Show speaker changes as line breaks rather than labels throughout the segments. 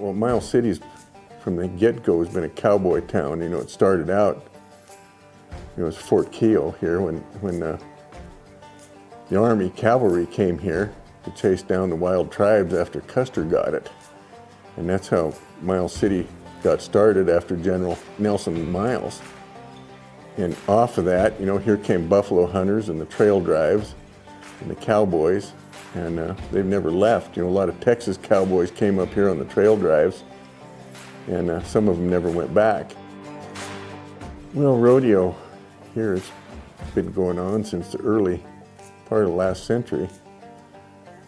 Well, Miles City's from the get-go has been a cowboy town. You know, it started out, it was Fort Keogh here when the Army cavalry came here to chase down the wild tribes after Custer got it. And that's how Miles City got started after General Nelson Miles. And off of that, you know, here came buffalo hunters and the trail drives and the cowboys, and they've never left. You know, a lot of Texas cowboys came up here on the trail drives, and some of them never went back. Well, rodeo here has been going on since the early part of the last century.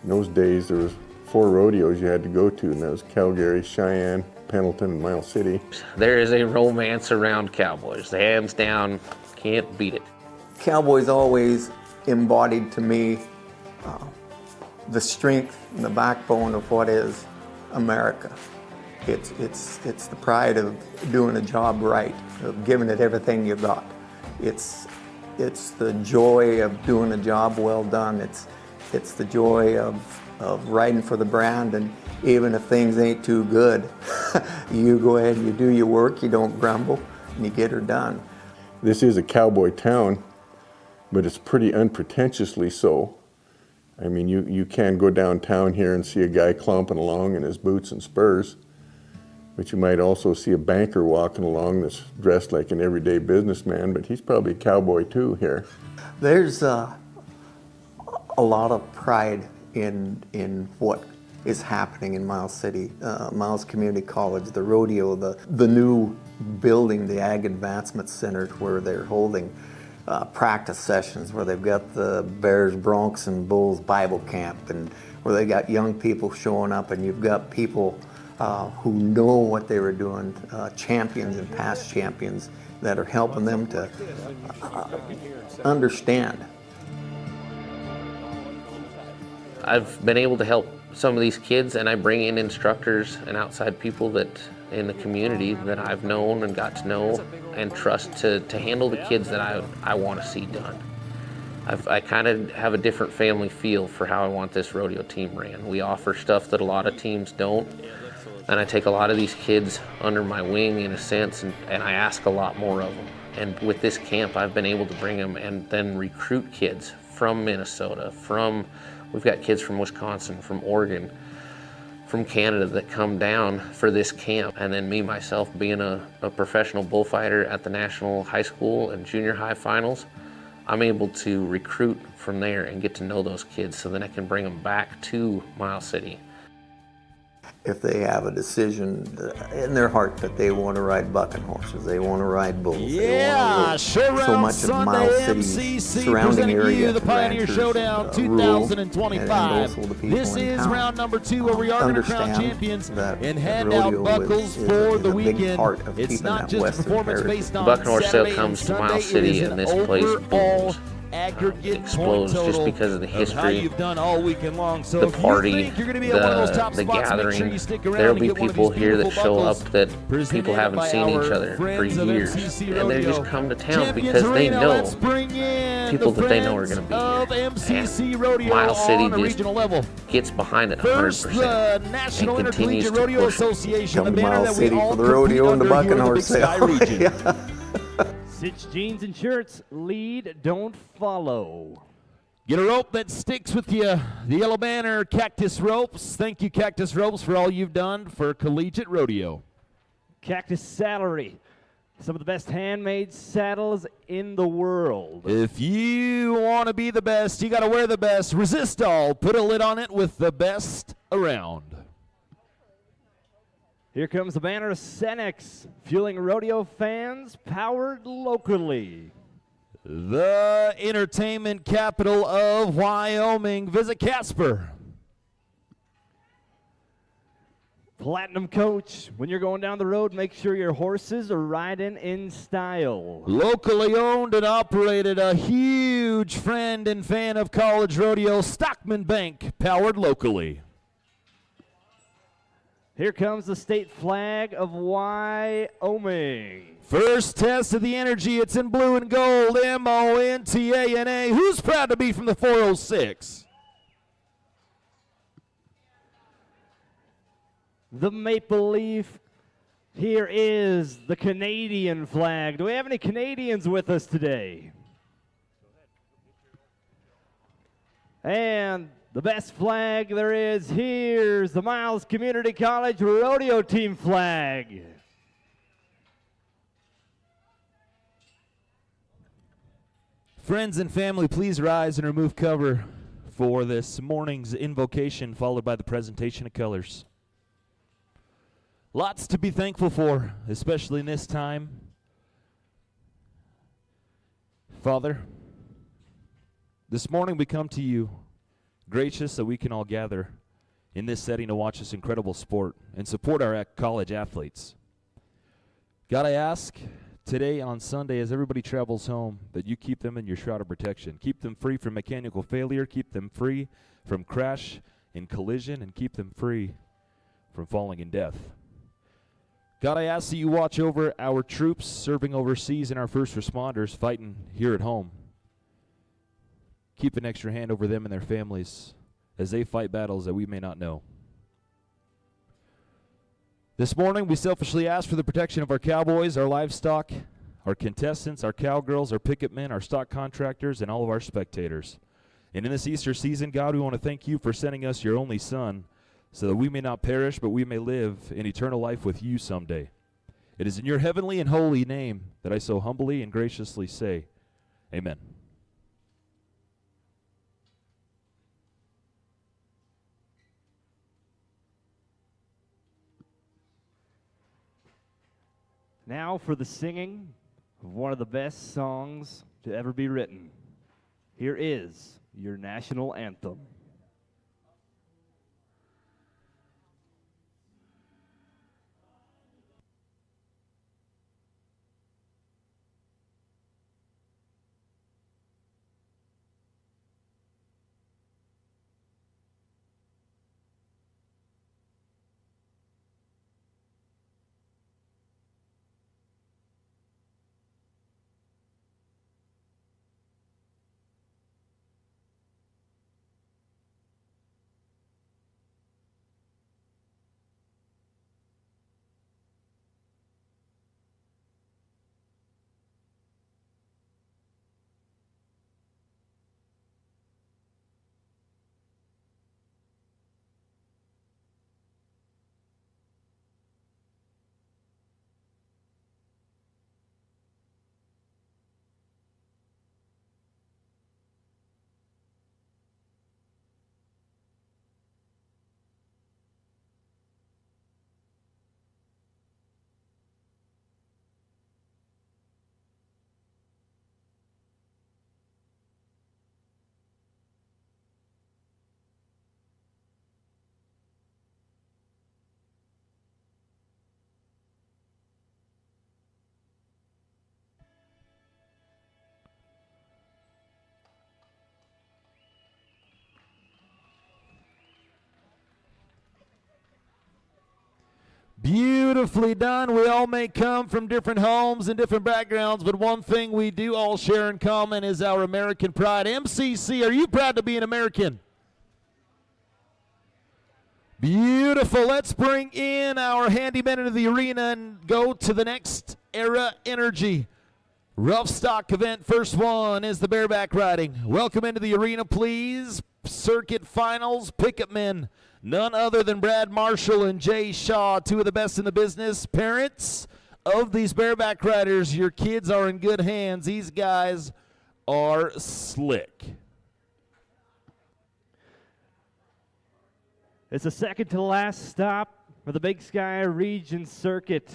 In those days, there was 4 rodeos you had to go to, and that was Calgary, Cheyenne, Pendleton, and Miles City.
There is a romance around cowboys. Hands down, can't beat it.
Cowboys always embodied to me the strength and the backbone of what is America. It's the pride of doing a job right, of giving it everything you got. It's the joy of doing a job well done. It's the joy of riding for the brand, and even if things ain't too good, you go ahead and you do your work, you don't grumble, and you get her done.
This is a cowboy town, but it's pretty unpretentiously so. I mean, you can go downtown here and see a guy clomping along in his boots and spurs, but you might also see a banker walking along that's dressed like an everyday businessman, but he's probably a cowboy too here.
There's a lot of pride in what is happening in Miles City. Miles Community College, the rodeo, the new building, the Ag Advancement Center, where they're holding practice sessions, where they've got the Bears, Broncs, and Bulls Bible Camp, and where they got young people showing up, and you've got people who know what they were doing, champions and past champions that are helping them to understand.
I've been able to help some of these kids, and I bring in instructors and outside people that in the community that I've known and got to know and trust to handle the kids that I want to see done. I kind of have a different family feel for how I want this rodeo team ran. We offer stuff that a lot of teams don't, and I take a lot of these kids under my wing in a sense, and I ask a lot more of them. And with this camp, I've been able to bring them and then recruit kids from Minnesota, we've got kids from Wisconsin, from Oregon, from Canada that come down for this camp. And then me, myself, being a professional bullfighter at the national high school and junior high finals, I'm able to recruit from there and get to know those kids so then I can bring them back to Miles City.
If they have a decision in their heart that they want to ride bucking horses, they want to ride bulls,
yeah,
so much of Miles City surrounding area,
the Pioneer Showdown 2025. This is round number 2 where we are going to crown champions and hand out buckles for the weekend. It's not just a performance based on
bucking horse sale
Saturday
comes
and
to
Sunday.
Miles City,
It is
and this
an
place
overall
booms.
Aggregate
Explodes
point
just
total
because of the
how
history,
you've done all weekend long. So
the
if
party,
you think you're going to be at one of those top
the
spots,
gathering.
make sure you stick around
There'll
and
be
get one of
people
these
here that
beautiful
show up
buckles
that
presented
people haven't
by
seen each
our
other for
friends of
years,
MCC
and they
Rodeo.
just come to town
Champions
because they
Arena,
know
let's bring in
people
the
that they know are going to be
of
here.
MCC
And
Rodeo
Miles City
on a
just
regional level.
gets behind it 100%.
First, the National
and continues
Intercollegiate
to
Rodeo
push it.
Association, the
Come to
banner
Miles
that we
City
all
for the rodeo and the
compete under
bucking
here in the
horse
Big Sky
sale.
region.
Stitch jeans and shirts, lead, don't follow.
Get a rope that sticks with you. The yellow banner, Cactus Ropes. Thank you, Cactus Ropes, for all you've done for collegiate rodeo.
Cactus Saddlery, some of the best handmade saddles in the world.
If you want to be the best, you got to wear the best. Resist all. Put a lid on it with the best around.
Here comes the banner of Cenex, fueling rodeo fans, powered locally.
The entertainment capital of Wyoming. Visit Casper.
Platinum Coach, when you're going down the road, make sure your horses are riding in style.
Locally owned and operated, a huge friend and fan of college rodeo, Stockman Bank, powered locally.
Here comes the state flag of Wyoming.
First test of the energy, it's in blue and gold, MONTANA. Who's proud to be from the 406?
the maple leaf. Here is the Canadian flag. Do we have any Canadians with us today? And the best flag there is, here's the Miles Community College Rodeo Team flag.
Friends and family, please rise and remove cover for this morning's invocation, followed by the presentation of colors. Lots to be thankful for, especially in this time. Father, this morning we come to you, gracious that we can all gather in this setting to watch this incredible sport and support our college athletes. God, I ask today on Sunday, as everybody travels home, that you keep them in your shroud of protection. Keep them free from mechanical failure. Keep them free from crash and collision, and keep them free from falling in death. God, I ask that you watch over our troops serving overseas and our first responders fighting here at home. Keep an extra hand over them and their families as they fight battles that we may not know. This morning, we selfishly ask for the protection of our cowboys, our livestock, our contestants, our cowgirls, our picket men, our stock contractors, and all of our spectators. And in this Easter season, God, we want to thank you for sending us your only Son, so that we may not perish, but we may live in eternal life with you someday. It is in your heavenly and holy name that I so humbly and graciously say, amen.
Now for the singing of one of the best songs to ever be written. Here is your national anthem.
Beautifully done. We all may come from different homes and different backgrounds, but one thing we do all share in common is our American pride. MCC, are you proud to be an American? Beautiful. Let's bring in our handyman into the arena and go to the next era energy. Rough stock event. First one is the bareback riding. Welcome into the arena, please. Circuit finals, picket men. None other than Brad Marshall and Jay Shaw, two of the best in the business. Parents of these bareback riders, your kids are in good hands. These guys are slick.
It's the second to last stop for the Big Sky Region Circuit.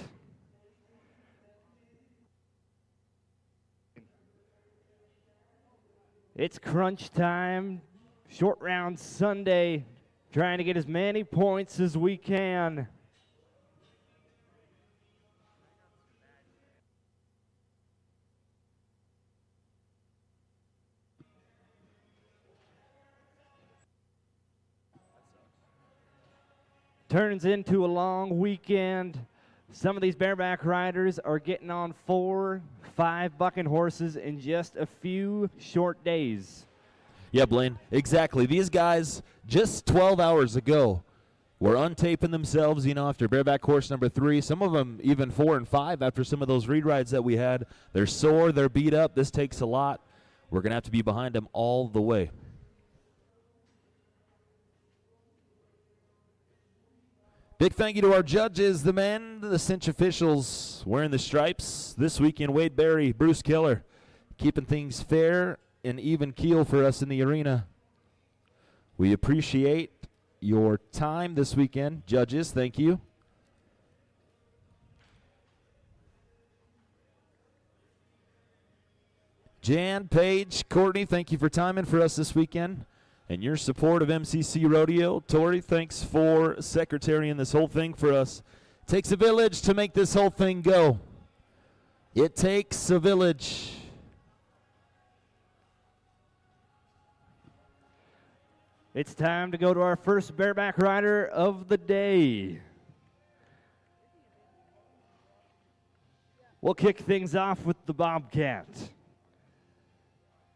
It's crunch time, short round Sunday. Trying to get as many points as we can. Turns into a long weekend. Some of these bareback riders are getting on 4, 5 bucking horses in just a few short days.
Yeah, Blaine, exactly. These guys, just 12 hours ago, were untaping themselves, after bareback horse number 3. Some of them even 4 and 5 after some of those read rides that we had. They're sore, they're beat up. This takes a lot. We're going to have to be behind them all the way. Big thank you to our judges, the men, the cinch officials wearing the stripes this weekend. Wade Berry, Bruce Keller, keeping things fair and even keel for us in the arena. We appreciate your time this weekend. Judges, thank you. Jan, Paige, Courtney, thank you for timing for us this weekend and your support of MCC Rodeo. Tori, thanks for secretarying this whole thing for us. It takes a village to make this whole thing go. It takes a village.
It's time to go to our first bareback rider of the day. We'll kick things off with the Bobcat.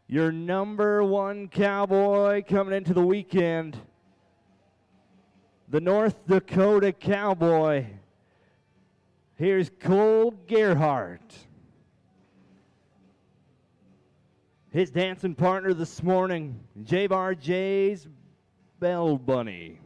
Your number 1 cowboy coming into the weekend, the North Dakota Cowboy. Here's Cole Gerhardt. His dancing partner this morning, J-Bar J's Bell Bunny.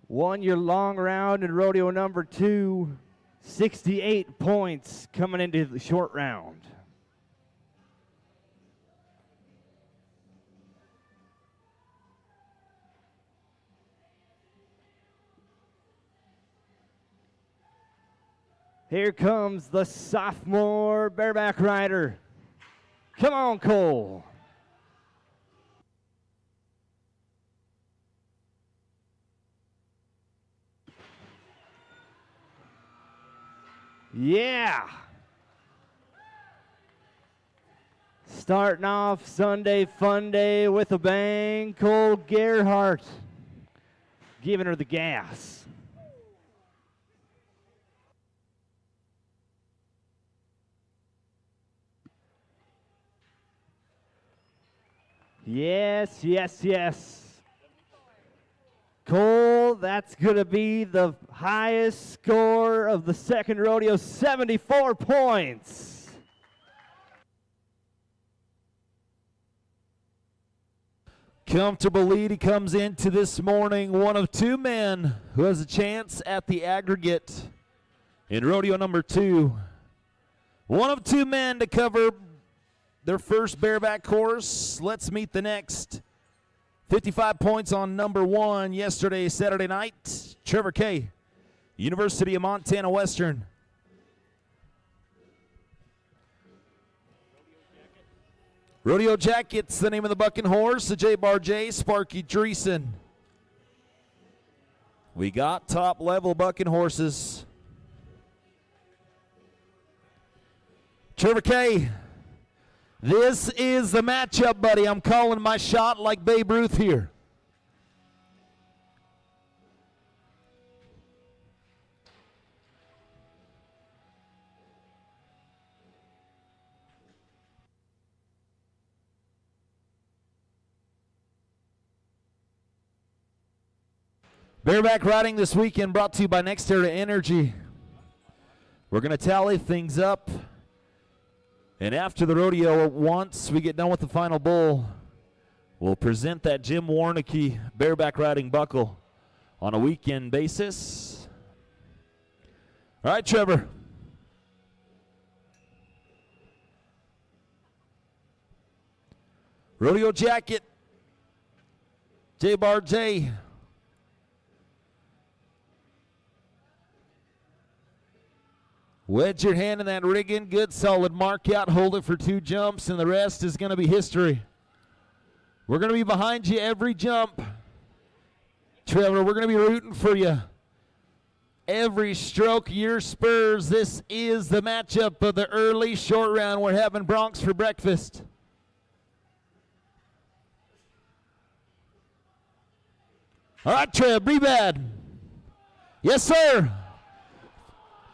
Won your long round in rodeo number 2, 68 points coming into the short round. Here comes the sophomore bareback rider. Come on, Cole. Yeah. Starting off Sunday Fun Day with a bang, Cole Gerhardt giving her the gas. Yes, yes, yes. Cole, that's going to be the highest score of the second rodeo, 74 points.
Comfortable lead. He comes into this morning, one of 2 men who has a chance at the aggregate in rodeo number 2. One of 2 men to cover their first bareback course. Let's meet the next. 55 points on number 1 yesterday, Saturday night. Trevor Kay, University of Montana Western. Rodeo Jacket's the name of the bucking horse. The J-Bar J, Sparky Dreesen. We got top level bucking horses. Trevor Kay. This is the matchup, buddy. I'm calling my shot like Babe Ruth here. Bareback riding this weekend brought to you by NextEra Energy. We're going to tally things up. And after the rodeo, once we get done with the final bull, we'll present that Jim Warnicki bareback riding buckle on a weekend basis. All right, Trevor. Rodeo Jacket, J-Bar J. Wedge your hand in that rigging, good solid mark out, hold it for 2 jumps, and the rest is going to be history. We're going to be behind you every jump. Trevor, we're going to be rooting for you. Every stroke, your spurs. This is the matchup of the early short round. We're having Bronx for breakfast. All right, Trev, be bad. Yes, sir.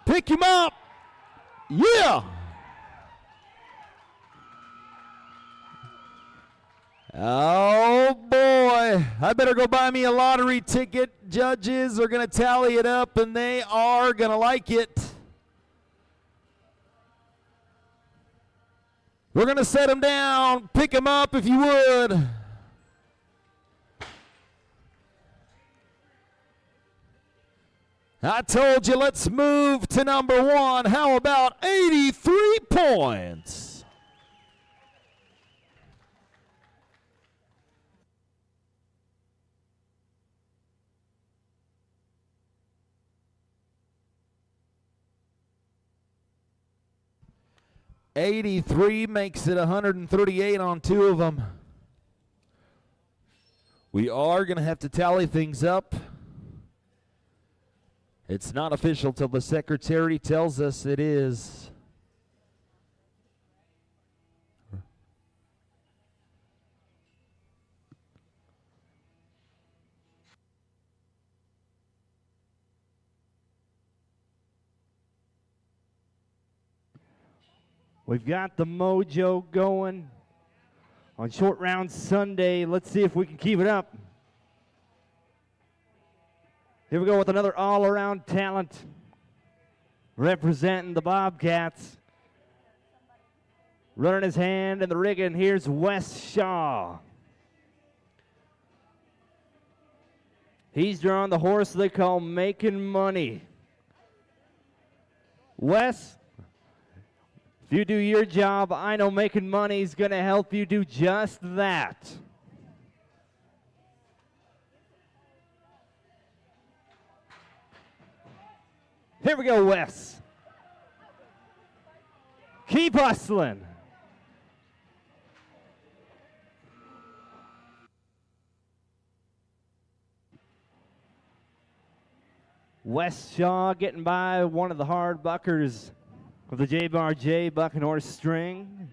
Pick him up. Yeah. Oh, boy. I better go buy me a lottery ticket. Judges are going to tally it up, and they are going to like it. We're going to set them down. Pick them up if you would. I told you, let's move to number 1. How about 83 points? $83 makes it 138 on 2 of them. We are going to have to tally things up. It's not official till the secretary tells us it is.
We've got the mojo going on Short Round Sunday. Let's see if we can keep it up. Here we go with another all-around talent representing the Bobcats. Running his hand in the rigging, here's Wes Shaw. He's drawing the horse they call Making Money. Wes, if you do your job, I know Making Money is going to help you do just that. Here we go, Wes. Keep hustling. Wes Shaw getting by one of the hard buckers of the J-Bar J bucking horse string.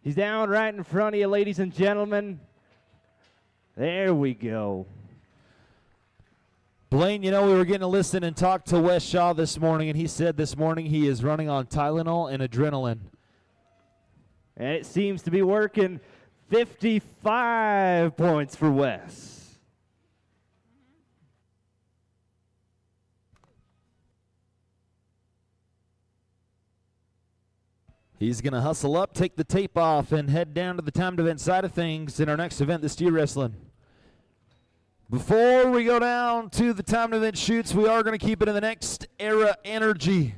He's down right in front of you, ladies and gentlemen. There we go.
Blaine, you know, we were getting to listen and talk to Wes Shaw this morning, and he said this morning he is running on Tylenol and adrenaline.
And it seems to be working. 55 points for Wes.
He's going to hustle up, take the tape off, and head down to the timed event side of things in our next event, the steer wrestling. Before we go down to the timed event shoots, we are going to keep it in the Next Era Energy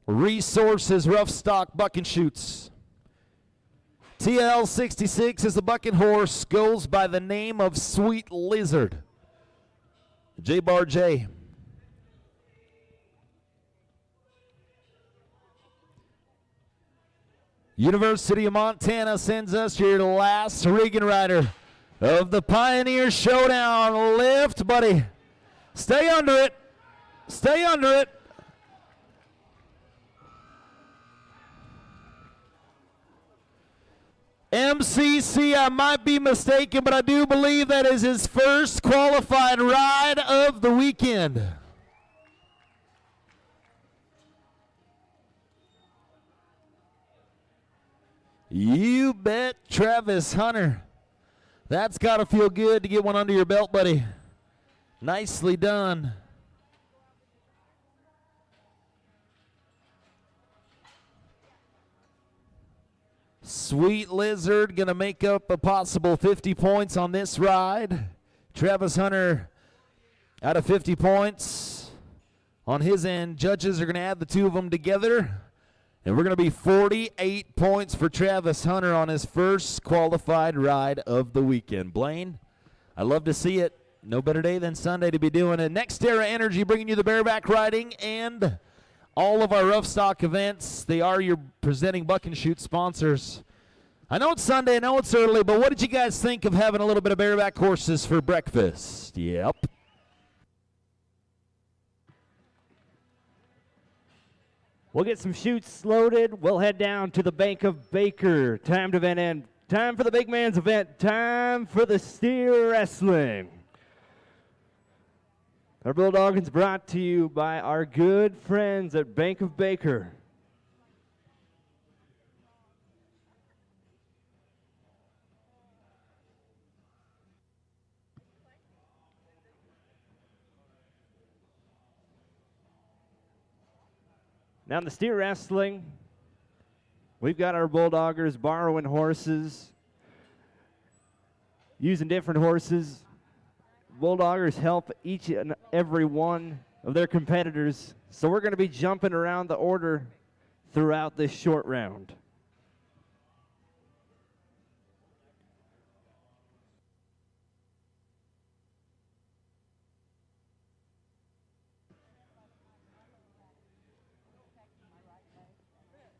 Resources Rough Stock Bucking Shoots. TL66 is the bucking horse, goes by the name of Sweet Lizard. J-Bar J. University of Montana sends us your last rigging rider of the Pioneer Showdown. Lift, buddy. Stay under it. Stay under it. MCC, I might be mistaken, but I do believe that is his first qualified ride of the weekend. You bet, Travis Hunter. That's got to feel good to get one under your belt, buddy. Nicely done. Sweet Lizard going to make up a possible 50 points on this ride. Travis Hunter out of 50 points. On his end, judges are going to add the two of them together. And we're going to be 48 points for Travis Hunter on his first qualified ride of the weekend. Blaine, I love to see it. No better day than Sunday to be doing it. Next Era Energy bringing you the bareback riding and all of our rough stock events. They are your presenting buck and shoot sponsors. I know it's Sunday, I know it's early, but what did you guys think of having a little bit of bareback horses for breakfast? Yep.
We'll get some chutes loaded. We'll head down to the Bank of Baker. Time to event end. Time for the big man's event. Time for the steer wrestling. Our Bulldoggins brought to you by our good friends at Bank of Baker. Now in the steer wrestling, we've got our Bulldoggers borrowing horses, using different horses. Bulldoggers help each and every one of their competitors. So we're going to be jumping around the order throughout this short round.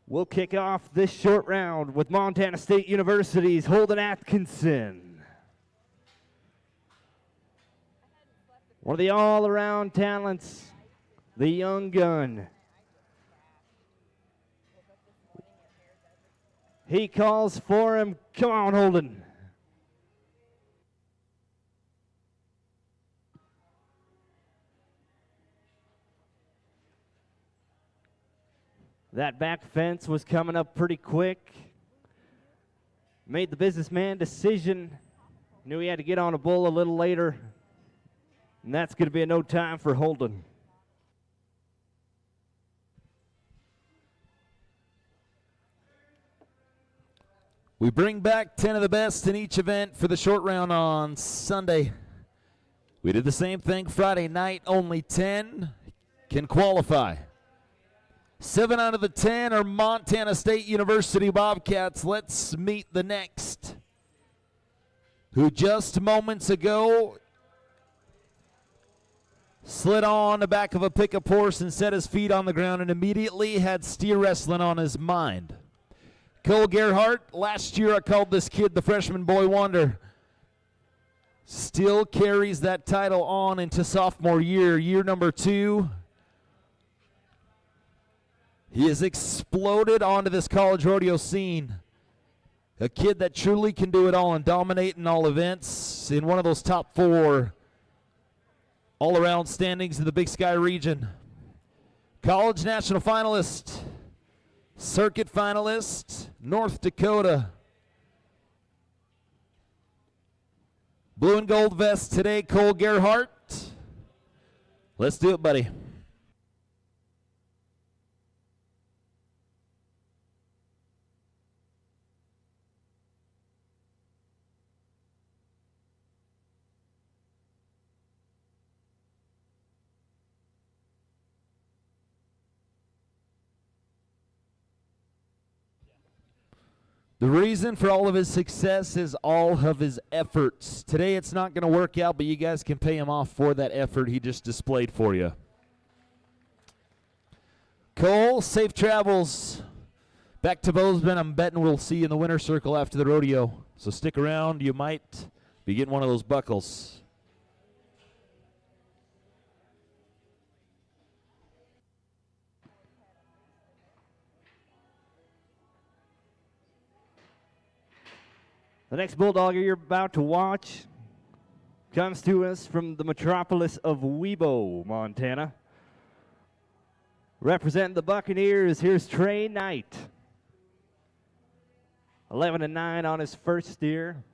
We'll kick off this short round with Montana State University's Holden Atkinson. One of the all-around talents, the young gun. He calls for him. Come on, Holden. That back fence was coming up pretty quick. Made the businessman decision. Knew he had to get on a bull a little later. And that's going to be a no time for Holden.
We bring back 10 of the best in each event for the short round on Sunday. We did the same thing Friday night. Only 10 can qualify. 7 out of the 10 are Montana State University Bobcats. Let's meet the next, who just moments ago slid on the back of a pickup horse and set his feet on the ground and immediately had steer wrestling on his mind. Cole Gerhardt, last year I called this kid the freshman boy wonder. Still carries that title on into sophomore year, year number 2. He has exploded onto this college rodeo scene. A kid that truly can do it all and dominate in all events, in one of those top 4 all-around standings in the Big Sky region. College national finalist, circuit finalist, North Dakota. Blue and gold vest today, Cole Gerhardt. Let's do it, buddy. The reason for all of his success is all of his efforts. Today it's not going to work out, but you guys can pay him off for that effort he just displayed for you. Cole, safe travels back to Bozeman. I'm betting we'll see you in the winner's circle after the rodeo. So stick around. You might be getting one of those buckles.
The next Bulldogger you're about to watch comes to us from the metropolis of Webo, Montana. Representing the Buccaneers, here's Trey Knight. 11-9 on his first steer.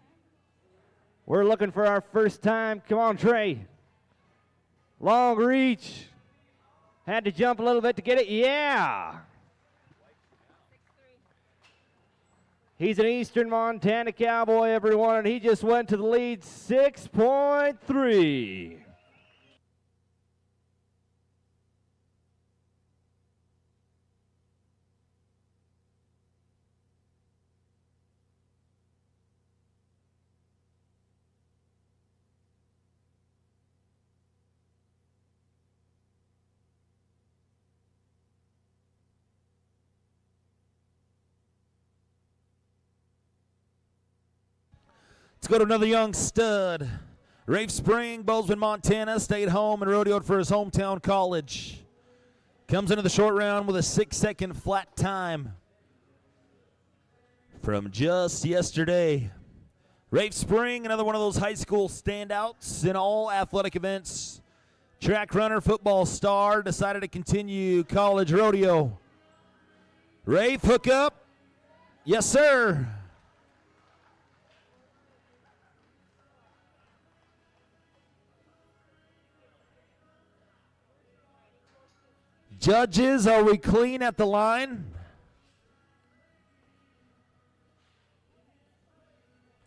We're looking for our first time. Come on, Trey. Long reach. Had to jump a little bit to get it. Yeah. He's an Eastern Montana cowboy, everyone, and he just went to the lead, 6.3.
Let's go to another young stud. Rafe Spring, Bozeman, Montana, stayed home and rodeoed for his hometown college. Comes into the short round with a 6-second flat time from just yesterday. Rafe Spring, another one of those high school standouts in all athletic events. Track runner, football star, decided to continue college rodeo. Rafe, hook up. Yes, sir. Judges, are we clean at the line?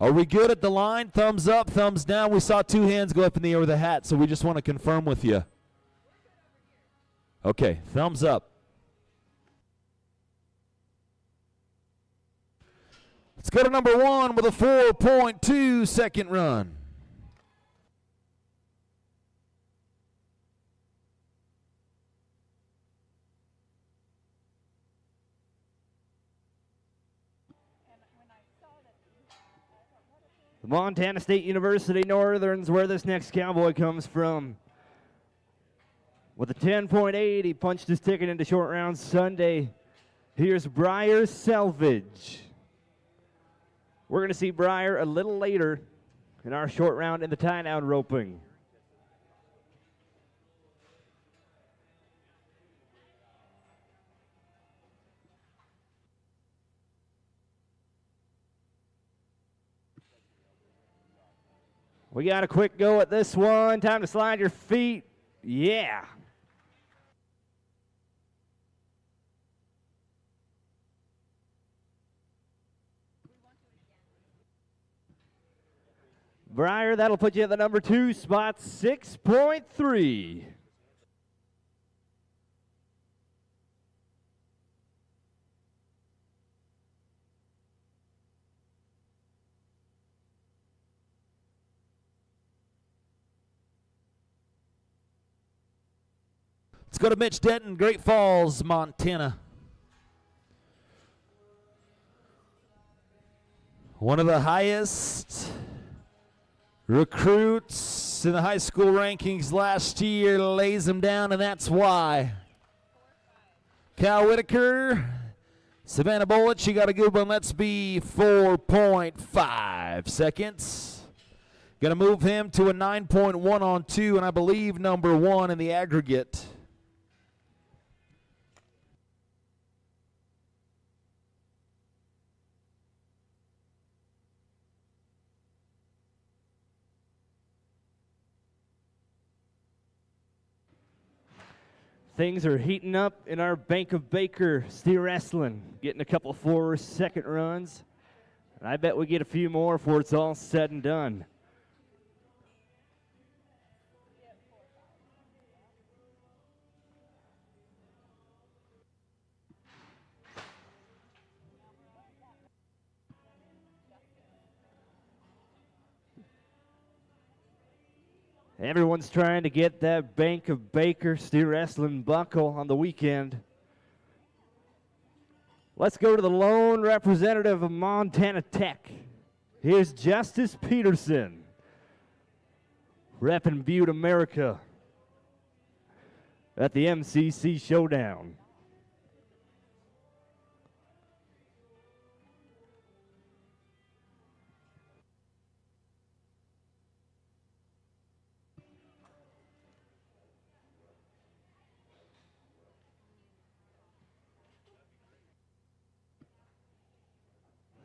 Are we good at the line? Thumbs up, thumbs down. We saw 2 hands go up in the air with a hat, so we just want to confirm with you. Okay, thumbs up. Let's go to number 1 with a 4.2 second run.
The Montana State University Northerns, where this next cowboy comes from. With a 10.8, he punched his ticket into short round Sunday. Here's Briar Selvage. We're going to see Briar a little later in our short round in the tie-down roping. We got a quick go at this one. Time to slide your feet. Yeah. Briar, that'll put you at the number 2 spot, 6.3.
Let's go to Mitch Denton, Great Falls, Montana. One of the highest recruits in the high school rankings last year, lays him down, and that's why. Cal Whitaker, Savannah Bullitt, she got a good one. Let's be 4.5 seconds. Going to move him to a 9.1 on 2, and I believe number 1 in the aggregate.
Things are heating up in our Bank of Baker steer wrestling, getting a couple 4-second runs. And I bet we get a few more before it's all said and done. Everyone's trying to get that Bank of Baker steer wrestling buckle on the weekend. Let's go to the lone representative of Montana Tech. Here's Justice Peterson, repping Butte, America at the MCC Showdown.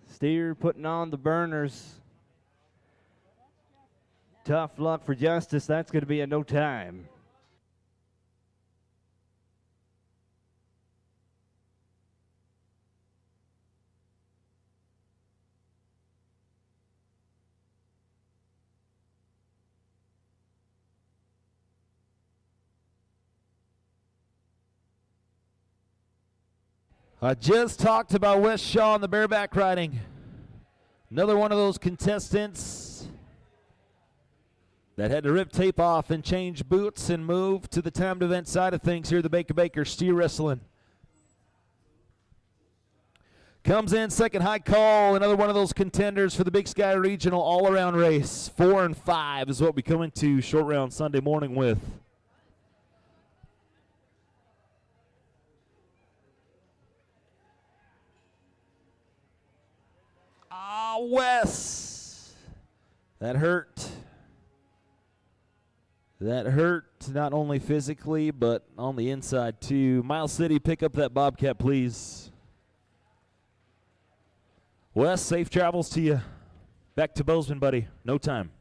Steer putting on the burners. Tough luck for Justice. That's going to be a no time.
I just talked about Wes Shaw and the bareback riding. Another one of those contestants that had to rip tape off and change boots and move to the timed event side of things here at the Baker steer wrestling. Comes in second high call, another one of those contenders for the Big Sky Regional all-around race. 4 and 5 is what we come into short round Sunday morning with. Wes. That hurt. That hurt not only physically, but on the inside too. Miles City, pick up that Bobcat, please. Wes, safe travels to you. Back to Bozeman, buddy. No time.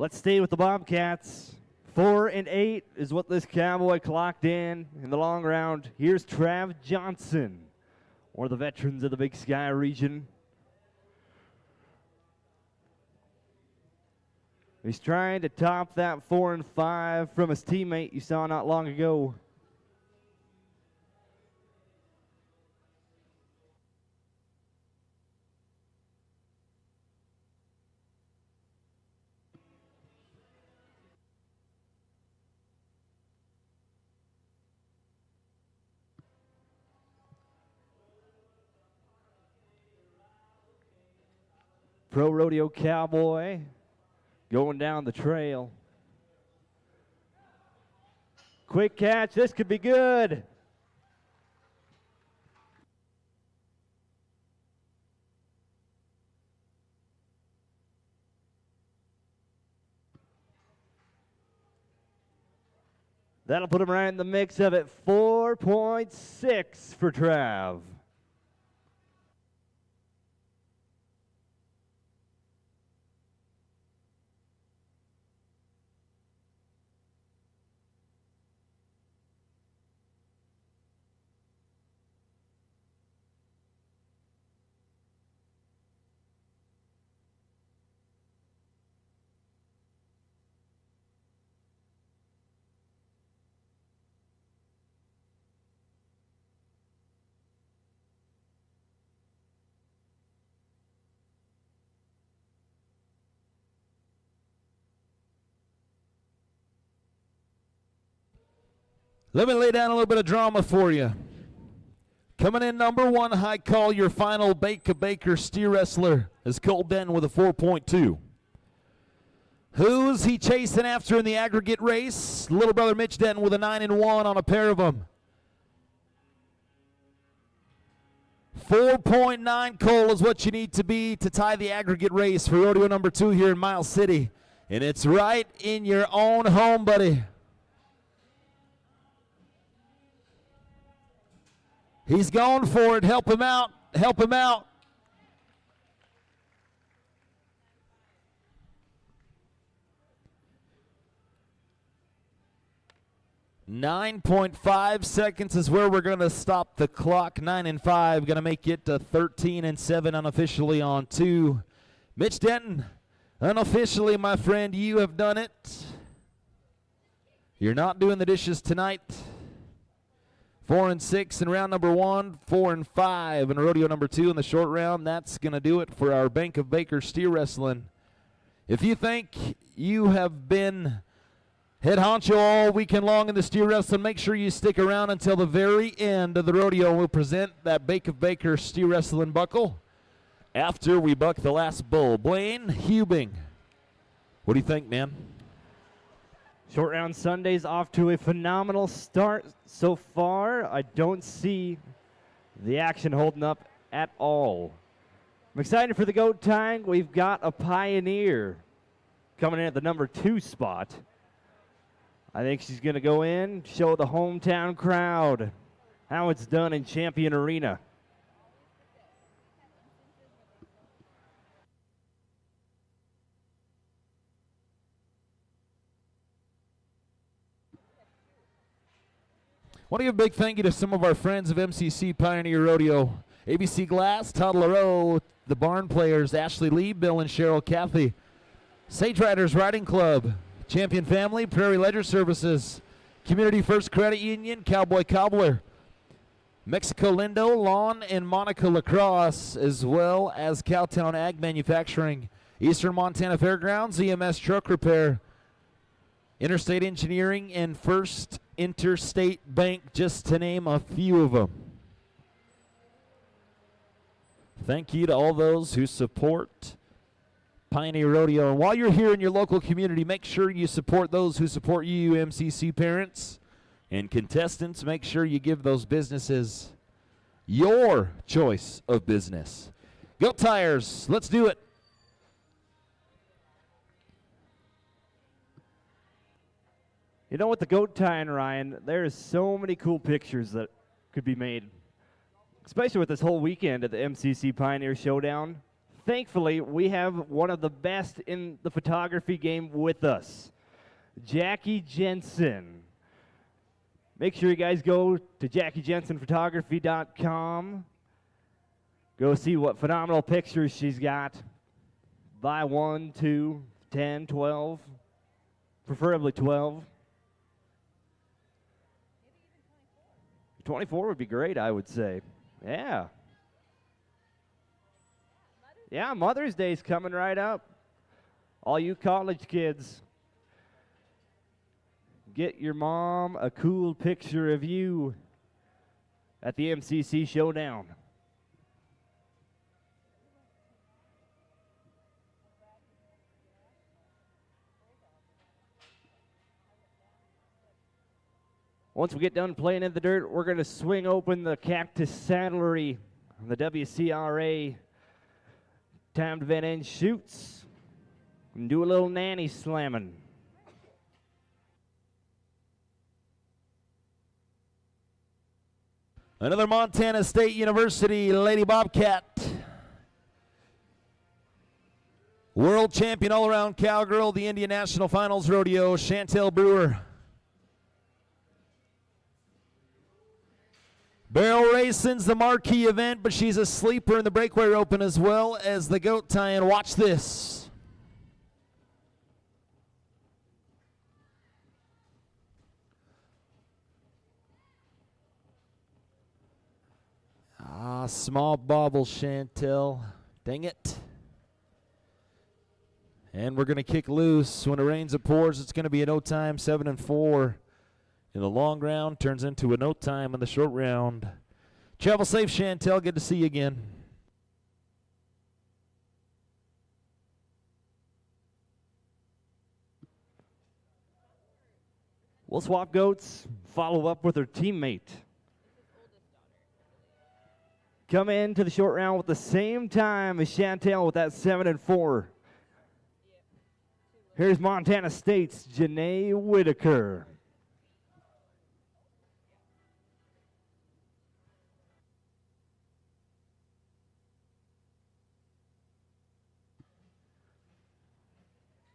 Let's stay with the Bobcats. 4 and 8 is what this cowboy clocked in the long round. Here's Trav Johnson, one of the veterans of the Big Sky region. He's trying to top that 4 and 5 from his teammate you saw not long ago. Pro Rodeo Cowboy going down the trail. Quick catch, this could be good. That'll put him right in the mix of it. 4.6 for Trav.
Let me lay down a little bit of drama for you. Coming in number 1, high call, your final Baker steer wrestler is Cole Denton with a 4.2. Who's he chasing after in the aggregate race? Little brother Mitch Denton with a 9 and 1 on a pair of them. 4.9, Cole, is what you need to be to tie the aggregate race for rodeo number 2 here in Miles City. And it's right in your own home, buddy. He's going for it. Help him out. Help him out. .5 seconds is where we're going to stop the clock. 9 and 5, going to make it to 13 and 7 unofficially on 2. Mitch Denton, unofficially, my friend, you have done it. You're not doing the dishes tonight. 4 and 6 in round number 1, 4 and 5 in rodeo number 2 in the short round. That's going to do it for our Bank of Baker steer wrestling. If you think you have been head honcho all weekend long in the steer wrestling, make sure you stick around until the very end of the rodeo. We'll present that Bank of Baker steer wrestling buckle after we buck the last bull. Blaine Hubing, what do you think, man?
Short round Sunday's off to a phenomenal start so far. I don't see the action holding up at all. I'm excited for the goat tying. We've got a pioneer coming in at the number 2 spot. I think she's going to go in, show the hometown crowd how it's done in Champion Arena.
I want to give a big thank you to some of our friends of MCC Pioneer Rodeo. ABC Glass, Todd LaRoe, the Barn Players, Ashley Lee, Bill and Cheryl Cathy, Sage Riders Riding Club, Champion Family, Prairie Ledger Services, Community First Credit Union, Cowboy Cobbler, Mexico Lindo, Lawn and Monica Lacrosse, as well as Cowtown Ag Manufacturing, Eastern Montana Fairgrounds, EMS Truck Repair, Interstate Engineering, and First Interstate Bank, just to name a few of them. Thank you to all those who support Pioneer Rodeo. And while you're here in your local community, make sure you support those who support you, MCC parents and contestants. Make sure you give those businesses your choice of business. Goat tires, let's do it.
You know, with the goat tying, Ryan, there's so many cool pictures that could be made, especially with this whole weekend at the MCC Pioneer Showdown. thankfully, we have one of the best in the photography game with us, Jackie Jensen. Make sure you guys go to JackieJensenPhotography.com. Go see what phenomenal pictures she's got. Buy 1, 2, 10, 12, preferably 12. 24 would be great, I would say. Yeah. Yeah, Mother's Day's coming right up. All you college kids, get your mom a cool picture of you at the MCC Showdown. Once we get done playing in the dirt, we're going to swing open the Cactus Saddlery on the WCRA timed event and shoots and do a little nanny slamming.
Another Montana State University Lady Bobcat. World champion all-around cowgirl, the Indian National Finals Rodeo, Chantel Brewer. Barrel racing's the marquee event, but she's a sleeper in the breakaway open as well as the goat tie-in. Watch this. Small bobble, Chantel. Dang it. And we're going to kick loose. When it rains, it pours. It's going to be a no time, 7-4. In the long round, turns into a no time in the short round. Travel safe, Chantel. Good to see you again.
We'll swap goats, follow up with her teammate. Come into the short round with the same time as Chantel with that 7-4. Here's Montana State's Janae Whitaker.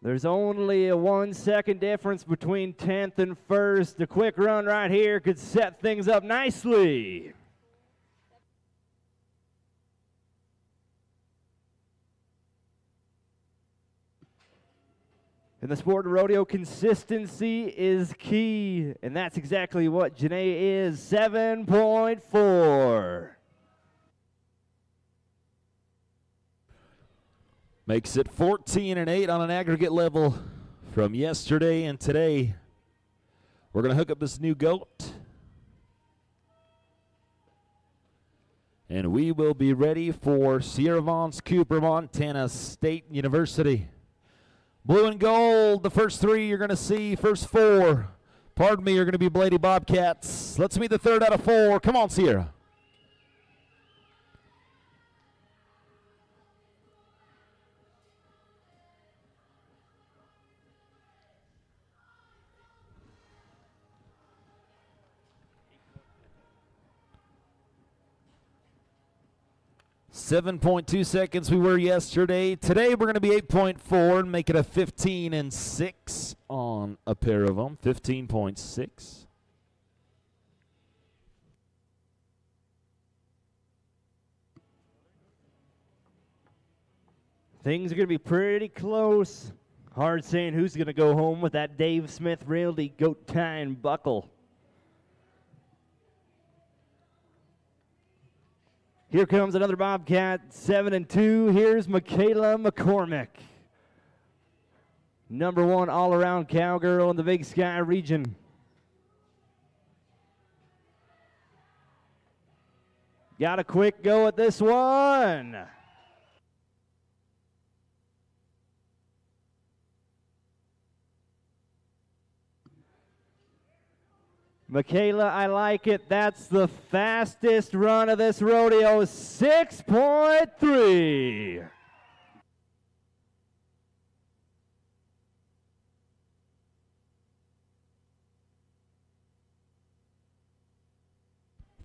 There's only a 1 second difference between 10th and 1st. A quick run right here could set things up nicely. In the sport of rodeo, consistency is key, and that's exactly what Janae is. 7.4.
Makes it 14-8 on an aggregate level from yesterday and today. We're going to hook up this new goat. And we will be ready for Sierra Vance Cooper, Montana State University. Blue and gold, the first three you're going to see, first four, pardon me, you're going to be Lady Bobcats. Let's meet the third out of four. Come on, Sierra. .2 seconds we were yesterday. Today we're going to be 8.4 and make it a 15-6 on a pair of them. 15.6.
Things are going to be pretty close. Hard saying who's going to go home with that Dave Smith Realty goat tie and buckle. Here comes another Bobcat, 7-2. Here's Michaela McCormick. #1 all-around cowgirl in the Big Sky region. Got a quick go at this one. Michaela, I like it. That's the fastest run of this rodeo, 6.3.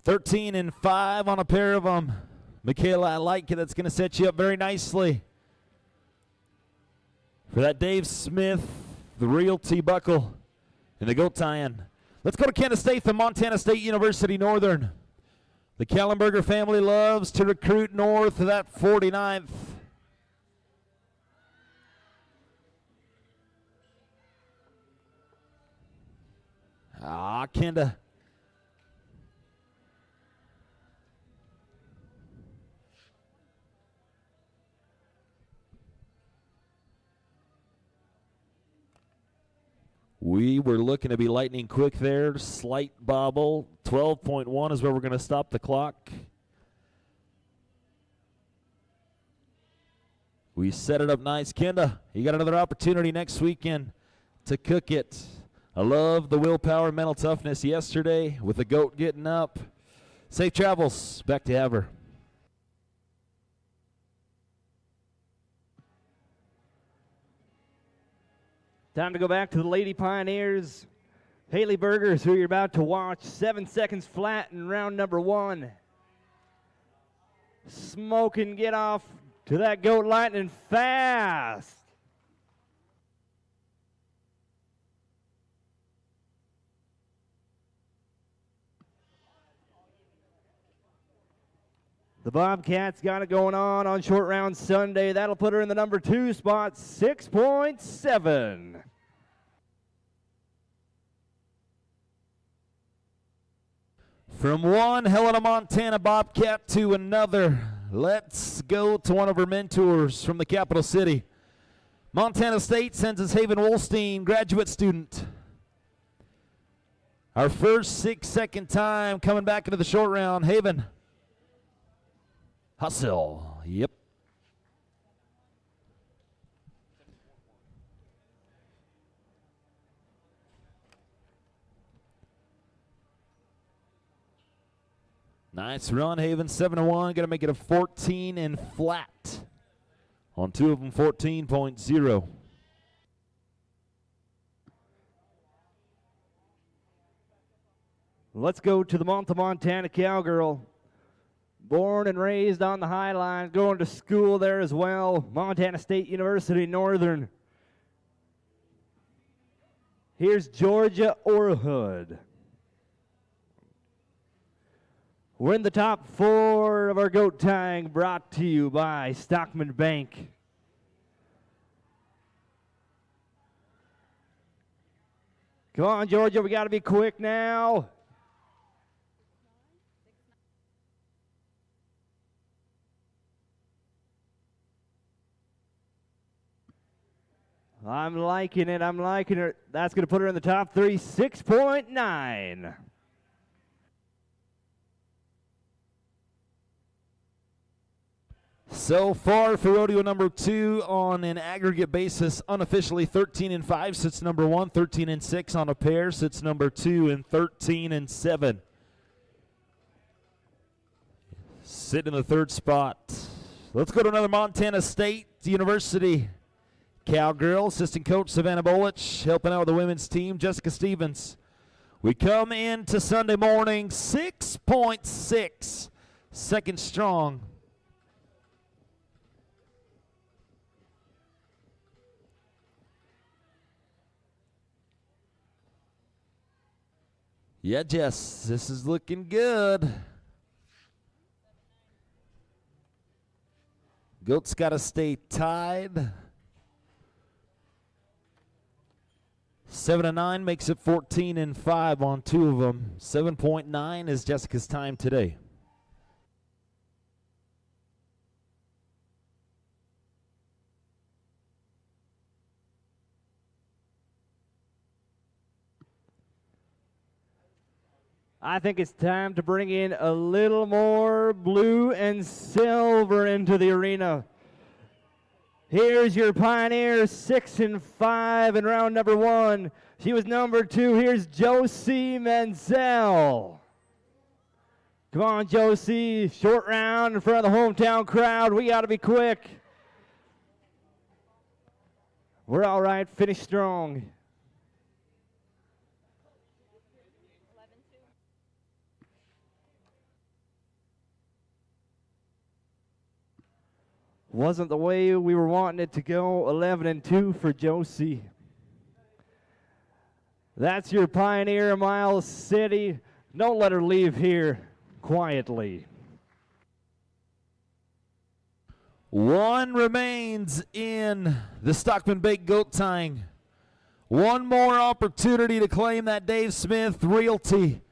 $13-5 on a pair of them. Michaela, I like it. That's going to set you up very nicely for that Dave Smith, the Realty Buckle, and the goat tie-in. Let's go to Kansas State, the Montana State University Northern. The Kallenberger family loves to recruit north of that 49th. Kenda. We were looking to be lightning quick there. Slight bobble. 12.1 is where we're going to stop the clock. We set it up nice. Kenda, you got another opportunity next weekend to cook it. I love the willpower and mental toughness yesterday with the goat getting up. Safe travels. Back to Haver.
Time to go back to the Lady Pioneers. Haley Burgers, who you're about to watch, 7 seconds flat in round number 1. Smoking, get off to that goat lightning fast. The Bobcats got it going on short round Sunday. That'll put her in the number 2 spot, 6.7.
From one Helena, Montana Bobcat to another, let's go to one of her mentors from the capital city. Montana State sends us Haven Wolstein, graduate student. Our first 6-second time coming back into the short round. Haven. Hustle. Yep. Nice run, Haven. 7-1. Going to make it a 14 and flat. On 2 of them, 14.0.
Let's go to the Montana Cowgirl. Born and raised on the High Line, going to school there as well. Montana State University Northern. Here's Georgia Orhood. We're in the top 4 of our goat tying, brought to you by Stockman Bank. Come on, Georgia, we got to be quick now. I'm liking it. I'm liking it. That's going to put her in the top 3, 6.9.
So far for rodeo number 2 on an aggregate basis, unofficially 13 and 5 sits number 1, 13 and 6 on a pair sits number 2, and 13 and 7. Sitting in the 3rd spot. Let's go to another Montana State University Cowgirl. Assistant coach Savannah Bolich, helping out with the women's team, Jessica Stevens. We come into Sunday morning 6.6, second strong. Yeah, Jess, this is looking good. Goat's got to stay tied. 7 and 9 makes it 14 and 5 on 2 of them. 7.9 is Jessica's time today.
I think it's time to bring in a little more blue and silver into the arena. Here's your Pioneer, 6 and 5 in round number 1. She was number 2. Here's Josie Menzel. Come on, Josie. Short round in front of the hometown crowd. We got to be quick. We're all right. Finish strong. Wasn't the way we were wanting it to go. 11-2 for Josie. That's your Pioneer Miles City. Don't let her leave here quietly.
One remains in the Stockman Bake Goat Tying. One more opportunity to claim that Dave Smith Realty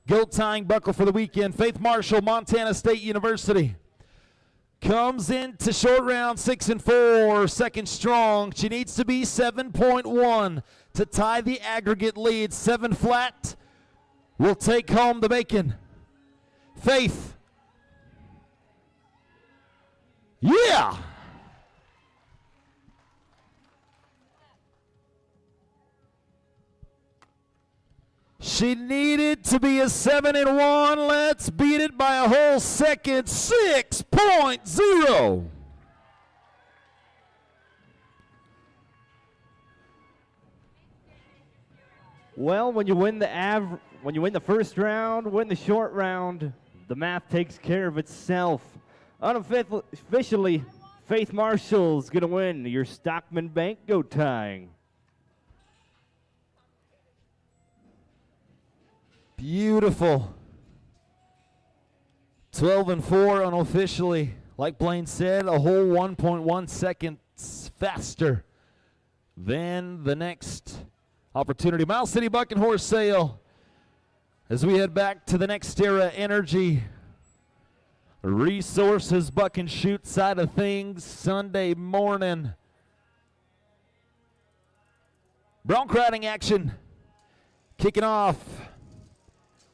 Goat Tying buckle for the weekend. Faith Marshall, Montana State University, comes into short round 6-4, second strong. She needs to be 7.1 to tie the aggregate lead. 7 flat will take home the bacon. Faith. Yeah. She needed to be a 7-1. Let's beat it by a whole second. 6.0.
Well, when you win the first round, win the short round, the math takes care of itself. Unofficially, Faith Marshall's gonna win your Stockman Bank Goat Tying.
Beautiful. 12-4 unofficially. Like Blaine said, a whole 1.1 seconds faster than the next opportunity. Miles City Buck and Horse Sale. As we head back to the Next Era Energy Resources Buck and Shoot side of things Sunday morning. Bronc riding action kicking off.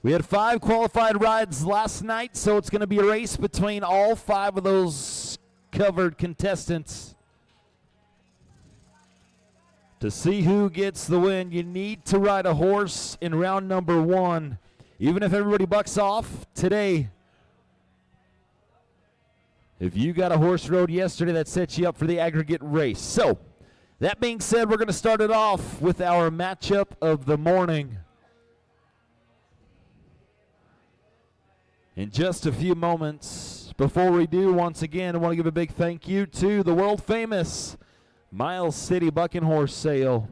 We had 5 qualified rides last night, so it's going to be a race between all 5 of those covered contestants. To see who gets the win, you need to ride a horse in round number 1. Even if everybody bucks off today, if you got a horse rode yesterday, that sets you up for the aggregate race. So, that being said, we're going to start it off with our matchup of the morning. In just a few moments, before we do, once again, I want to give a big thank you to the world famous Miles City Buck and Horse Sale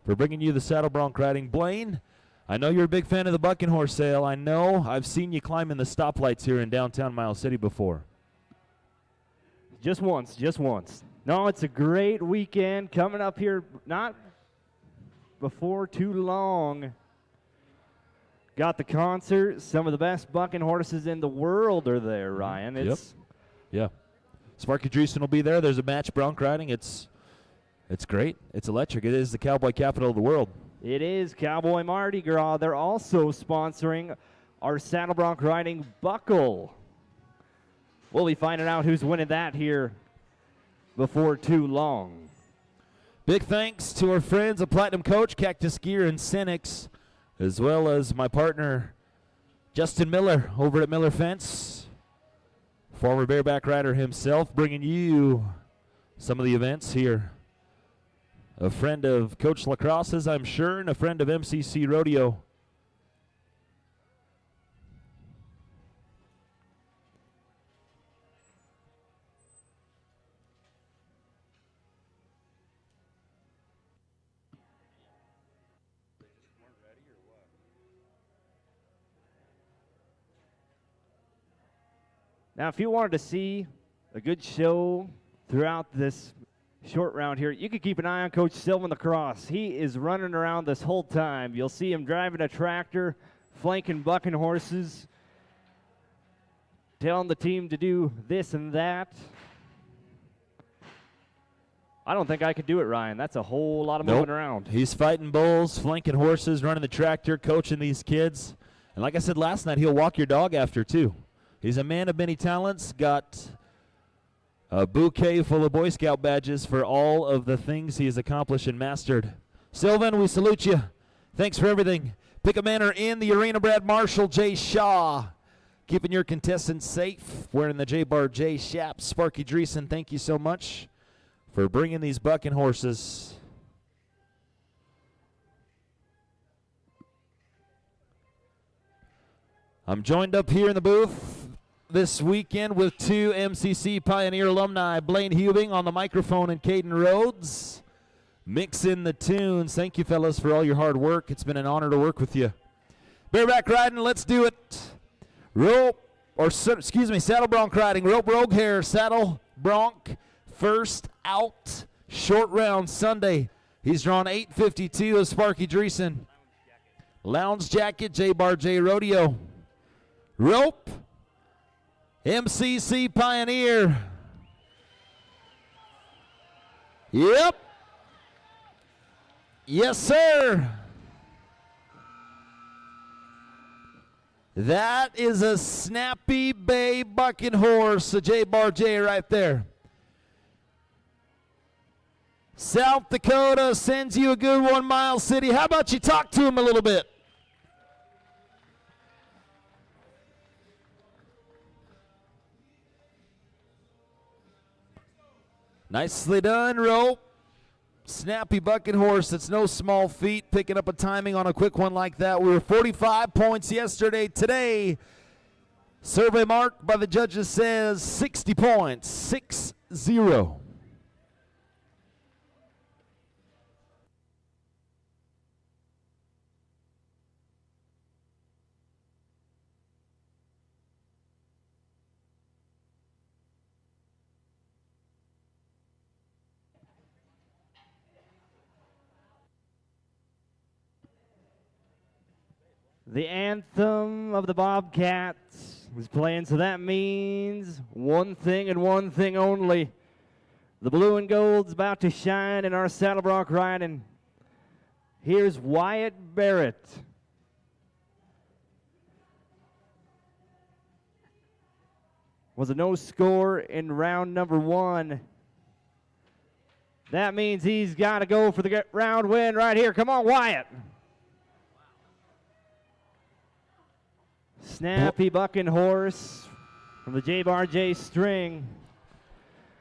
for bringing you the saddle bronc riding. Blaine, I know you're a big fan of the Buck and Horse Sale. I know I've seen you climbing the stoplights here in downtown Miles City before.
Just once. No, it's a great weekend coming up here, not before too long. Got the concert. Some of the best bucking horses in the world are there, Ryan.
Yeah. Sparky Dreesen will be there. There's a match bronc riding. It's great. It's electric. It is the cowboy capital of the world.
It is Cowboy Mardi Gras. They're also sponsoring our saddle bronc riding buckle. We'll be finding out who's winning that here before too long.
Big thanks to our friends at Platinum Coach, Cactus Gear, and Cenex, as well as my partner, Justin Miller, over at Miller Fence, former bareback rider himself, bringing you some of the events here. A friend of Coach Lacrosse's, I'm sure, and a friend of MCC Rodeo.
Now, if you wanted to see a good show throughout this short round here, you could keep an eye on Coach Sylvan Lacrosse. He is running around this whole time. You'll see him driving a tractor, flanking bucking horses, telling the team to do this and that. I don't think I could do it, Ryan. That's a whole lot of moving around.
He's fighting bulls, flanking horses, running the tractor, coaching these kids. And like I said last night, he'll walk your dog after, too. He's a man of many talents, got a bouquet full of Boy Scout badges for all of the things he has accomplished and mastered. Sylvan, we salute you. Thanks for everything. Pick a Manor in the arena. Brad Marshall, Jay Shaw, keeping your contestants safe. Wearing the J-Bar, Jay Shapp, Sparky Dreesen, thank you so much for bringing these bucking horses. I'm joined up here in the booth this weekend with 2 MCC Pioneer alumni, Blaine Hubing on the microphone and Caden Rhodes. Mix in the tunes. Thank you, fellas, for all your hard work. It's been an honor to work with you. Bareback riding, let's do it. Saddle bronc riding. Rope rogue hair, saddle bronc, first out, short round Sunday. He's drawn 852 of Sparky Dreesen. Lounge jacket, J-Bar J Rodeo. Rope, MCC Pioneer. Yep. Yes, sir. That is a Snappy Bay bucking horse, a J-Bar J right there. South Dakota sends you a good one, Miles City. How about you talk to him a little bit? Nicely done, Rope. Snappy bucking horse, that's no small feat, picking up a timing on a quick one like that. We were 45 points yesterday. Today, survey mark by the judges says 60 points, 6-0.
The anthem of the Bobcats is playing, so that means one thing and one thing only. The blue and gold's about to shine in our saddle bronc riding. Here's Wyatt Barrett. Was a no score in round number 1. That means he's got to go for the round win right here. Come on, Wyatt. Snappy bucking horse from the J-Bar J string.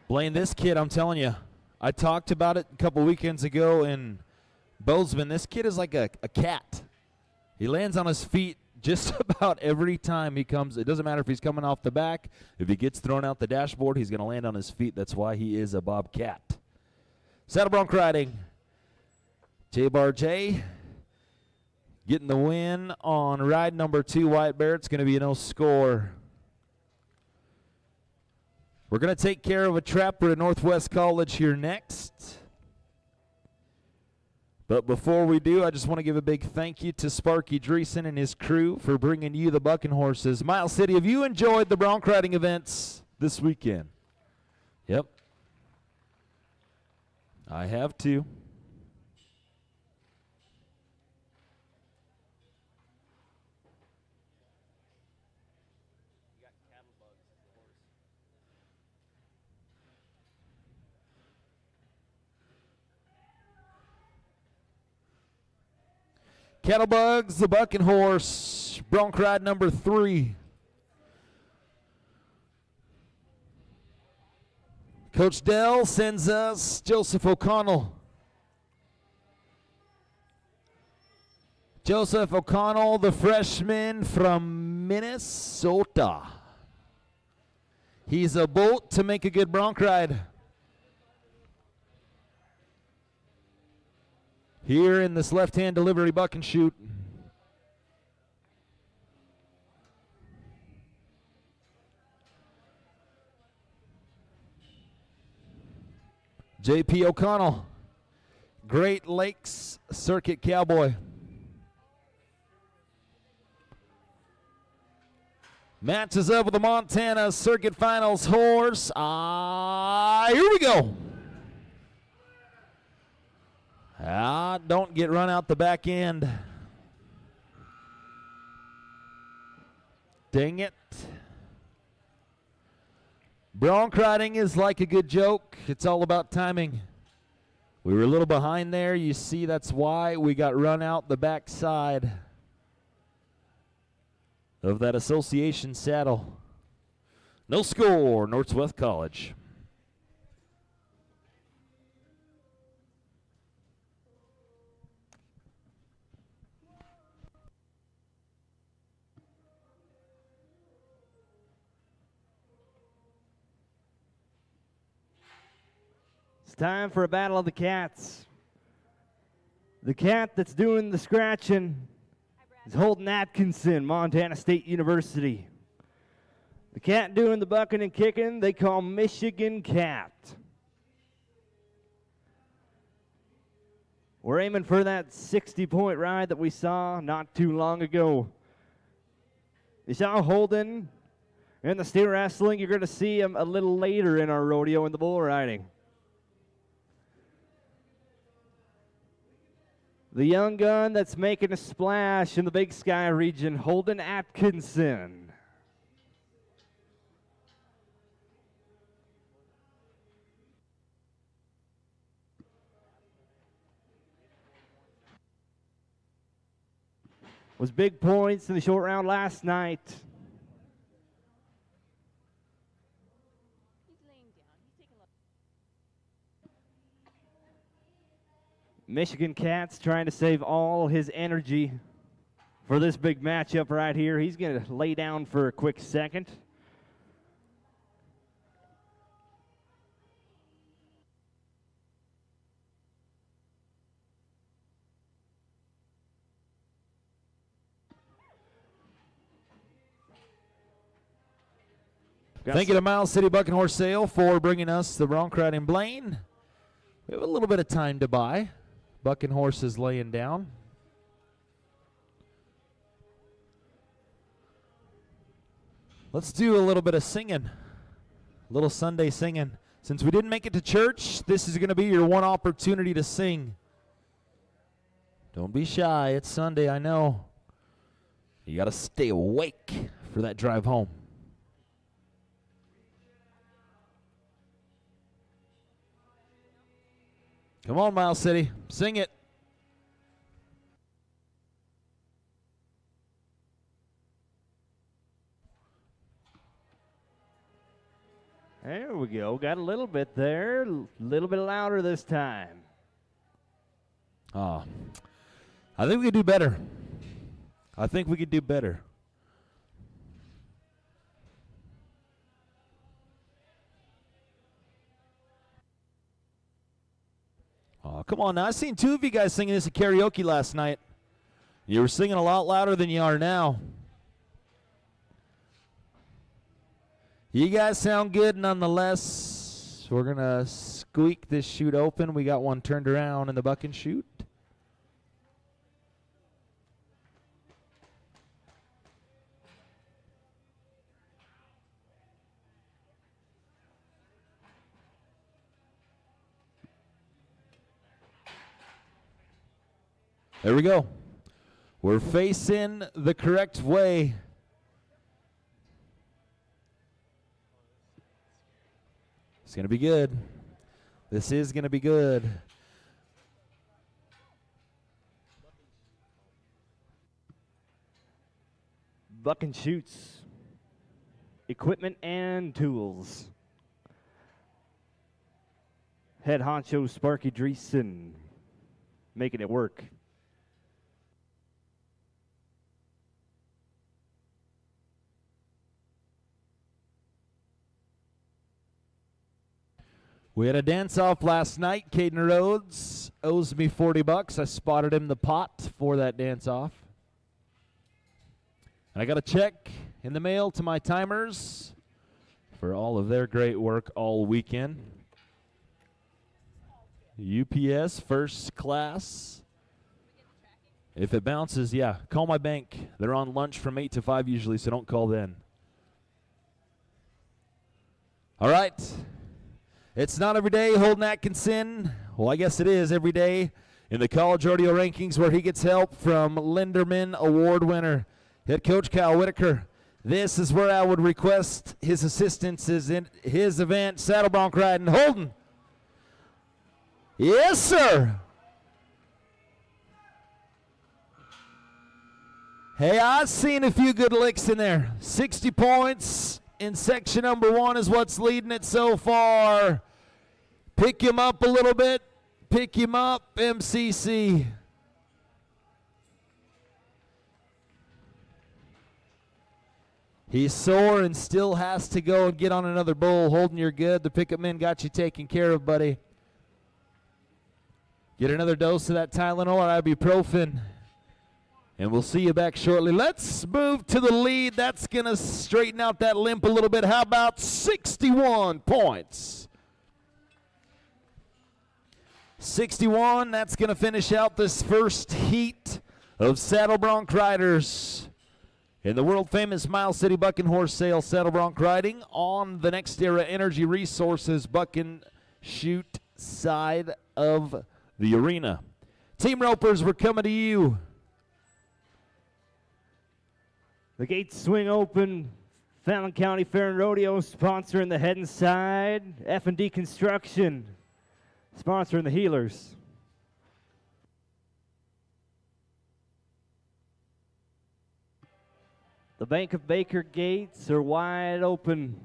Blaine, this kid, I'm telling you, I talked about it a couple weekends ago in Bozeman. This kid is like a cat. He lands on his feet just about every time he comes. It doesn't matter if he's coming off the back. If he gets thrown out the dashboard, he's going to land on his feet. That's why he is a Bobcat. Saddle bronc riding. J-Bar J. Getting the win on ride number 2, Wyatt Barrett's going to be a no score. We're going to take care of a trapper at Northwest College here next. But before we do, I just want to give a big thank you to Sparky Dreesen and his crew for bringing you the bucking horses. Miles City, have you enjoyed the bronc riding events this weekend? Yep. I have too. Kettlebugs, the bucking horse, bronc ride number 3. Coach Dell sends us Joseph O'Connell. Joseph O'Connell, the freshman from Minnesota. He's a bolt to make a good bronc ride. Here in this left-hand delivery buck and shoot. J.P. O'Connell, Great Lakes Circuit Cowboy. Matches up with the Montana Circuit Finals horse. Here we go. Don't get run out the back end. Dang it. Bronc riding is like a good joke. It's all about timing. We were a little behind there. You see, that's why we got run out the back side of that association saddle. No score, Northwest College.
time for a battle of the cats. The cat that's doing the scratching is Holden Atkinson, Montana State University. The cat doing the bucking and kicking, they call Michigan Cat. We're aiming for that 60-point ride that we saw not too long ago. You saw Holden in the steer wrestling. You're going to see him a little later in our rodeo in the bull riding. The young gun that's making a splash in the Big Sky region, Holden Atkinson. Was big points in the short round last night. Michigan Cat's trying to save all his energy for this big matchup right here. He's going to lay down for a quick second.
Thank you to Miles City Bucking Horse Sale for bringing us the bronc riding Blaine. We have a little bit of time to buy. Bucking horses laying down. Let's do a little bit of singing. A little Sunday singing. Since we didn't make it to church, this is going to be your one opportunity to sing. Don't be shy. It's Sunday, I know. You got to stay awake for that drive home. Come on, Miles City. Sing it.
There we go. Got a little bit there. A little bit louder this time.
I think we could do better. I think we could do better. Oh, come on now. I seen two of you guys singing this at karaoke last night. You were singing a lot louder than you are now. You guys sound good nonetheless. We're going to squeak this chute open. We got one turned around in the bucking chute. There we go. We're facing the correct way. It's going to be good. This is going to be good.
Bucking chutes. Equipment and tools. Head honcho Sparky Dreesen making it work.
We had a dance-off last night. Caden Rhodes owes me $40. I spotted him the pot for that dance-off. And I got a check in the mail to my timers for all of their great work all weekend. UPS first class. If it bounces, yeah, call my bank. They're on lunch from 8 to 5 usually, so don't call then. All right. It's not every day Holden Atkinson. Well, I guess it is every day in the college rodeo rankings where he gets help from Linderman Award winner, head coach Kyle Whitaker. This is where I would request his assistance is in his event, saddle bronc riding. Holden. Yes, sir. Hey, I've seen a few good licks in there. 60 points in section number 1 is what's leading it so far. Pick him up a little bit. Pick him up, MCC. He's sore and still has to go and get on another bull. Holden, you're good. The pickup men got you taken care of, buddy. Get another dose of that Tylenol or ibuprofen. And we'll see you back shortly. Let's move to the lead. That's going to straighten out that limp a little bit. How about 61 points? 61, that's going to finish out this first heat of saddle bronc riders in the world-famous Miles City Buck and Horse Sale saddle bronc riding on the Next Era Energy Resources Buck and Shoot side of the arena. Team ropers, we're coming to you.
The gates swing open. Fallon County Fair and Rodeo sponsoring the head and side. F&D Construction sponsoring the heelers. The Bank of Baker gates are wide open.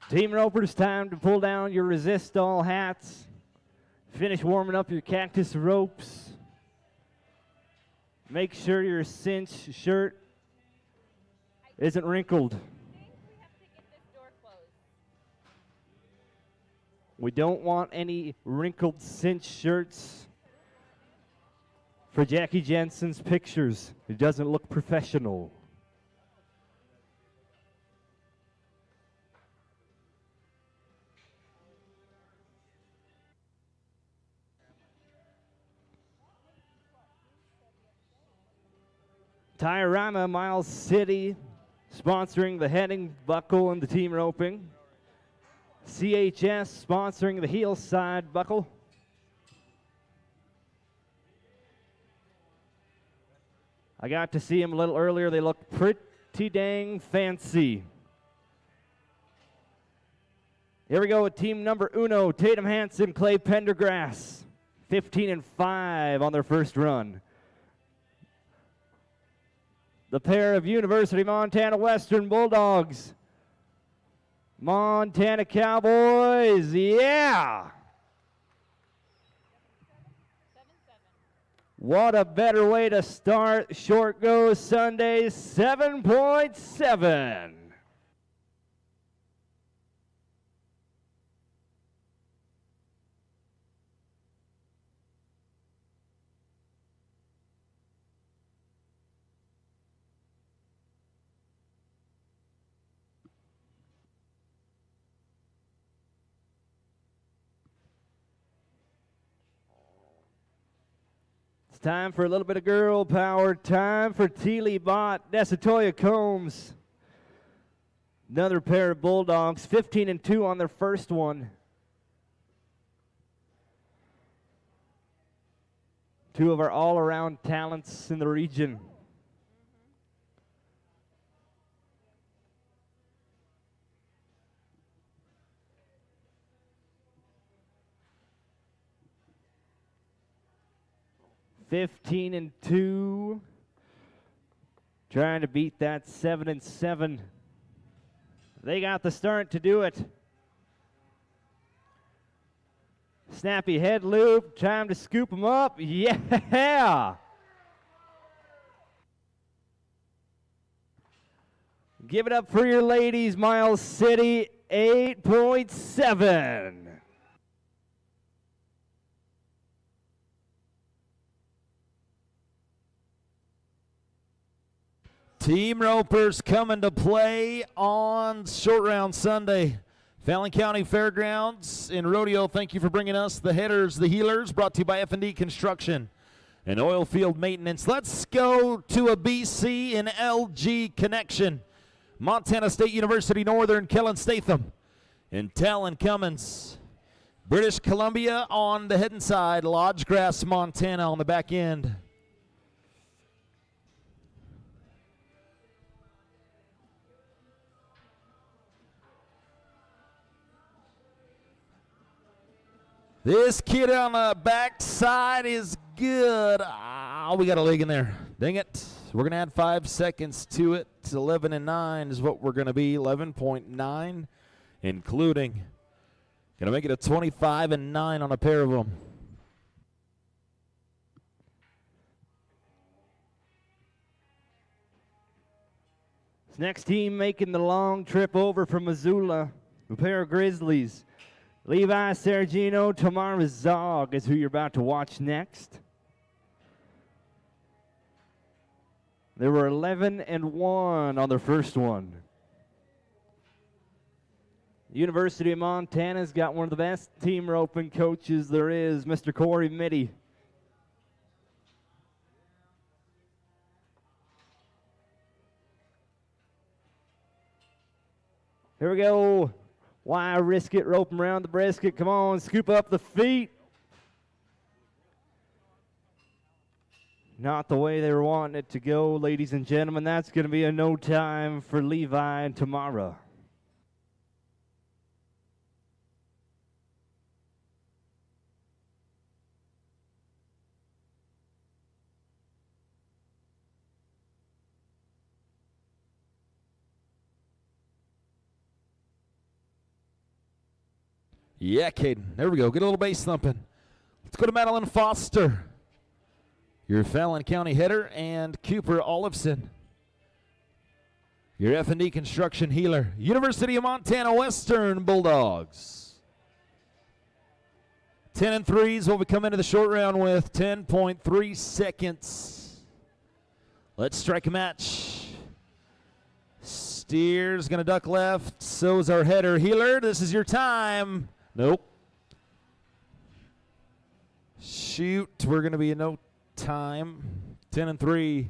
Team ropers, time to pull down your resist all hats. Finish warming up your cactus ropes. Make sure your cinch shirt isn't wrinkled. We don't want any wrinkled cinch shirts for Jackie Jensen's pictures. It doesn't look professional. Diorama Miles City sponsoring the heading buckle and the team roping. CHS sponsoring the heel side buckle. I got to see them a little earlier. They look pretty dang fancy. Here we go with team number uno, Tatum Hansen, Clay Pendergrass. 15-5 on their first run. The pair of University of Montana Western Bulldogs. Montana Cowboys, yeah! 7-7. What a better way to start Short Go Sunday, 7.7. Time for a little bit of girl power. Time for Teely Bott, Desatoya Combs. Another pair of Bulldogs, 15-2 on their first one. Two of our all-around talents in the region. (15-2), trying to beat that 7-7. They got the start to do it. Snappy head loop, time to scoop them up. Yeah! Give it up for your ladies, Miles City, 8.7.
Team ropers coming to play on Short Round Sunday. Fallon County Fairgrounds in Rodeo, thank you for bringing us the headers, the heelers, brought to you by F&D Construction and Oil Field Maintenance. Let's go to a BC and LG connection. Montana State University Northern, Kellen Statham and Talon Cummins. British Columbia on the head and side, Lodge Grass, Montana on the back end. This kid on the backside is good. We got a leg in there. Dang it. We're going to add 5 seconds to it. 11-9 is what we're going to be. 11.9, including. Going to make it a 25-9 on a pair of them.
This next team making the long trip over from Missoula. The pair of Grizzlies. Levi Sergino, Tamara Zog is who you're about to watch next. They were 11-1 on their first one. University of Montana's got one of the best team roping coaches there is, Mr. Corey Mitty. Here we go. Why risk it? Rope 'em around the brisket. Come on, scoop up the feet. Not the way they were wanting it to go, ladies and gentlemen. That's going to be a no time for Levi and Tamara.
Yeah, Caden. There we go. Get a little bass thumping. Let's go to Madeline Foster, your Fallon County header, and Cooper Olofson, your F&D construction healer. University of Montana Western Bulldogs. 10-3 is what we come into the short round with. 10.3 seconds. Let's strike a match. Steer's going to duck left. So's our header healer. This is your time. Nope. Shoot. We're going to be in no time. 10-3.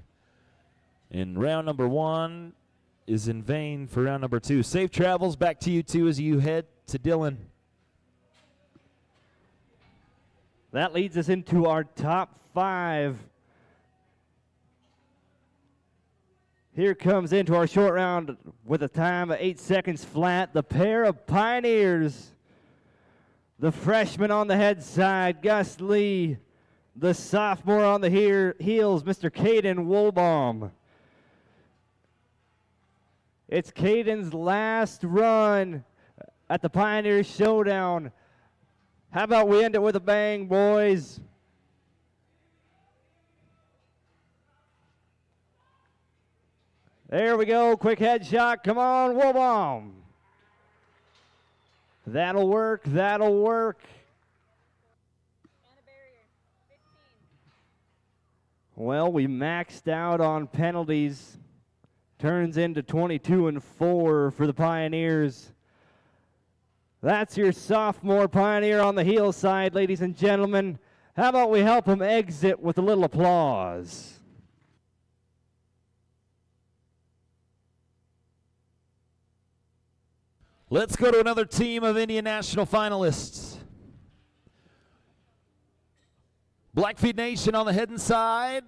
And round number 1 is in vain for round number 2. Safe travels back to you two as you head to Dillon.
That leads us into our top 5. Here comes into our short round with a time of 8 seconds flat, the pair of Pioneers. The freshman on the head side, Gus Lee. The sophomore on the heels, Mr. Caden Woolbaum. It's Caden's last run at the Pioneers Showdown. How about we end it with a bang, boys? There we go, quick headshot. Come on, Woolbaum. That'll work, that'll work. Well, we maxed out on penalties. Turns into 22-4 for the Pioneers. That's your sophomore Pioneer on the heel side, ladies and gentlemen. How about we help him exit with a little applause?
Let's go to another team of Indian National finalists. Blackfeet Nation on the head and side.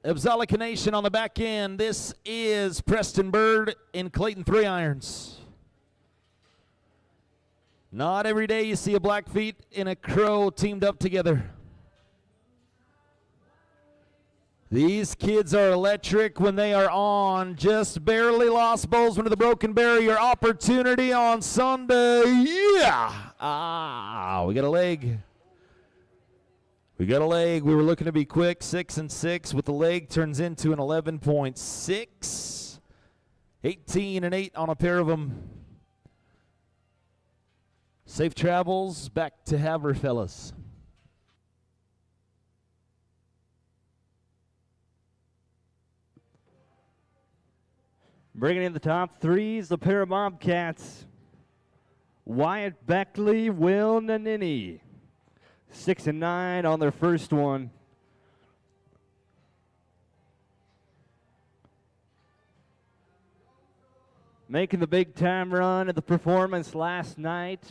Abzalika Nation on the back end. This is Preston Bird and Clayton 3 Irons. Not every day you see a Blackfeet and a Crow teamed up together. These kids are electric when they are on. Just barely lost Bozeman to the Broken Barrier. Opportunity on Sunday. Yeah! We got a leg. We got a leg. We were looking to be quick. 6-6 with the leg turns into an 11.6. 18-8 on a pair of them. Safe travels back to Havre, fellas.
Bringing in the top 3s, the pair of Bobcats. Wyatt Beckley, Will Nanini. 6-9 on their first one. Making the big time run at the performance last night.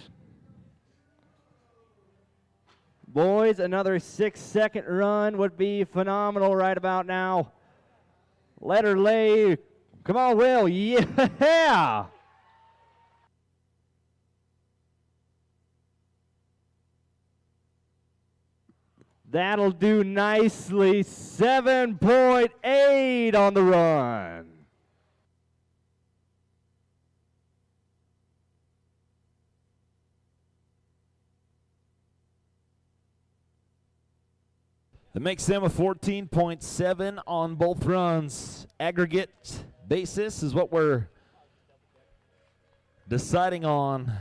Boys, another 6-second run would be phenomenal right about now. Let her lay. Come on, Will. Yeah! That'll do nicely. 7.8 on the run.
That makes them a 14.7 on both runs. Aggregate basis is what we're deciding on.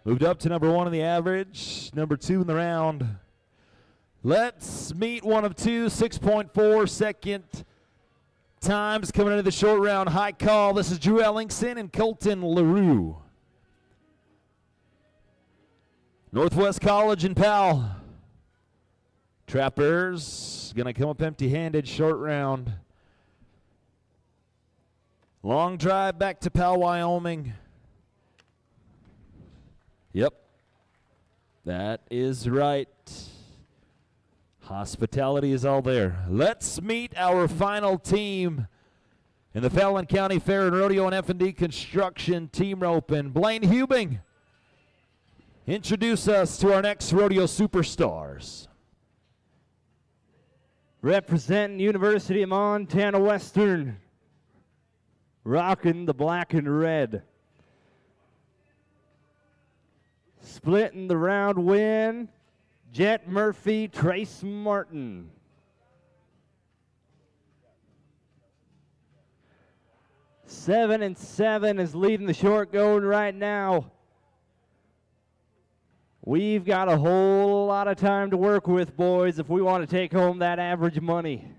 Moved up to number 1 in the average, number 2 in the round. Let's meet one of two, 6.4 second times coming into the short round. High call. This is Drew Ellingson and Colton LaRue. Northwest College and Powell. Trappers going to come up empty-handed, short round. Long drive back to Powell, Wyoming. Yep, that is right. Hospitality is all there. Let's meet our final team in the Fallon County Fair and Rodeo and F&D Construction Team Rope. And Blaine Hubing, introduce us to our next rodeo superstars.
Representing University of Montana Western, rocking the black and red. Splitting the round win, Jet Murphy, Trace Martin. Seven and 7 is leading the short going right now. We've got a whole lot of time to work with, boys, if we want to take home that average money.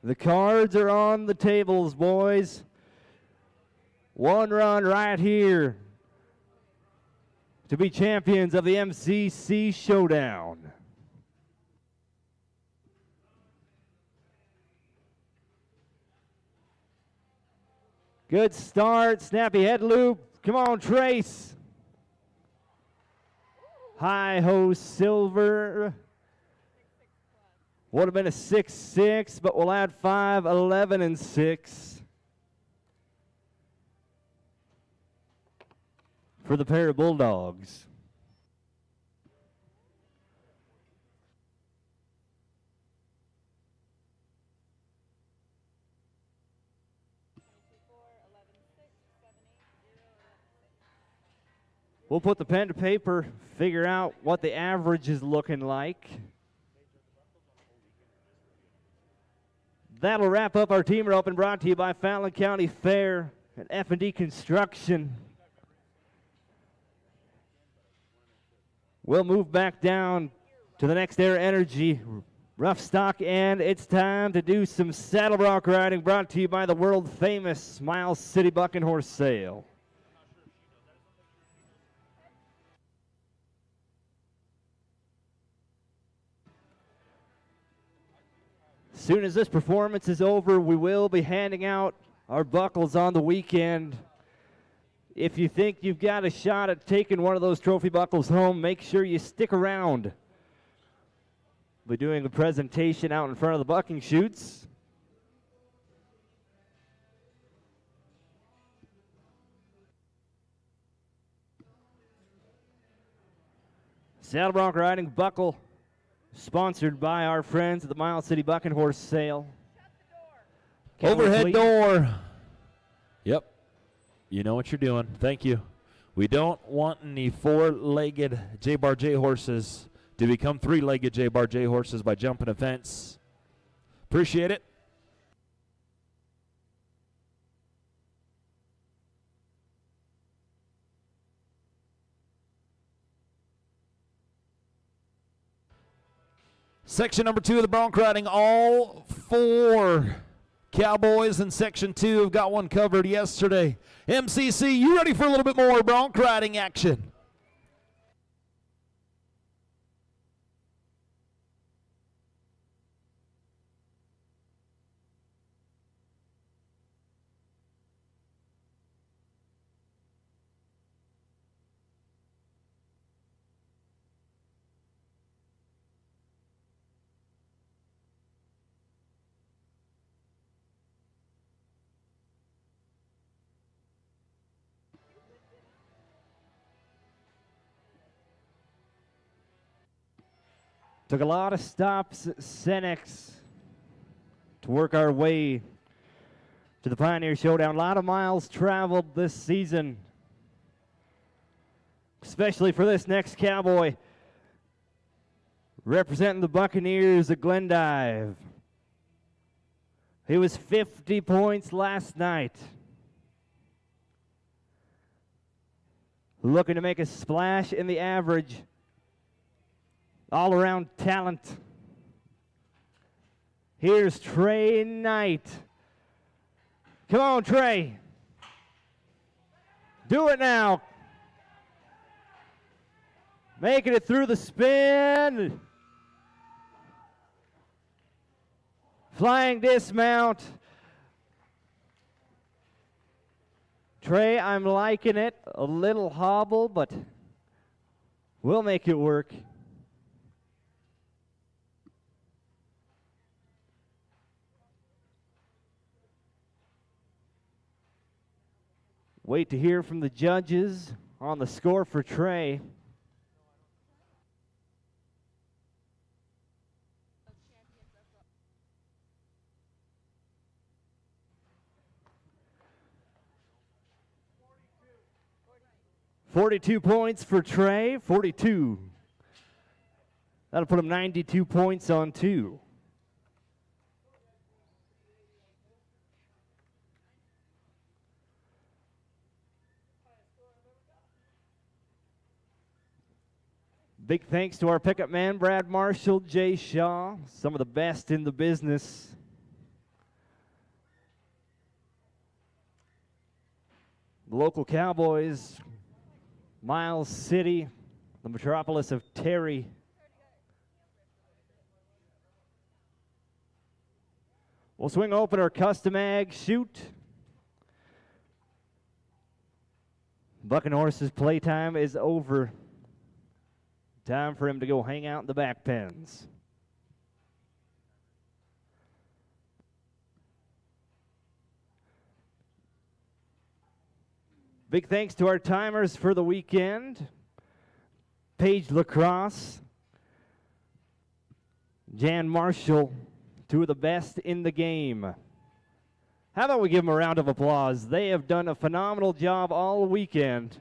The cards are on the tables, boys. One run right here to be champions of the MCC Showdown. Good start, snappy head loop. Come on, Trace. Hi-ho silver. Would have been a 6-6, but we'll add 5, 11, and 6. For the pair of Bulldogs. We'll put the pen to paper, figure out what the average is looking like. That'll wrap up our team rope and brought to you by Fallon County Fair and F&D Construction. We'll move back down to the next Air Energy rough stock, and it's time to do some saddle bronc riding, brought to you by the world famous Miles City Buck and Horse Sale. As soon as this performance is over, we will be handing out our buckles on the weekend. If you think you've got a shot at taking one of those trophy buckles home, make sure you stick around. We'll be doing a presentation out in front of the bucking chutes. Saddle bronc riding buckle, sponsored by our friends at the Miles City Buck and Horse Sale.
Overhead door. Yep. You know what you're doing. Thank you. We don't want any four-legged J-Bar J horses to become three-legged J-Bar J horses by jumping a fence. Appreciate it. Section number 2 of the bronc riding, all 4 Cowboys in Section 2 have got one covered yesterday. MCC, you ready for a little bit more bronc riding action?
Took a lot of stops at Cenex to work our way to the Pioneer Showdown. A lot of miles traveled this season, especially for this next cowboy representing the Buccaneers at Glendive. He was 50 points last night. looking to make a splash in the average. All-around talent. Here's Trey Knight. Come on, Trey. Do it now. Making it through the spin. Flying dismount. Trey, I'm liking it. A little hobble, but we'll make it work. Wait to hear from the judges on the score for Trey. $42 points for Trey, 42. That'll put him 92 points on 2. Big thanks to our pickup man, Brad Marshall, Jay Shaw, some of the best in the business. The local Cowboys, Miles City, the metropolis of Terry. We'll swing open our custom ag shoot. Bucking Horse's playtime is over. Time for him to go hang out in the back pens. Big thanks to our timers for the weekend. Paige Lacrosse, Jan Marshall, two of the best in the game. How about we give them a round of applause? They have done a phenomenal job all weekend.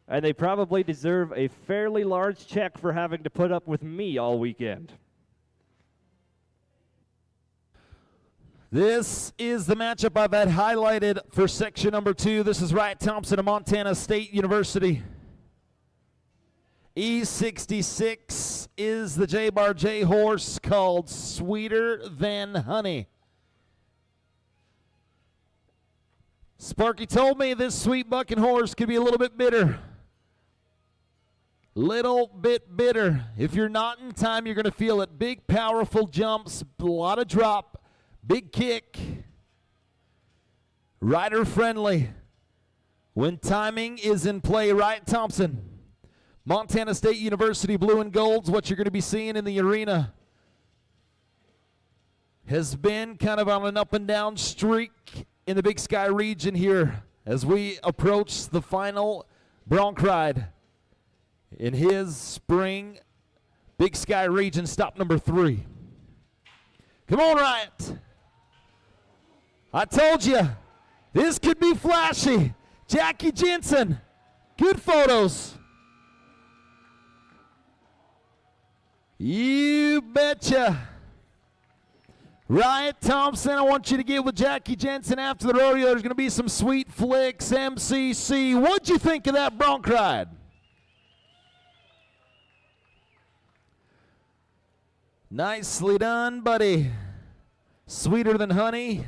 And they probably deserve a fairly large check for having to put up with me all weekend.
This is the matchup I've had highlighted for section number 2. This is Wright Thompson of Montana State University. E66 is the J-Bar J horse called Sweeter Than Honey. Sparky told me this sweet bucking horse could be a little bit bitter. Little bit bitter. If you're not in time, you're going to feel it. Big, powerful jumps, a lot of drop, big kick. Rider friendly. When timing is in play, Wright Thompson. Montana State University blue and gold's what you're going to be seeing in the arena. Has been kind of on an up and down streak in the Big Sky region here as we approach the final bronc ride in his spring Big Sky region, stop number 3. Come on, Wright. I told you, this could be flashy. Jackie Jensen, good photos. You betcha. Wright Thompson, I want you to get with Jackie Jensen after the rodeo. There's going to be some sweet flicks, MCC. What'd you think of that bronc ride? Nicely done, buddy. Sweeter Than Honey.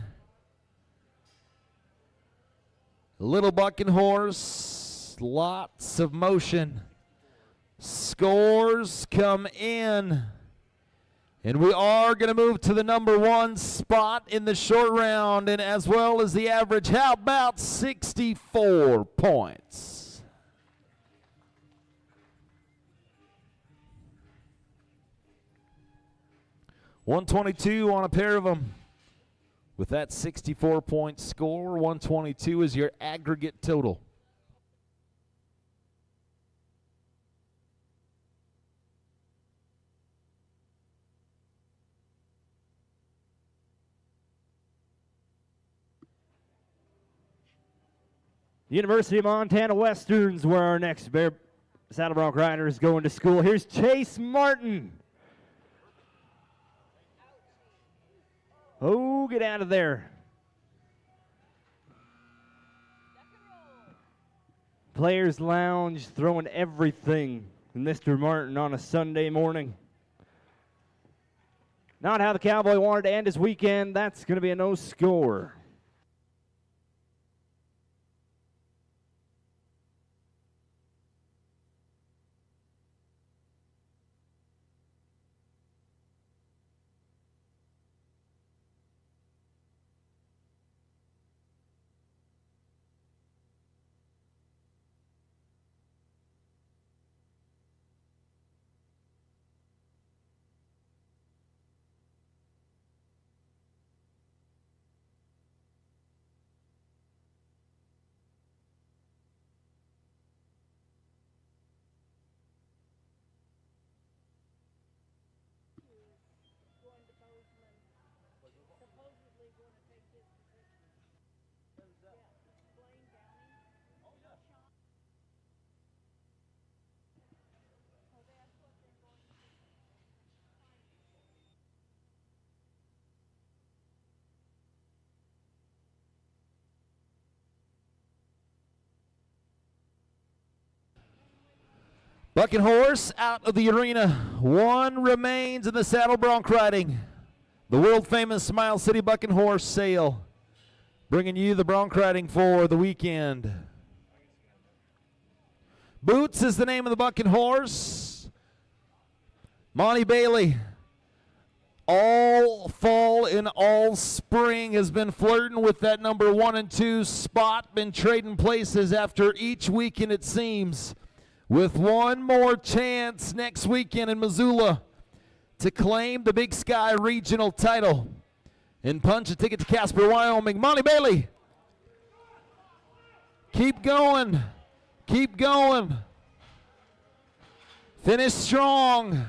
Little bucking horse. Lots of motion. Scores come in. And we are going to move to the number 1 spot in the short round, and as well as the average. How about 64 points? $122 on a pair of them. With that 64-point score, $122 is your aggregate total.
University of Montana Westerns, where our next saddle bronc rider is going to school. Here's Chase Martin. Oh, get out of there. Players Lounge throwing everything. Mr. Martin on a Sunday morning. Not how the Cowboy wanted to end his weekend. That's going to be a no score.
Bucking Horse out of the arena. One remains in the saddle bronc riding. The world famous Miles City Bucking Horse sale. Bringing you the bronc riding for the weekend. Boots is the name of the Bucking Horse. Monty Bailey, all fall and all spring, has been flirting with that number 1 and 2 spot. Been trading places after each weekend, it seems. With one more chance next weekend in Missoula to claim the Big Sky Regional title and punch a ticket to Casper, Wyoming. Monty Bailey, keep going, keep going. Finish strong.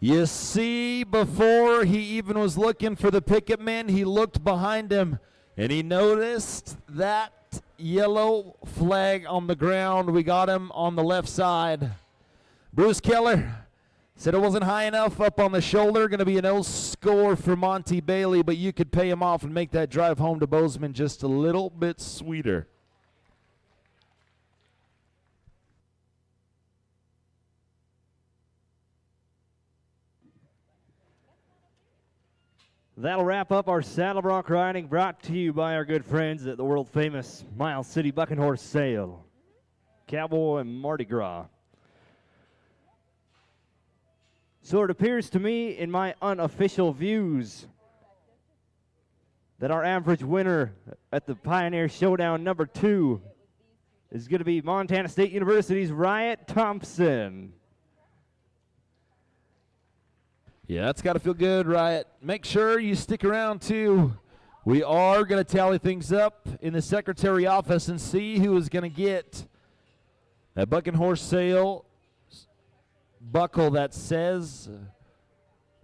You see, before he even was looking for the picket men, he looked behind him. And he noticed that yellow flag on the ground. We got him on the left side. Bruce Keller said it wasn't high enough up on the shoulder. Going to be a no score for Monty Bailey, but you could pay him off and make that drive home to Bozeman just a little bit sweeter.
That'll wrap up our saddle bronc riding, brought to you by our good friends at the world famous Miles City Bucking Horse Sale, Cowboy and Mardi Gras. So it appears to me, in my unofficial views, that our average winner at the Pioneer Showdown number 2 is going to be Montana State University's Riot Thompson.
Yeah, that's got to feel good, Riot. Make sure you stick around, too. We are going to tally things up in the secretary office and see who is going to get that Bucking Horse Sale buckle that says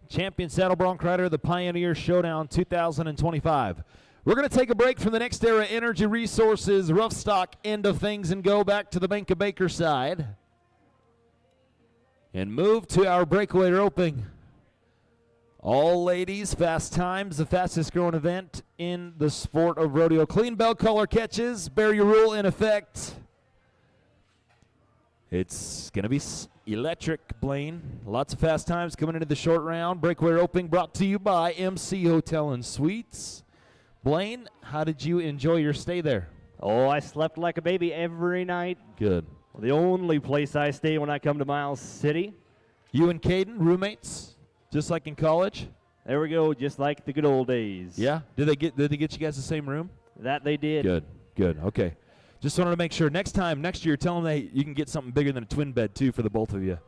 Champion Saddle Bronc Rider of the Pioneer Showdown 2025. We're going to take a break from the Next Era Energy Resources rough stock end of things and go back to the Bank of Baker side and move to our breakaway roping. All ladies, fast times, the fastest growing event in the sport of rodeo. Clean bell color catches, barrier rule in effect. It's going to be electric, Blaine. Lots of fast times coming into the short round. Breakaway roping brought to you by MC Hotel and Suites. Blaine, how did you enjoy your stay there?
Oh, I slept like a baby every night.
Good.
The only place I stay when I come to Miles City.
You and Caden, roommates? Just like in college?
There we go, just like the good old days.
Yeah? Did they get you guys the same room?
That they did.
Good. Okay. Just wanted to make sure. Next year, tell them that you can get something bigger than a twin bed, too, for the both of you.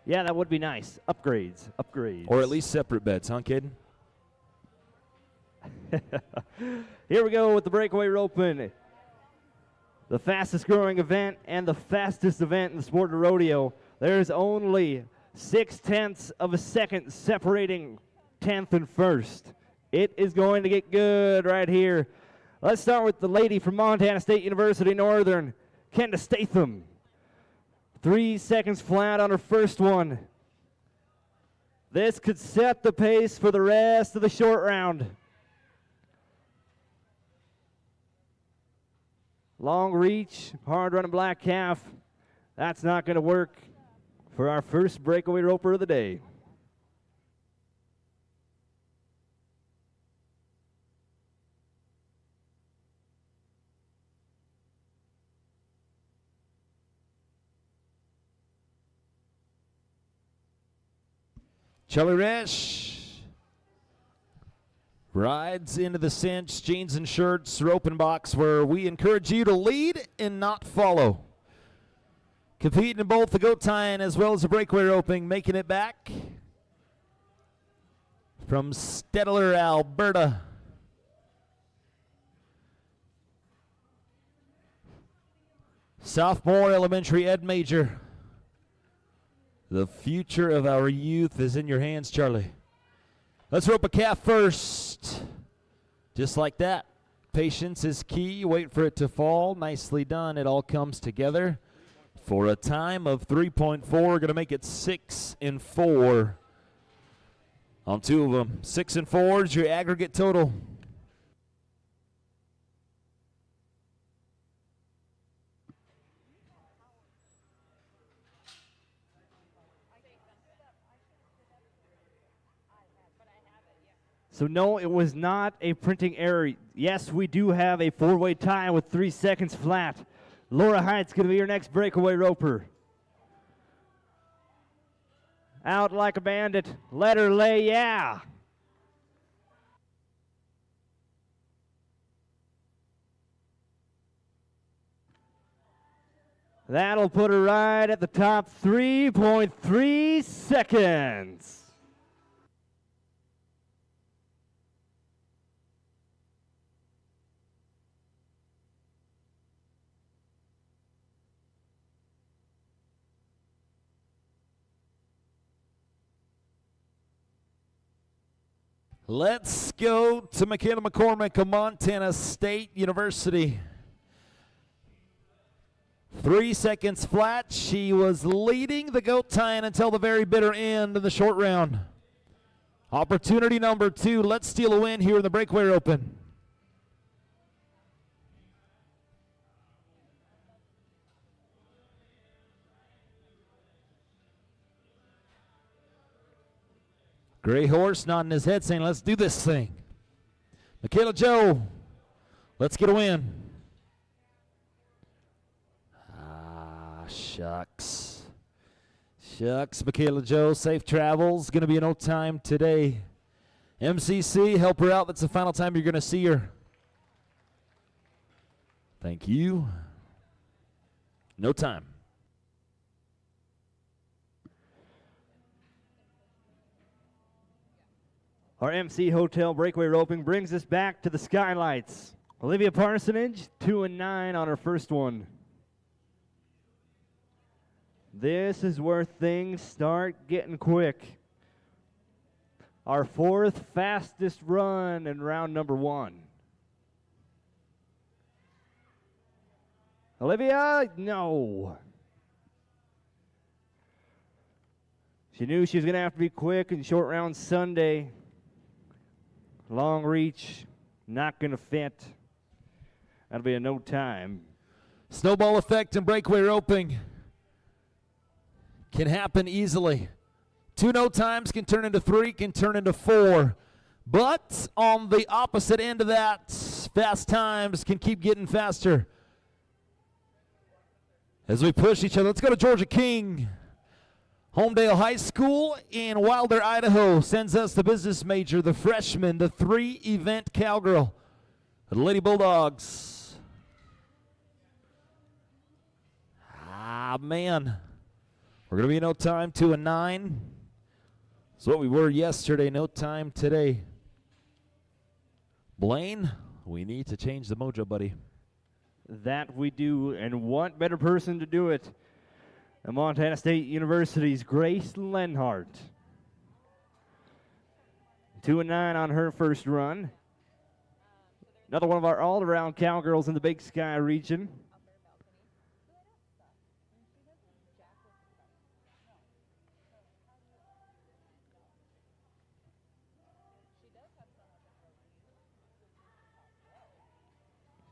Yeah, that would be nice. Upgrades.
Or at least separate beds, huh, Caden?
Here we go with the breakaway roping. The fastest growing event and the fastest event in the sport of rodeo. There's only 0.6 of a second separating 10th and 1st. It is going to get good right here. Let's start with the lady from Montana State University Northern, Kenda Statham. 3 seconds flat on her first one. This could set the pace for the rest of the short round. Long reach, hard running black calf. That's not going to work for our first breakaway roper of the day.
Charlie Resch rides into the cinch, jeans and shirts, rope and box, where we encourage you to lead and not follow. Competing in both the goat tying as well as the breakaway roping, making it back from Stettler, Alberta. Sophomore elementary ed major. The future of our youth is in your hands, Charlie. Let's rope a calf first. Just like that. Patience is key. Wait for it to fall. Nicely done. It all comes together for a time of 3.4. We're going to make it 6 and 4 on 2 of them. 6 and 4 is your aggregate total.
So no, it was not a printing error. Yes, we do have a 4-way tie with 3 seconds flat. Laura Heights going to be your next breakaway roper. Out like a bandit. Let her lay, yeah. That'll put her right at the top. 3.3 seconds.
Let's go to Michaela McCormick of Montana State University. 3 seconds flat. She was leading the goat tying until the very bitter end of the short round. Opportunity number 2. Let's steal a win here in the breakaway open. Gray horse nodding his head saying, let's do this thing. Michaela Joe, let's get a win. Shucks. Shucks, Michaela Joe, safe travels. Going to be no time today. MCC, help her out. That's the final time you're going to see her. Thank you. No time.
Our MC Hotel breakaway roping brings us back to the skylights. Olivia Parsonage, 2 and 9 on her first one. This is where things start getting quick. Our 4th fastest run in round number 1. Olivia, no. She knew she was going to have to be quick in short round Sunday. Long reach, not going to fit. That'll be a no time.
Snowball effect and breakaway roping can happen easily. 2 no times can turn into 3, can turn into 4. But on the opposite end of that, fast times can keep getting faster. As we push each other, let's go to Georgia King. Homedale High School in Wilder, Idaho sends us the business major, the freshman, the 3-event cowgirl, the Lady Bulldogs. Man. We're going to be no time, 2 and 9. That's what we were yesterday, no time today. Blaine, we need to change the mojo, buddy.
That we do, and what better person to do it than Montana State University's Grace Lenhart. 2 and 9 on her first run. Another one of our all-around cowgirls in the Big Sky region.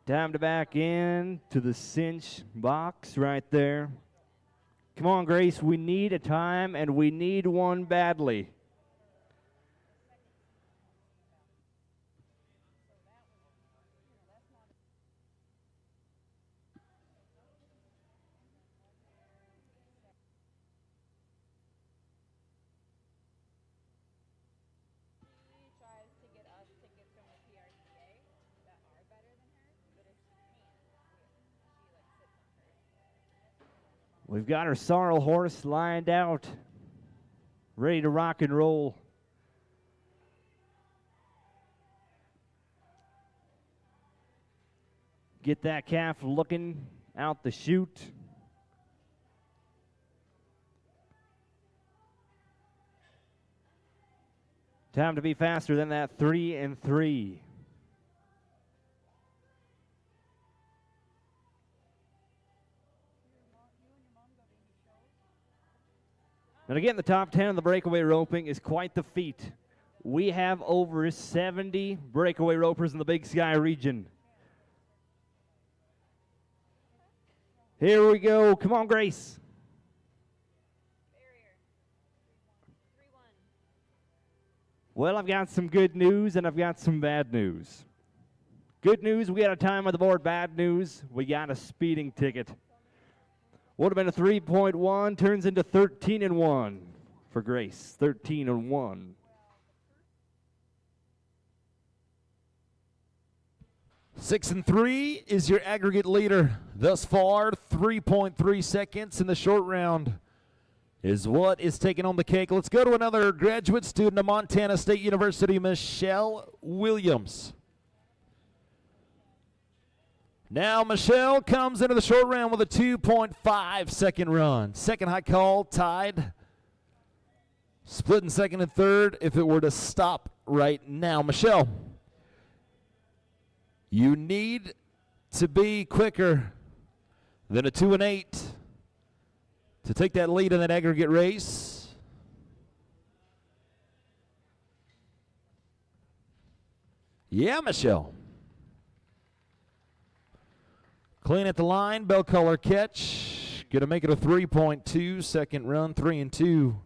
Time to back in to the cinch box right there. Come on, Grace, we need a time, and we need one badly. We've got our sorrel horse lined out, ready to rock and roll. Get that calf looking out the chute. Time to be faster than that 3 and 3. And again, the top 10 of the breakaway roping is quite the feat. We have over 70 breakaway ropers in the Big Sky region. Here we go. Come on, Grace. Well, I've got some good news and I've got some bad news. Good news, we got a time on the board. Bad news, we got a speeding ticket. Would have been a 3.1, turns into 13 and 1 for Grace. 13 and 1.
6 and 3 is your aggregate leader thus far. 3.3 seconds in the short round is what is taking on the cake. Let's go to another graduate student of Montana State University, Michelle Williams. Now Michelle comes into the short round with a 2.5 second run. Second high call, tied. Splitting second and third if it were to stop right now. Michelle, you need to be quicker than a 2 and 8 to take that lead in that aggregate race. Yeah, Michelle. Clean at the line, bell collar catch. Gonna make it a 3.2 second run, 3 and 2.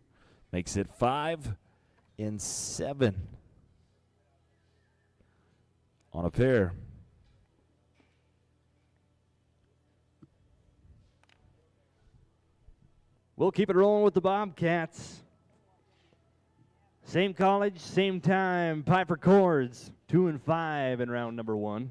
Makes it 5 and 7 on a pair.
We'll keep it rolling with the Bobcats. Same college, same time. Piper Chords, 2 and 5 in round number 1.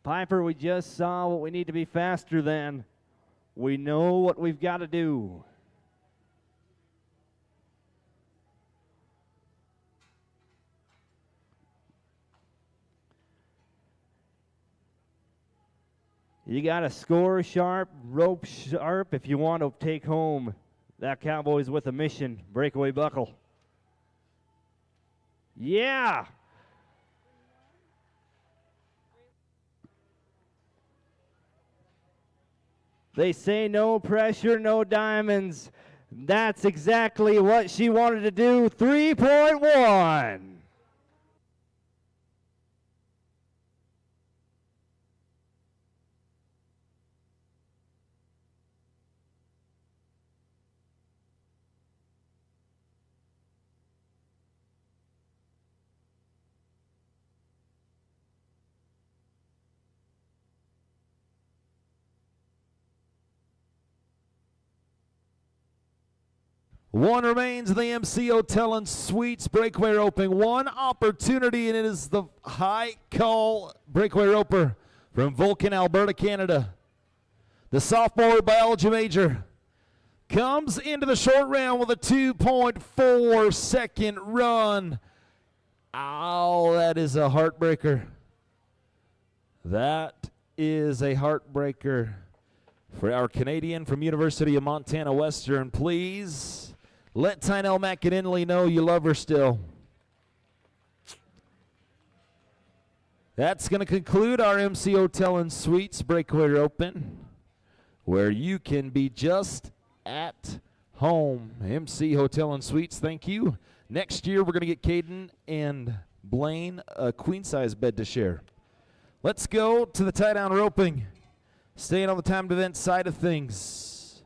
Piper, we just saw what we need to be faster than. We know what we've got to do. You got to score sharp, rope sharp if you want to take home that Cowboys with a mission breakaway buckle. Yeah! They say no pressure, no diamonds. That's exactly what she wanted to do. 3.1.
One remains in the MC Hotel and Suites breakaway roping. One opportunity, and it is the high call breakaway roper from Vulcan, Alberta, Canada. The sophomore biology major comes into the short round with a 2.4 second run. Ow, that is a heartbreaker. That is a heartbreaker for our Canadian from University of Montana Western. Please let Tynell McInley know you love her still. That's going to conclude our MC Hotel and Suites breakaway open, where you can be just at home. MC Hotel and Suites, thank you. Next year, we're going to get Caden and Blaine a queen-size bed to share. Let's go to the tie-down roping. Staying on the timed event side of things.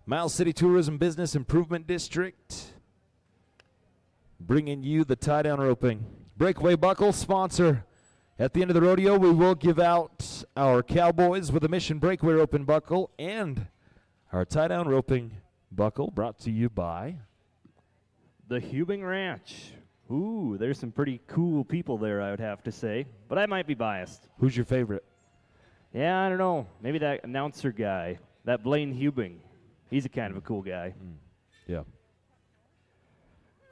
Miles City Tourism Business Improvement District bringing you the tie-down roping. Breakaway buckle sponsor. At the end of the rodeo, we will give out our Cowboys with a Mission Breakaway Roping buckle and our tie-down roping buckle brought to you by
the Hubing Ranch. Ooh, there's some pretty cool people there, I would have to say. But I might be biased.
Who's your favorite?
Yeah, I don't know. Maybe that announcer guy, that Blaine Hubing. He's a kind of a cool guy.
Yeah.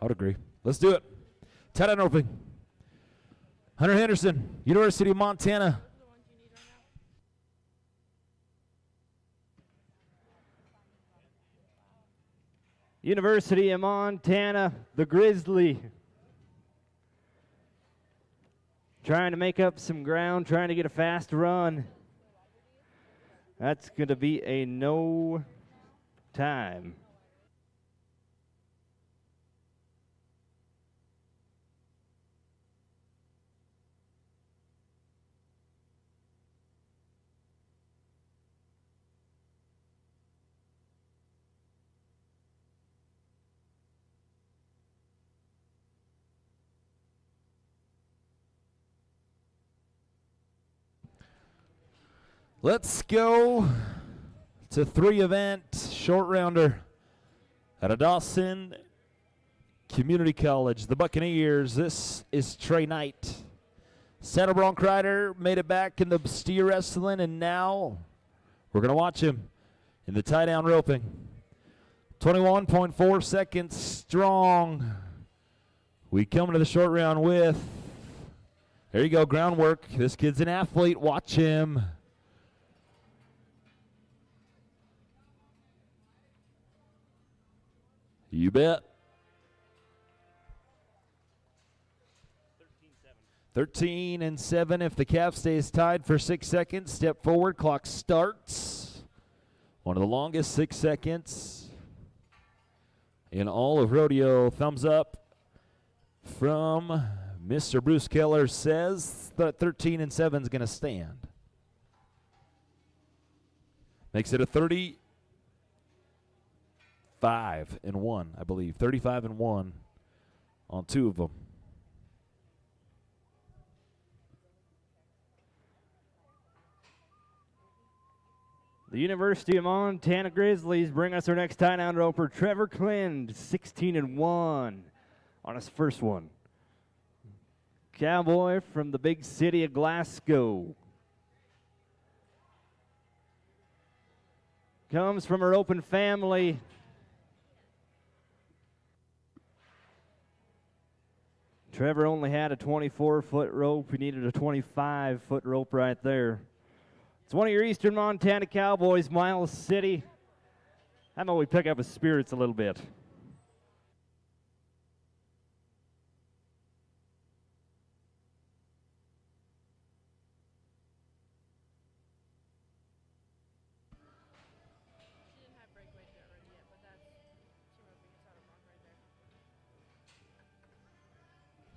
I would agree. Let's do it. Tie-down roping. Hunter Henderson, University of Montana.
University of Montana, the Grizzly. Trying to make up some ground, trying to get a fast run. That's going to be a no time.
Let's go to 3-event short rounder out of Dawson Community College. The Buccaneers, this is Trey Knight. Saddle Bronc rider made it back in the steer wrestling, and now we're going to watch him in the tie-down roping. 21.4 seconds strong. We come into the short round with, there you go, groundwork. This kid's an athlete. Watch him. You bet. 13-7. If the calf stays tied for 6 seconds, step forward, clock starts. One of the longest 6 seconds in all of rodeo. Thumbs up from Mr. Bruce Keller says that 13-7 is going to stand. Makes it a 35-1, I believe. 35-1 on 2 of them.
The University of Montana Grizzlies bring us our next tie-down roper, Trevor Clind, 16-1 on his first one. Cowboy from the big city of Glasgow. Comes from her open family. Trevor only had a 24-foot rope. He needed a 25-foot rope right there. It's one of your Eastern Montana Cowboys, Miles City. How about we pick up his spirits a little bit?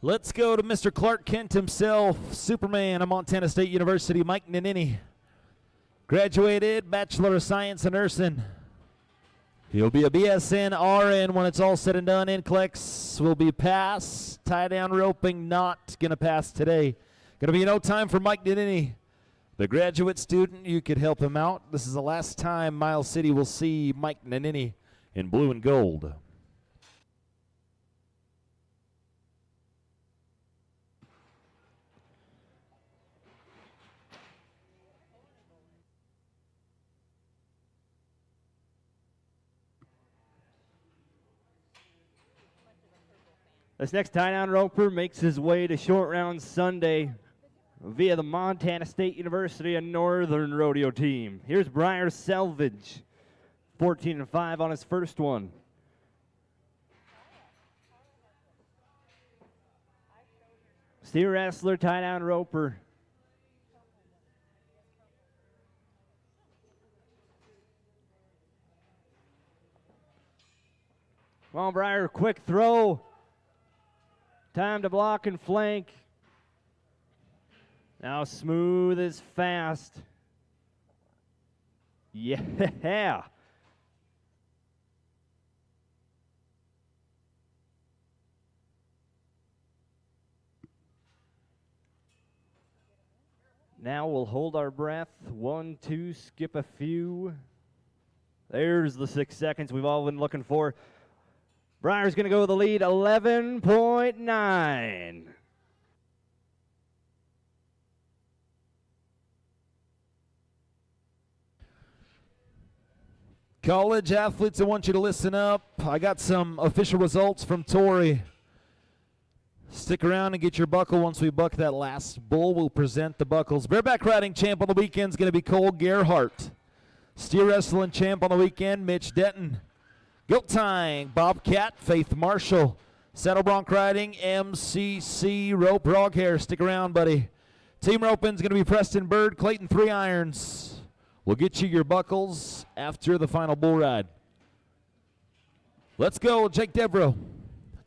Let's go to Mr. Clark Kent himself, Superman of Montana State University, Mike Nanini. Graduated Bachelor of Science in Nursing. He'll be a BSN RN when it's all said and done. NCLEX will be pass. Tie-down roping not going to pass today. Going to be no time for Mike Nanini. The graduate student, you could help him out. This is the last time Miles City will see Mike Nanini in blue and gold.
This next tie-down roper makes his way to Short Round Sunday via the Montana State University and Northern Rodeo team. Here's Briar Selvage, 14-5 on his first one. Steer wrestler, tie-down roper. Come on, Briar, quick throw. Time to block and flank. Now smooth is fast. Yeah. Now we'll hold our breath. 1, 2, skip a few. There's the 6 seconds we've all been looking for. Briar's going to go with the lead, 11.9.
College athletes, I want you to listen up. I got some official results from Torrey. Stick around and get your buckle. Once we buck that last bull, we'll present the buckles. Bareback riding champ on the weekend is going to be Cole Gerhart. Steer wrestling champ on the weekend, Mitch Denton. Goat tying, Bobcat, Faith Marshall. Saddle bronc riding, MCC, rope, rog hair. Stick around, buddy. Team roping is going to be Preston Bird, Clayton 3 Irons. We'll get you your buckles after the final bull ride. Let's go, Jake Devereaux.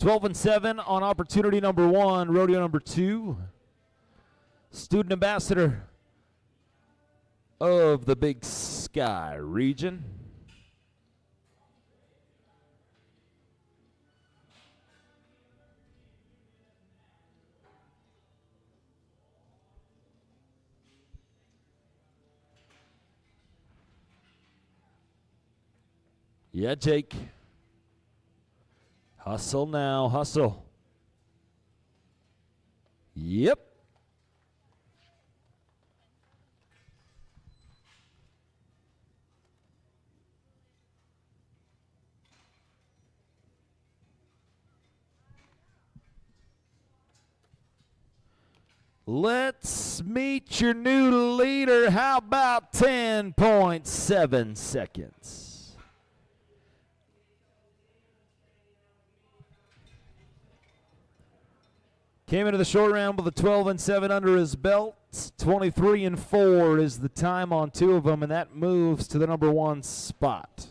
12-7 on opportunity number 1, rodeo number 2. Student ambassador of the Big Sky region. Yeah, Jake. Hustle now, hustle. Yep. Let's meet your new leader. How about 10.7 seconds? Came into the short round with a 12-7 under his belt. 23-4 is the time on 2 of them, and that moves to the number 1 spot.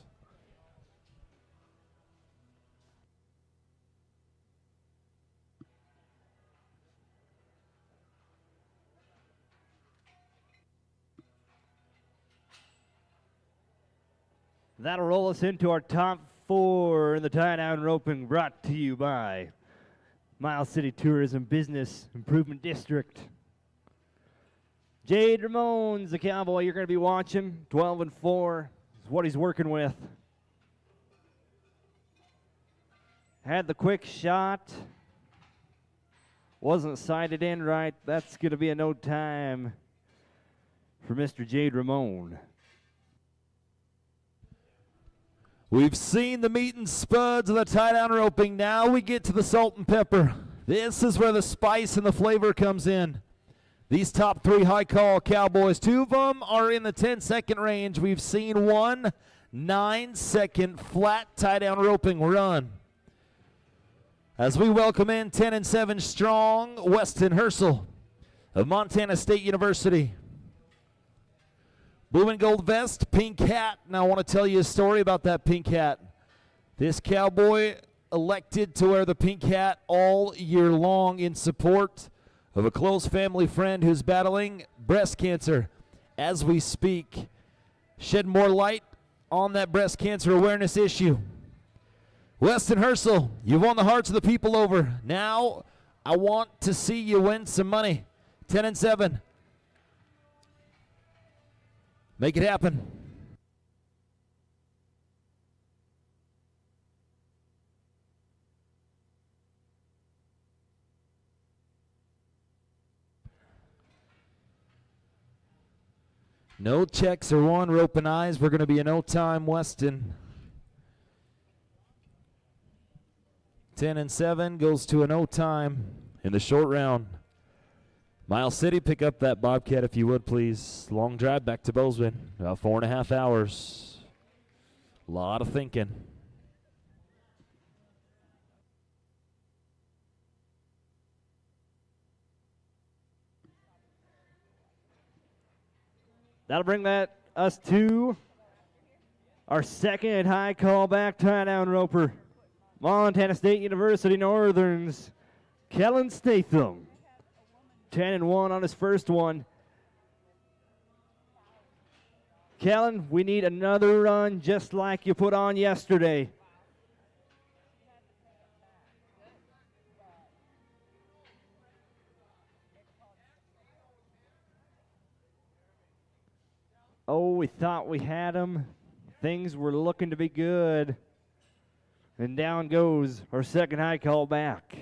That'll roll us into our top 4 in the tie-down roping, brought to you by Miles City Tourism Business Improvement District. Jade Ramones, the cowboy you're going to be watching, 12-4 is what he's working with. Had the quick shot. Wasn't sighted in right. That's going to be a no time for Mr. Jade Ramone.
We've seen the meat and spuds of the tie-down roping. Now we get to the salt and pepper. This is where the spice and the flavor comes in. These top 3 high call cowboys, 2 of them are in the 10-second range. We've seen 1 9-second flat tie-down roping run. As we welcome in 10-7 strong, Weston Herschel of Montana State University. Blue and gold vest, pink hat. Now I want to tell you a story about that pink hat. This cowboy elected to wear the pink hat all year long in support of a close family friend who's battling breast cancer. As we speak, shed more light on that breast cancer awareness issue. Weston Herschel, you've won the hearts of the people over. Now I want to see you win some money. 10-7. Make it happen. No checks or 1 rope and eyes. We're going to be a no-time Weston. 10-7 goes to a no-time in the short round. Miles City, pick up that Bobcat if you would, please. Long drive back to Bozeman, about 4.5 hours. A lot of thinking.
That'll bring us to our second high call back tie-down roper. Montana State University Northern's Kellen Statham. 10-1 on his first one. Kellen, we need another run just like you put on yesterday. Oh, we thought we had him. Things were looking to be good. And down goes our second high call back.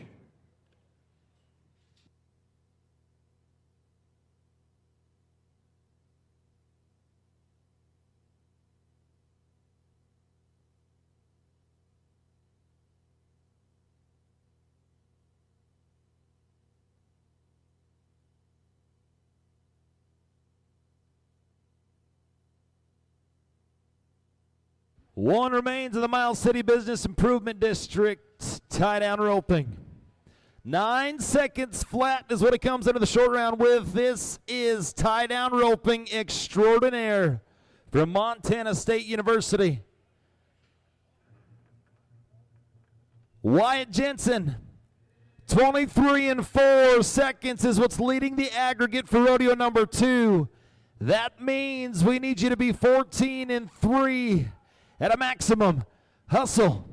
One remains in the Miles City Business Improvement District. Tie down roping. 9 seconds flat is what it comes into the short round with. This is tie down roping extraordinaire from Montana State University. Wyatt Jensen, 23 and 4 seconds is what's leading the aggregate for rodeo number 2. That means we need you to be 14 and 3 at a maximum. Hustle.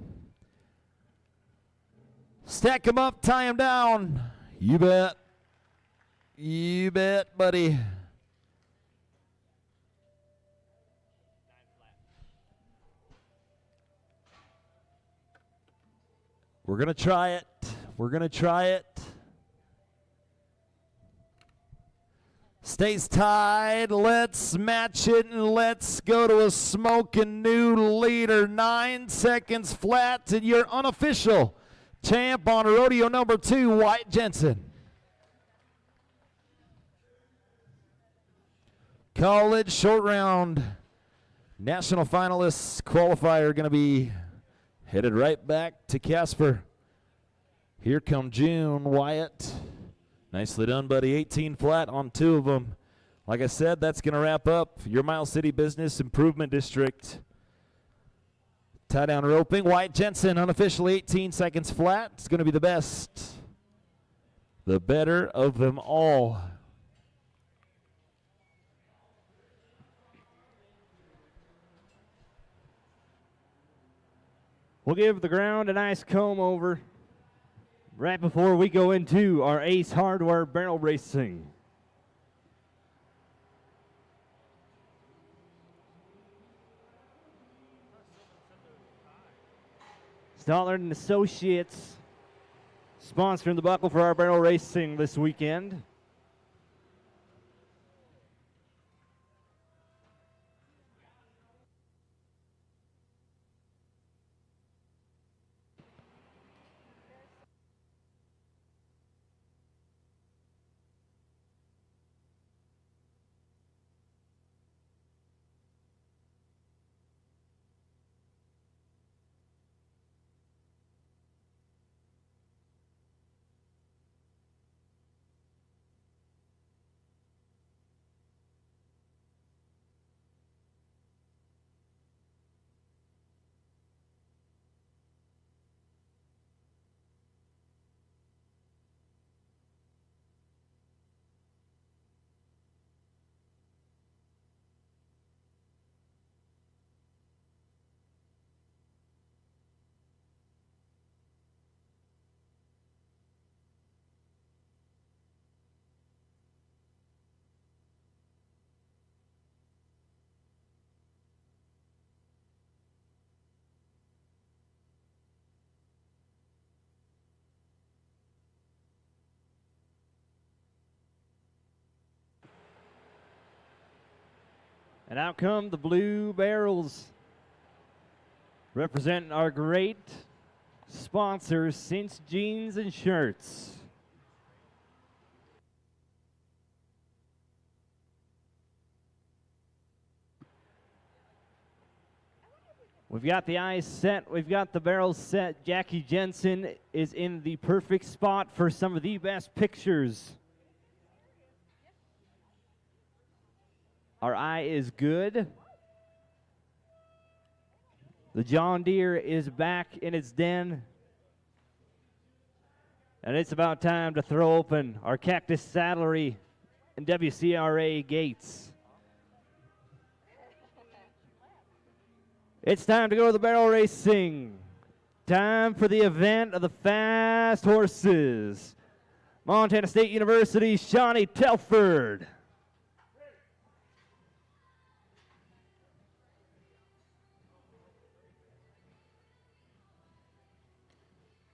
Stack them up, tie them down. You bet. You bet, buddy. We're going to try it. We're going to try it. Stays tied. Let's match it and let's go to a smoking new leader. 9 seconds flat and your unofficial champ on rodeo number 2, Wyatt Jensen. College short round national finalists qualifier going to be headed right back to Casper. Here come June. Wyatt. Nicely done, buddy. 18 flat on 2 of them. Like I said, that's going to wrap up your Miles City Business Improvement District. Tie down roping. Wyatt Jensen, unofficially 18 seconds flat. It's going to be the best. The better of them all.
We'll give the ground a nice comb over right before we go into our Ace Hardware barrel racing. Stollard and Associates sponsoring the buckle for our barrel racing this weekend. And out come the blue barrels, representing our great sponsors, Cinch Jeans and Shirts. We've got the eyes set, we've got the barrels set. Jackie Jensen is in the perfect spot for some of the best pictures. Our eye is good. The John Deere is back in its den, And it's about time to throw open our Cactus Saddlery and WCRA gates. It's time to go to the barrel racing. Time for the event of the fast horses. Montana State University's Shawnee Telford.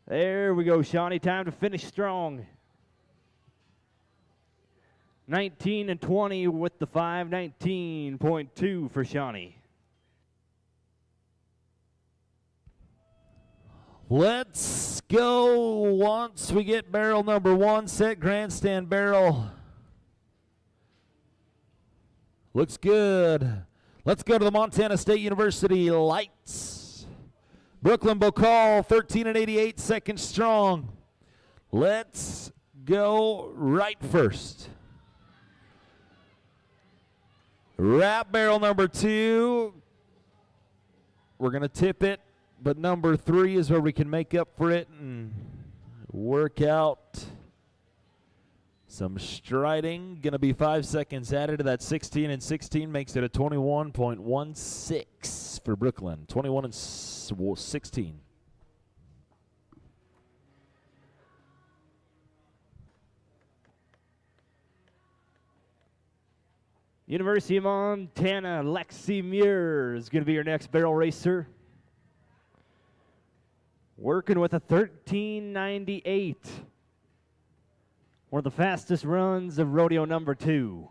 There we go, Shawnee. Time to finish strong. 19 and 20 with the 5:19.2 for Shawnee.
Let's go once we get barrel number 1 set, grandstand barrel. Looks good. Let's go to the Montana State University lights. Brooklyn Bocall, 13 and 88, second strong. Let's go right first. Wrap barrel number 2. We're going to tip it, but number 3 is where we can make up for it and work out some striding. Going to be 5 seconds added to that 16 and 16, makes it a 21.16 for Brooklyn. 21 and 16.
University of Montana, Lexi Muir is going to be your next barrel racer. Working with a 13.98. One of the fastest runs of rodeo number 2.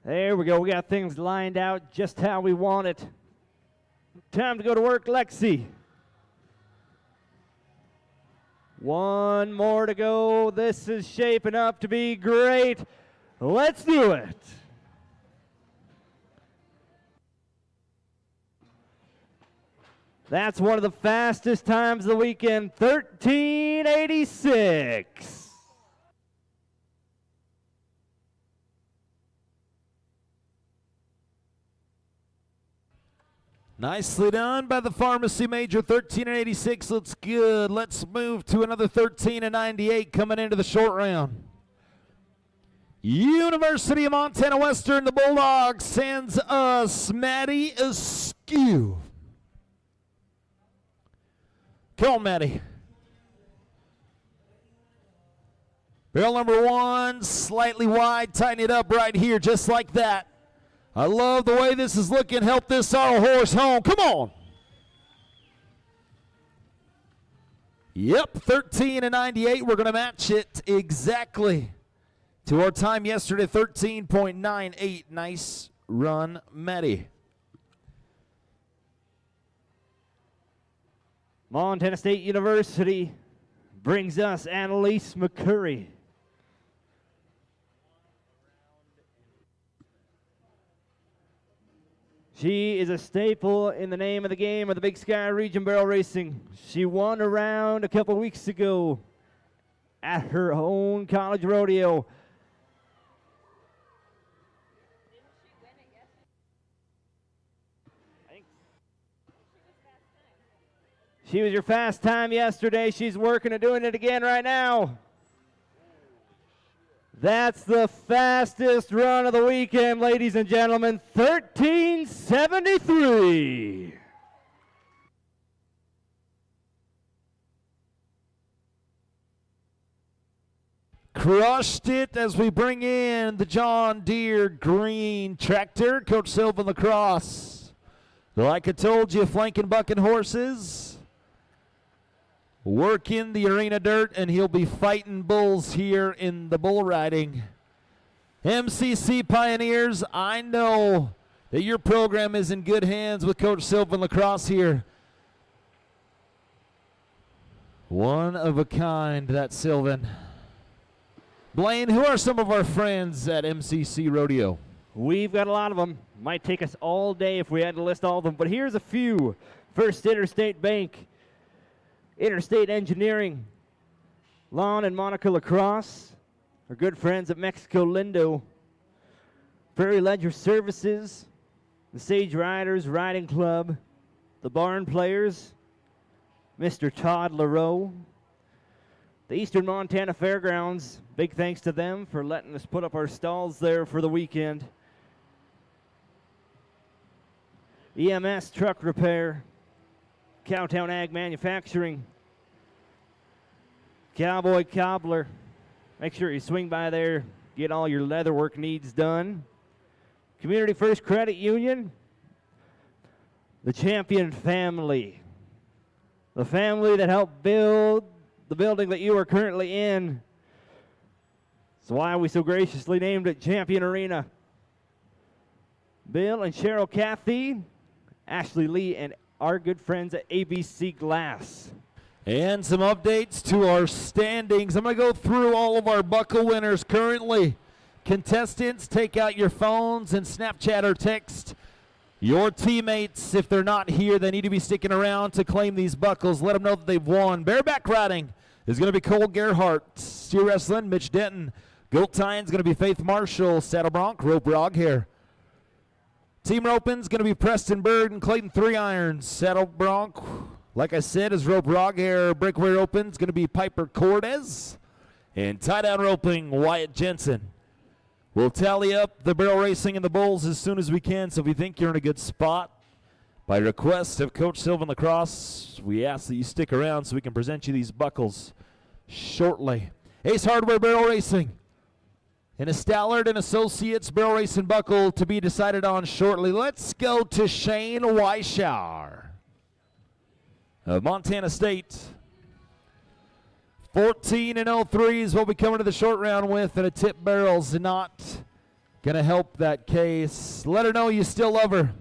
There we go. We got things lined out just how we want it. Time to go to work, Lexi. 1 more to go. This is shaping up to be great. Let's do it. That's one of the fastest times of the weekend, 13:86.
Nicely done by the pharmacy major, 13 and 86, looks good. Let's move to another 13 and 98 coming into the short round. University of Montana Western, the Bulldogs, sends us Maddie Askew. Come on, Maddie. Barrel number 1, slightly wide, tighten it up right here, just like that. I love the way this is looking. Help this sorrel horse home. Come on. Yep, 13 and 98. We're going to match it exactly to our time yesterday, 13.98. Nice run, Maddie.
Montana State University brings us Annalise McCurry. She is a staple in the name of the game of the Big Sky Region Barrel Racing. She won a round a couple weeks ago at her own college rodeo.
Didn't she win it yesterday?
She was your fast time yesterday. She's working and doing it again right now. That's the fastest run of the weekend, ladies and gentlemen, 13:73.
Crushed it as we bring in the John Deere green tractor. Coach Sylvan Lacrosse. Like I told you, flanking bucking horses. Working the arena dirt, and he'll be fighting bulls here in the bull riding. MCC Pioneers, I know that your program is in good hands with Coach Sylvan Lacrosse here. One of a kind, that Sylvan. Blaine, who are some of our friends at MCC Rodeo?
We've got a lot of them. Might take us all day if we had to list all of them, but here's a few. First Interstate Bank, Interstate Engineering, Lon and Monica Lacrosse, our good friends at Mexico Lindo, Prairie Ledger Services, the Sage Riders Riding Club, the Barn Players, Mr. Todd LaRoe, the Eastern Montana Fairgrounds, big thanks to them for letting us put up our stalls there for the weekend. EMS Truck Repair, Cowtown Ag Manufacturing, Cowboy Cobbler. Make sure you swing by there, get all your leatherwork needs done. Community First Credit Union, the Champion family, the family that helped build the building that you are currently in. That's why we so graciously named it Champion Arena. Bill and Cheryl Cathy, Ashley Lee, and our good friends at ABC Glass.
And some updates to our standings. I'm going to go through all of our buckle winners currently. Contestants, take out your phones and Snapchat or text your teammates. If they're not here, they need to be sticking around to claim these buckles. Let them know that they've won. Bareback riding is going to be Cole Gerhardt. Steer wrestling, Mitch Denton. Goat tying is going to be Faith Marshall. Saddle bronc, rope rog here. Team roping is going to be Preston Bird and Clayton 3 Irons. Saddle bronc, like I said, is rope rog hair. Breakaway roping is going to be Piper Cordes. And tie down roping, Wyatt Jensen. We'll tally up the barrel racing and the bulls as soon as we can, so if you think you're in a good spot, by request of Coach Sylvan Lacrosse, we ask that you stick around so we can present you these buckles shortly. Ace Hardware Barrel Racing. And a Stallard and Associates Barrel Racing buckle to be decided on shortly. Let's go to Shane Weishauer of Montana State. 14-03 is what we come into the short round with, and a tip barrel's not going to help that case. Let her know you still love her.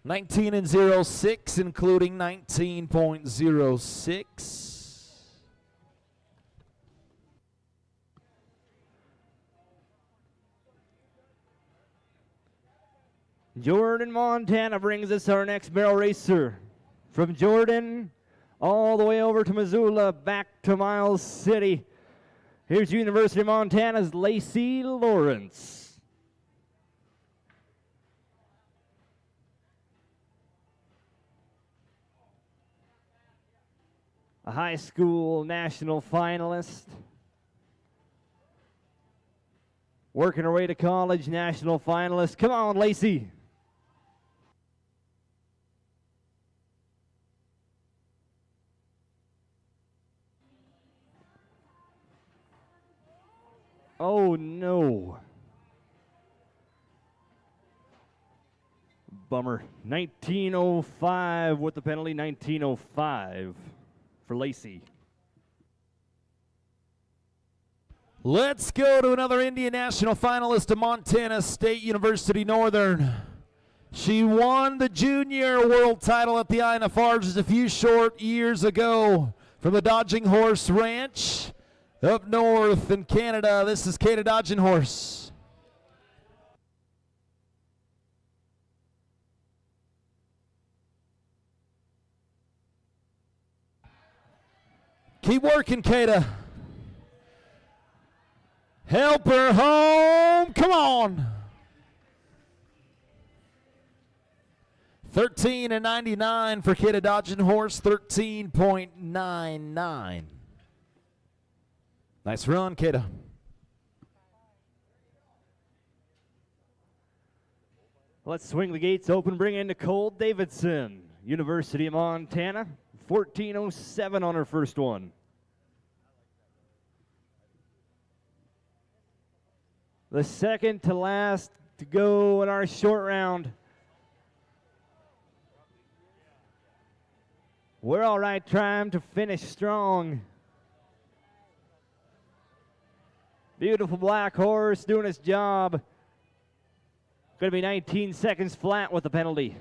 19-06, including 19.06.
Jordan, Montana brings us our next barrel racer. From Jordan all the way over to Missoula, back to Miles City. Here's University of Montana's Lacey Lawrence. A high school national finalist. Working her way to college, national finalist. Come on, Lacey. Oh, no. Bummer. 19:05 with the penalty, 19:05 for Lacey.
Let's go to another Indian National finalist of Montana State University Northern. She won the junior world title at the INFR just a few short years ago from the Dodging Horse Ranch up north in Canada. This is Kata Dodging Horse. Keep working, Kata. Help her home. Come on. 13.99 for Kata Dodging Horse. 13.99. Nice run, Kata.
Let's swing the gates open, bring in Nicole Davidson, University of Montana. 14:07 on her first one. The second to last to go in our short round. We're all right trying to finish strong. Beautiful black horse doing his job. Going to be 19 seconds flat with the penalty.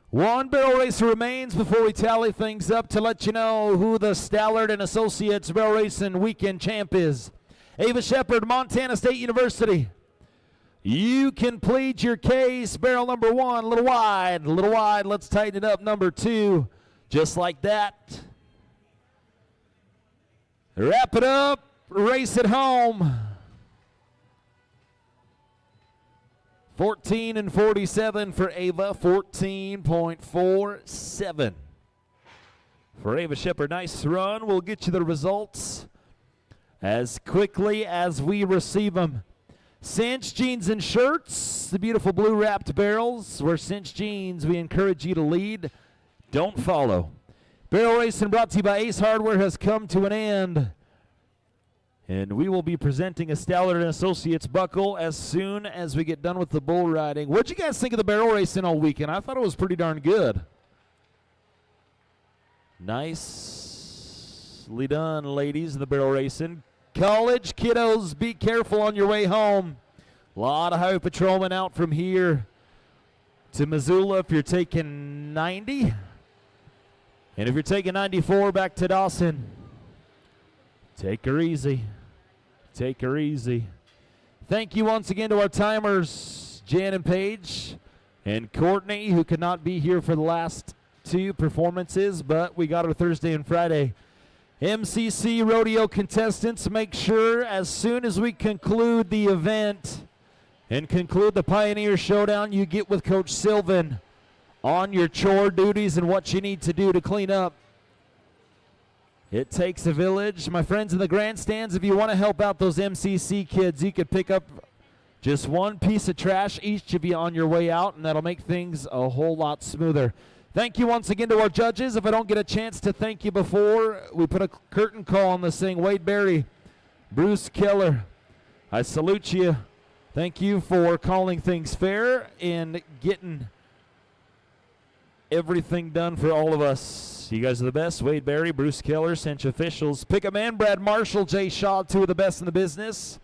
One barrel racer remains before we tally things up to let you know who the Stallard and Associates Barrel Racing Weekend Champ is. Ava Shepard, Montana State University. You can plead your case. Barrel number 1, a little wide, a little wide. Let's tighten it up. Number 2, just like that. Wrap it up, race it home. 14.47 for Ava, 14.47 for Ava Shepard. Nice run. We'll get you the results as quickly as we receive them. Cinch Jeans and Shirts, the beautiful blue wrapped barrels. We're Cinch Jeans. We encourage you to lead, don't follow. Barrel racing brought to you by Ace Hardware has come to an end. And we will be presenting a Stallard & Associates buckle as soon as we get done with the bull riding. What'd you guys think of the barrel racing all weekend? I thought it was pretty darn good. Nicely done, ladies, in the barrel racing. College kiddos, be careful on your way home. A lot of highway patrolmen out from here to Missoula if you're taking 90. And if you're taking 94 back to Dawson, take her easy. Take her easy. Thank you once again to our timers, Jan and Paige, and Courtney, who could not be here for the last 2 performances, but we got her Thursday and Friday. MCC Rodeo contestants, make sure as soon as we conclude the event and conclude the Pioneer Showdown, you get with Coach Sylvan on your chore duties and what you need to do to clean up. It takes a village. My friends in the grandstands, if you want to help out those MCC kids, you could pick up just 1 piece of trash, each of you on your way out, and that'll make things a whole lot smoother. Thank you once again to our judges. If I don't get a chance to thank you before, we put a curtain call on this thing. Wade Berry, Bruce Keller, I salute you. Thank you for calling things fair and getting everything done for all of us. You guys are the best. Wade Berry, Bruce Keller, Cinch officials. Pickup man, Brad Marshall, Jay Shaw, 2 of the best in the business.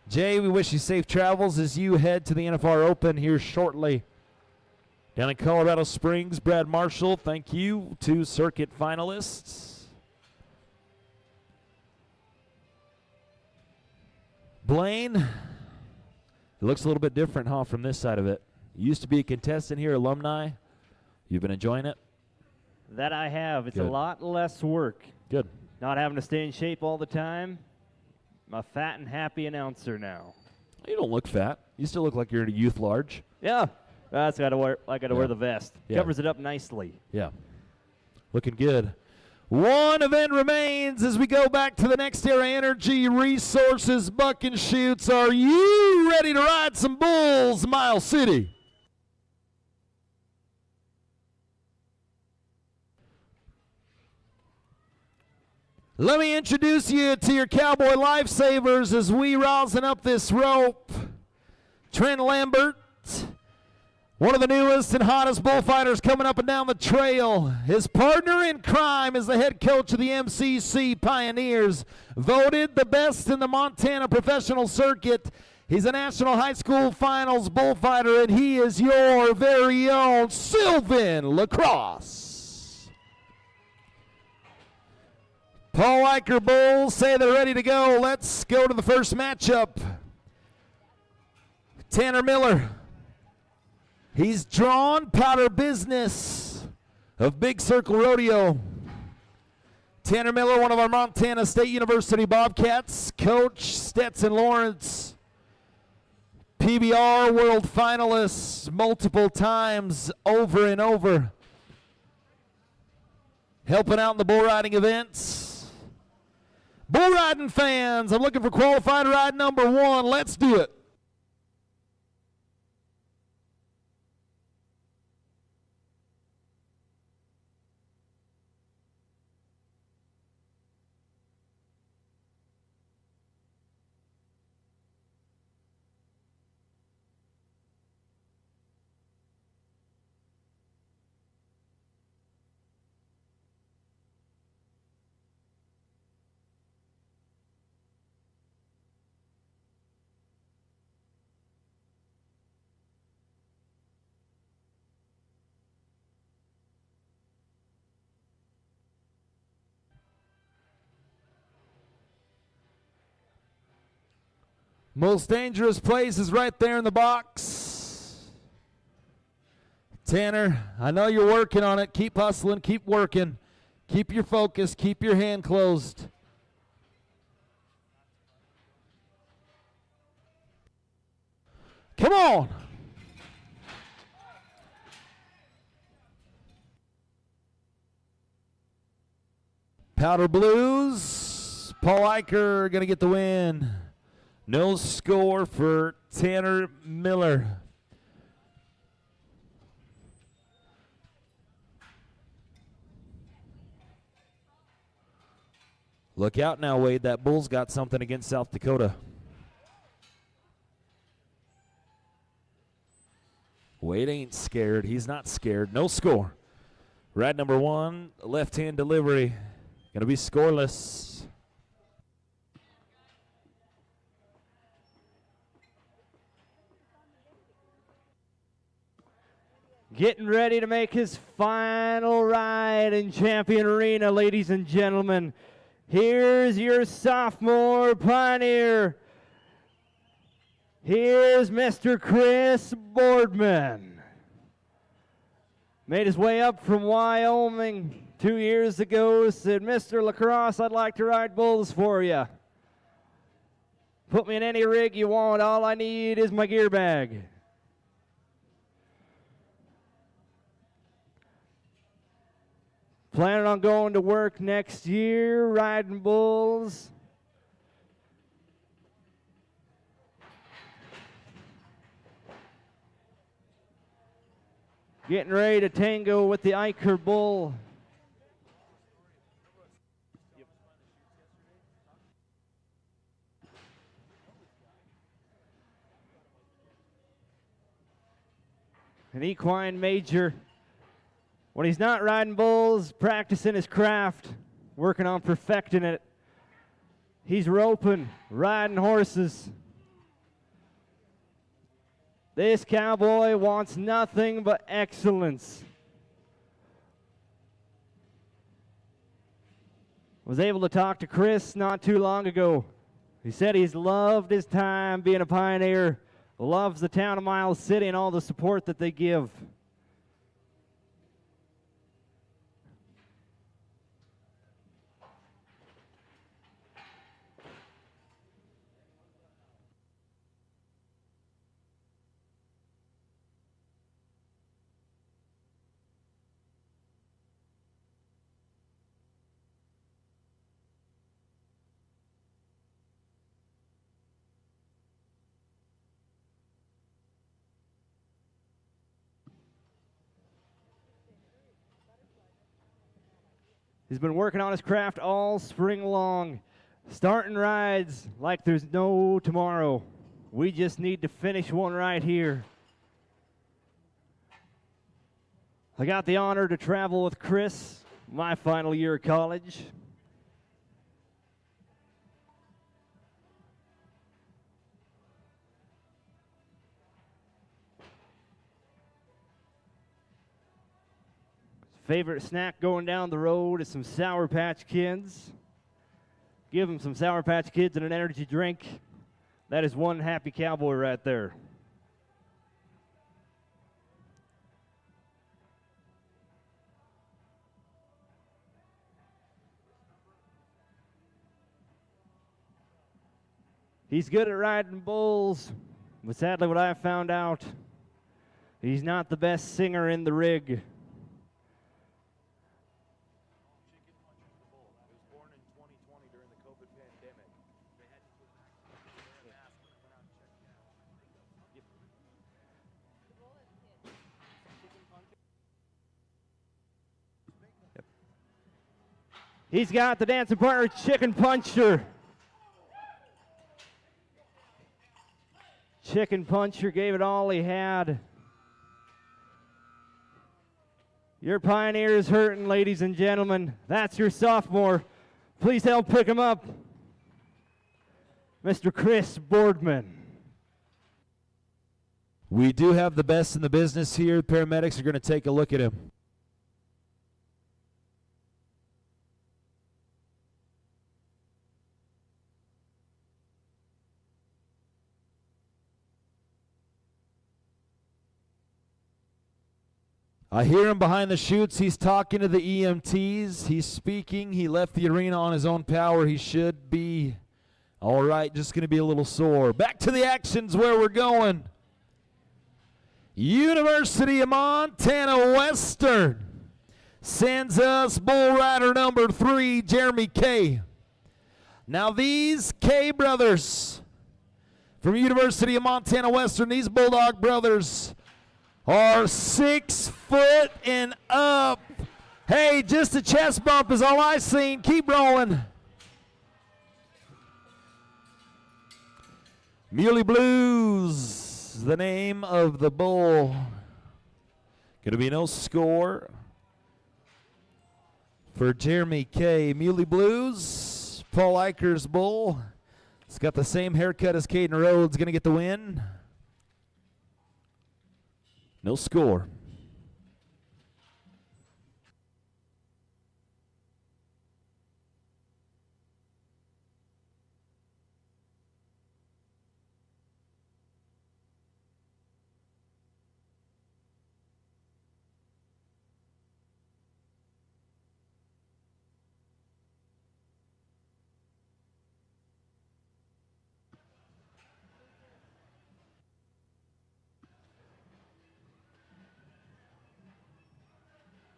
Jay, we wish you safe travels as you head to the NFR Open here shortly. Down in Colorado Springs, Brad Marshall, thank you. 2 circuit finalists. Blaine, it looks a little bit different, huh, from this side of it. You used to be a contestant here, alumni. You've been enjoying it?
That I have. It's
Good.
a lot less work.
Good.
Not having to stay in shape all the time. I'm a fat and happy announcer now.
You don't look fat. You still look like you're at a youth large.
Yeah. That's gotta wear. I gotta
Yeah.
wear the vest.
Yeah.
Covers it up nicely.
Yeah. Looking good. 1 event remains as we go back to the Next Era Energy Resources Buck and Shoots. Are you ready to ride some bulls, Miles City? Let me introduce you to your cowboy lifesavers as we rosin up this rope. Trent Lambert, one of the newest and hottest bullfighters coming up and down the trail. His partner in crime is the head coach of the MCC Pioneers, voted the best in the Montana professional circuit. He's a national high school finals bullfighter, and he is your very own Sylvan Lacrosse. Paul Eicher Bulls say they're ready to go. Let's go to the first matchup. Tanner Miller. He's drawn Powder Business of Big Circle Rodeo. Tanner Miller, one of our Montana State University Bobcats. Coach Stetson Lawrence. PBR World Finalists multiple times over and over. Helping out in the bull riding events. Bull riding fans, I'm looking for qualified ride number 1. Let's do it. Most dangerous place is right there in the box. Tanner, I know you're working on it. Keep hustling, keep working. Keep your focus, keep your hand closed. Come on. Powder Blues, Paul Eicher going to get the win. No score for Tanner Miller. Look out now, Wade. That bull's got something against South Dakota. Wade ain't scared. He's not scared. No score. Ride number 1, left-hand delivery. Going to be scoreless.
Getting ready to make his final ride in Champion Arena, ladies and gentlemen. Here's your sophomore pioneer. Here's Mr. Chris Boardman. Made his way up from Wyoming 2 years ago. Said, Mr. Lacrosse, I'd like to ride bulls for you. Put me in any rig you want. All I need is my gear bag. Planning on going to work next year, riding bulls. Getting ready to tango with the Eicher bull. An equine major. When he's not riding bulls, practicing his craft, working on perfecting it, he's roping, riding horses. This cowboy wants nothing but excellence. Was able to talk to Chris not too long ago. He said he's loved his time being a pioneer, loves the town of Miles City and all the support that they give. He's been working on his craft all spring long, starting rides like there's no tomorrow. We just need to finish one right here. I got the honor to travel with Chris my final year of college. Favorite snack going down the road is some Sour Patch Kids. Give him some Sour Patch Kids and an energy drink. That is one happy cowboy right there. He's good at riding bulls, but sadly what I found out, he's not the best singer in the rig. He's got the dancing partner, Chicken Puncher. Chicken Puncher gave it all he had. Your pioneer is hurting, ladies and gentlemen. That's your sophomore. Please help pick him up. Mr. Chris Boardman.
We do have the best in the business here. Paramedics are going to take a look at him. I hear him behind the chutes. He's talking to the EMTs. He's speaking. He left the arena on his own power. He should be all right. Just going to be a little sore. Back to the actions where we're going. University of Montana Western sends us bull rider number 3, Jeremy K. Now these K brothers from University of Montana Western, these Bulldog brothers, are 6 foot and up. Hey, just a chest bump is all I seen. Keep rolling. Muley Blues, the name of the bull. Gonna be no score for Jeremy K. Muley Blues, Paul Eicher's bull. It's got the same haircut as Caden Rhodes. Gonna get the win. No score.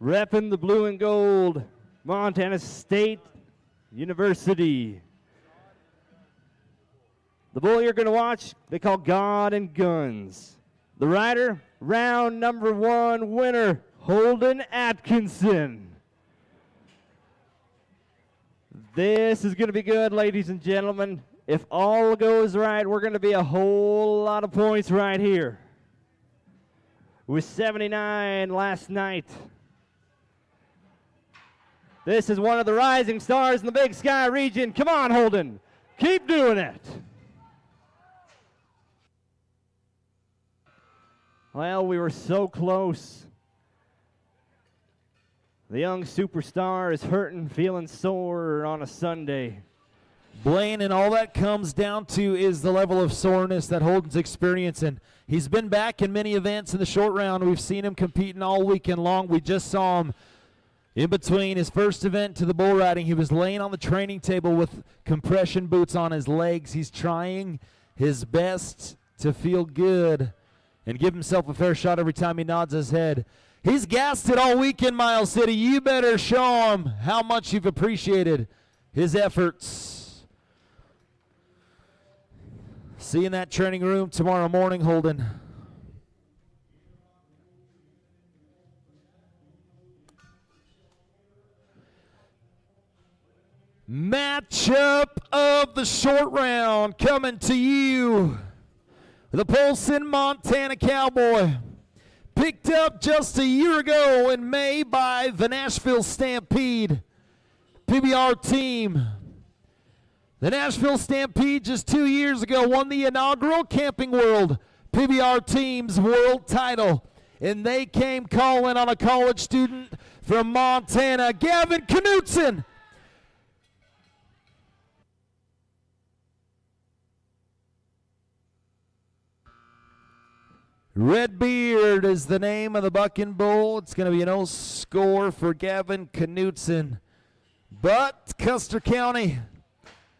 Repping the blue and gold, Montana State University. The bull you're going to watch, they call God and Guns. The rider, round number 1 winner, Holden Atkinson. This is going to be good, ladies and gentlemen. If all goes right, we're going to be a whole lot of points right here. With 79 last night. This is one of the rising stars in the Big Sky region. Come on, Holden. Keep doing it. Well, we were so close. The young superstar is hurting, feeling sore on a Sunday.
Blaine, and all that comes down to is the level of soreness that Holden's experiencing. He's been back in many events in the short round. We've seen him competing all weekend long. We just saw him in between his first event to the bull riding. He was laying on the training table with compression boots on his legs. He's trying his best to feel good and give himself a fair shot every time he nods his head. He's gassed it all weekend, Miles City. You better show him how much you've appreciated his efforts. See you in that training room tomorrow morning, Holden. Matchup of the short round coming to you. The Polson, Montana Cowboy. Picked up just a year ago in May by the Nashville Stampede PBR team. The Nashville Stampede just 2 years ago won the inaugural Camping World PBR team's world title. And they came calling on a college student from Montana, Gavin Knutson. Redbeard is the name of the bucking bull. It's going to be no score for Gavin Knutson. But Custer County,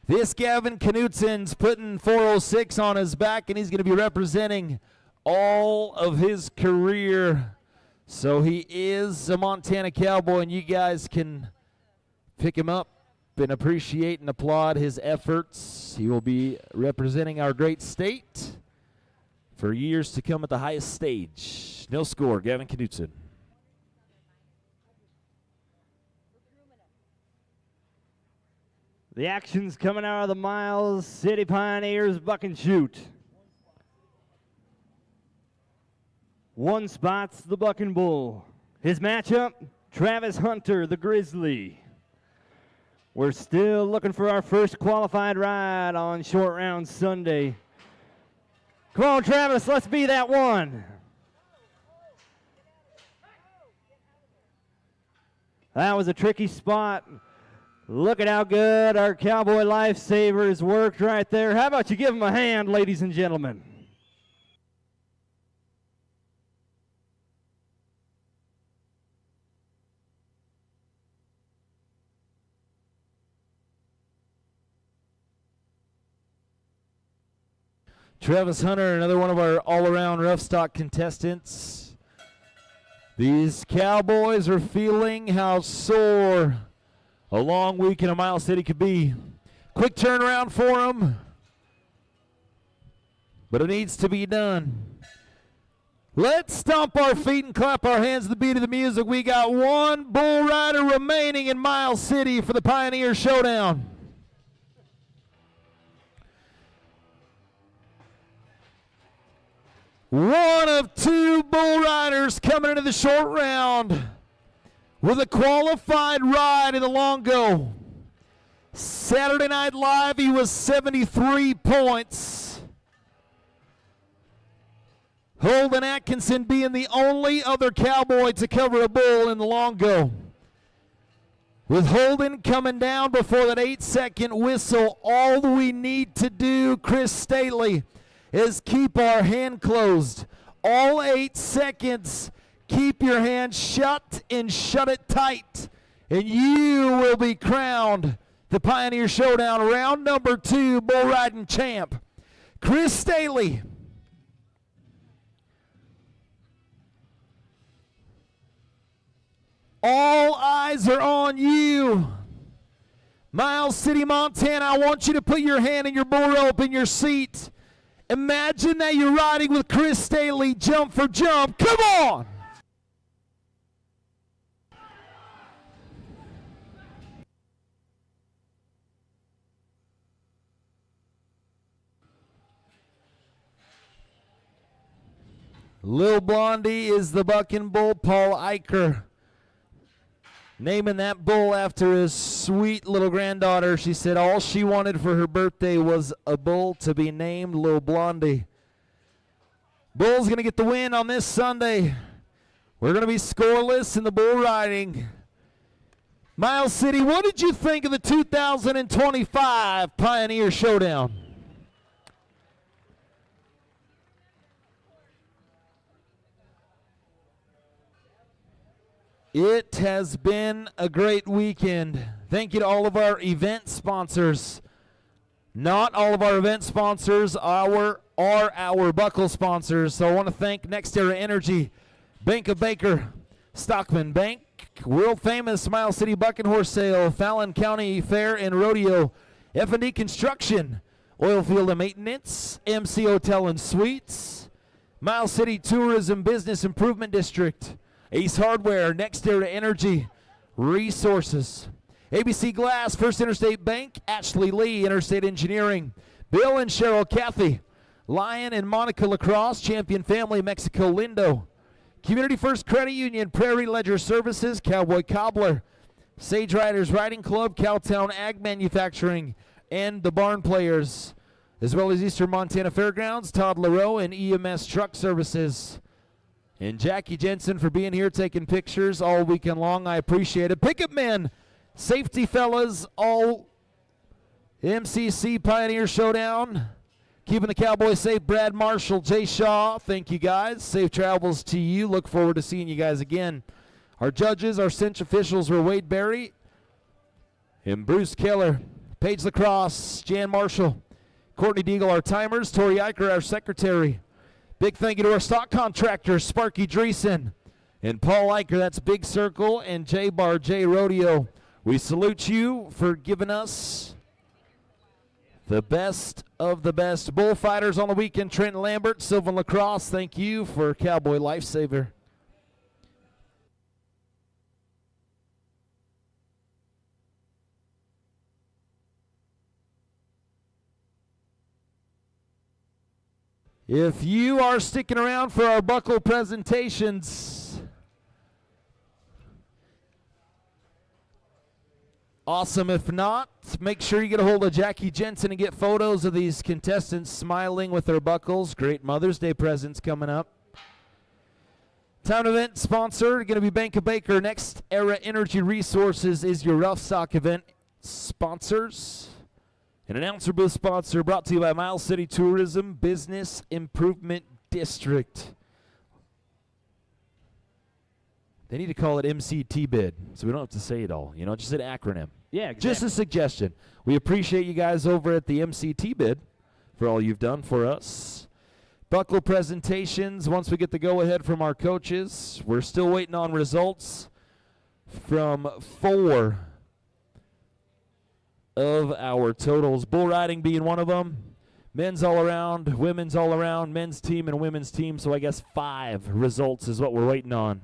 this Gavin Knutson's putting 406 on his back, and he's going to be representing all of his career. So he is a Montana Cowboy, and you guys can pick him up and appreciate and applaud his efforts. He will be representing our great state for years to come at the highest stage. No score, Gavin Knutson.
The action's coming out of the Miles City Pioneers buck and shoot. One spot's the bucking bull. His matchup, Travis Hunter, the Grizzly. We're still looking for our first qualified ride on short round Sunday. Come on, Travis, let's be that one. That was a tricky spot. Look at how good our Cowboy Lifesavers worked right there. How about you give them a hand, ladies and gentlemen?
Travis Hunter, another one of our all-around rough stock contestants. These Cowboys are feeling how sore a long weekend in Miles City could be. Quick turnaround for them, but it needs to be done. Let's stomp our feet and clap our hands to the beat of the music. We got one bull rider remaining in Miles City for the Pioneer Showdown. One of two bull riders coming into the short round with a qualified ride in the long go. Saturday Night Live, he was 73 points. Holden Atkinson being the only other Cowboy to cover a bull in the long go. With Holden coming down before that 8-second whistle, all we need to do, Chris Staley, is keep our hand closed. All 8 seconds, keep your hand shut and shut it tight, and you will be crowned the Pioneer Showdown round number 2 bull riding champ. Chris Staley. All eyes are on you. Miles City, Montana, I want you to put your hand in your bull rope in your seat. Imagine that you're riding with Chris Staley, jump for jump. Come on! Lil Blondie is the bucking bull. Paul Eicher naming that bull after his sweet little granddaughter. She said all she wanted for her birthday was a bull to be named Lil Blondie. Bull's going to get the win on this Sunday. We're going to be scoreless in the bull riding. Miles City, what did you think of the 2025 Pioneer Showdown? It has been a great weekend. Thank you to all of our event sponsors. Not all of our event sponsors are our buckle sponsors. So I want to thank Next Era Energy, Bank of Baker, Stockman Bank, world famous Miles City Bucking Horse Sale, Fallon County Fair and Rodeo, F&D Construction, Oilfield and Maintenance, MC Hotel and Suites, Miles City Tourism Business Improvement District, Ace Hardware, Next Era Energy, Resources, ABC Glass, First Interstate Bank, Ashley Lee, Interstate Engineering, Bill and Cheryl Cathy, Lion and Monica Lacrosse, Champion Family, Mexico Lindo, Community First Credit Union, Prairie Ledger Services, Cowboy Cobbler, Sage Riders Riding Club, Cowtown Ag Manufacturing, and the Barn Players, as well as Eastern Montana Fairgrounds, Todd LaRoe, and EMS Truck Services. And Jackie Jensen for being here taking pictures all weekend long. I appreciate it. Pickup men, safety fellas, all MCC Pioneer Showdown. Keeping the Cowboys safe. Brad Marshall, Jay Shaw, thank you guys. Safe travels to you. Look forward to seeing you guys again. Our judges, our cinch officials were Wade Berry and Bruce Keller. Paige Lacrosse, Jan Marshall, Courtney Deagle, our timers. Tori Eicher, our secretary. Big thank you to our stock contractors, Sparky Dreesen and Paul Eicher. That's Big Circle and J Bar J Rodeo. We salute you for giving us the best of the best. Bullfighters on the weekend, Trenton Lambert, Sylvan Lacrosse, thank you for Cowboy Lifesaver. If you are sticking around for our buckle presentations, awesome. If not, make sure you get a hold of Jackie Jensen and get photos of these contestants smiling with their buckles. Great Mother's Day presents coming up. Town event sponsor, going to be Bank of Baker. Next Era Energy Resources is your rough stock event sponsors. An announcer booth sponsor brought to you by Miles City Tourism Business Improvement District. They need to call it MCT bid, so we don't have to say it all. You know, just an acronym.
Yeah, exactly.
Just a suggestion. We appreciate you guys over at the MCT bid for all you've done for us. Buckle presentations, once we get the go-ahead from our coaches. We're still waiting on results from 4 of our totals. Bull riding being one of them. Men's all around, women's all around, men's team and women's team. So I guess 5 results is what we're waiting on.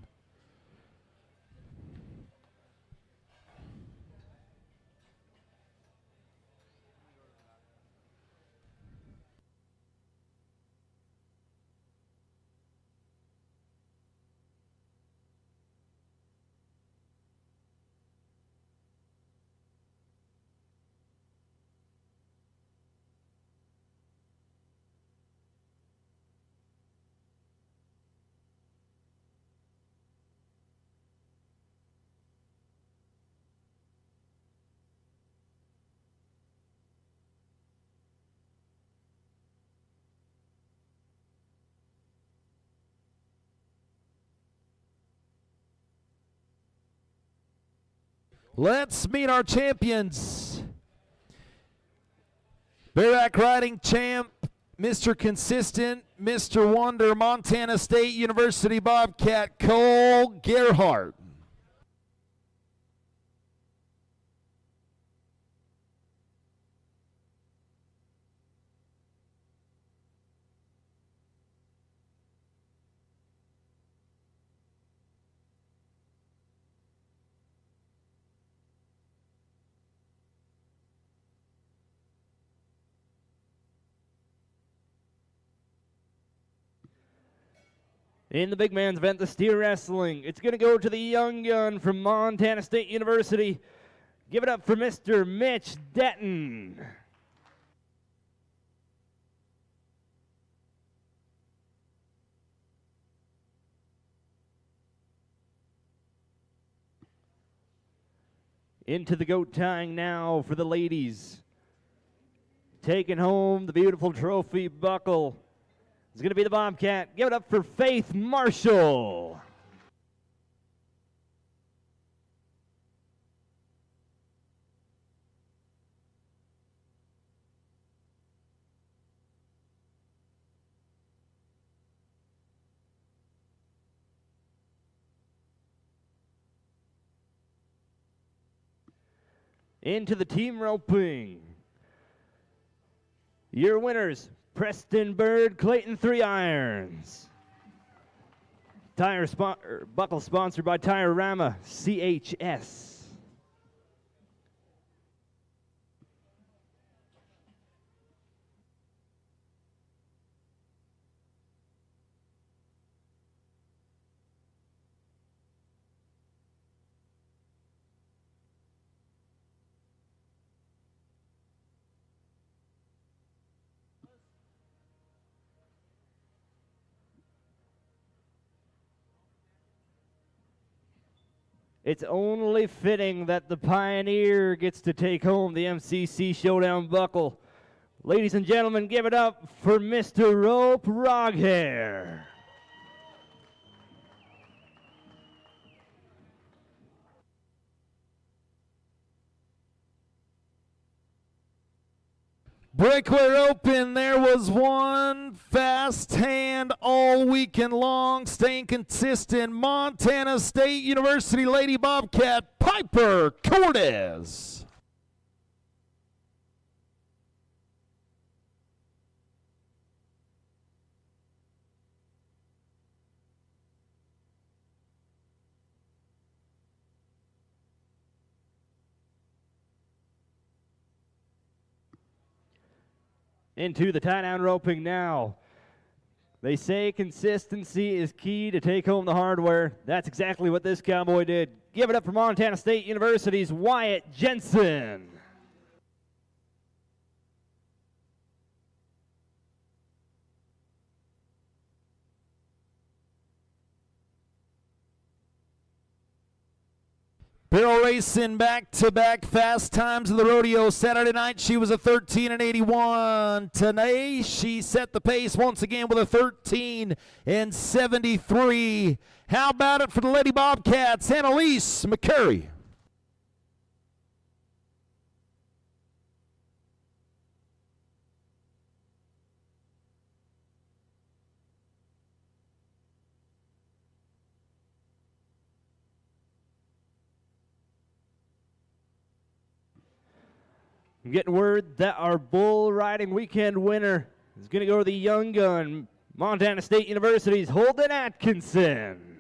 Let's meet our champions. Bareback riding champ, Mr. Consistent, Mr. Wonder, Montana State University Bobcat, Cole Gerhardt.
In the big man's event, the steer wrestling, it's going to go to the young gun from Montana State University. Give it up for Mr. Mitch Detton. Into the goat tying now for the ladies. Taking home the beautiful trophy buckle. It's going to be the Bobcat. Give it up for Faith Marshall. Into the team roping. Your winners, Preston Bird, Clayton 3 Irons. Buckle sponsored by Tire Rama, CHS. It's only fitting that the Pioneer gets to take home the MCC Showdown buckle. Ladies and gentlemen, give it up for Mr. Rope Roghair.
Breakaway open, there was one fast hand all weekend long, staying consistent. Montana State University Lady Bobcat, Piper Cortez.
Into the tie-down roping now. They say consistency is key to take home the hardware. That's exactly what this cowboy did. Give it up for Montana State University's Wyatt Jensen.
Barrel racing back-to-back fast times of the rodeo. Saturday night, she was a 13 and 81. Today, she set the pace once again with a 13 and 73. How about it for the Lady Bobcats, Annalise McCurry?
I'm getting word that our bull riding weekend winner is going to go to the young gun, Montana State University's Holden Atkinson.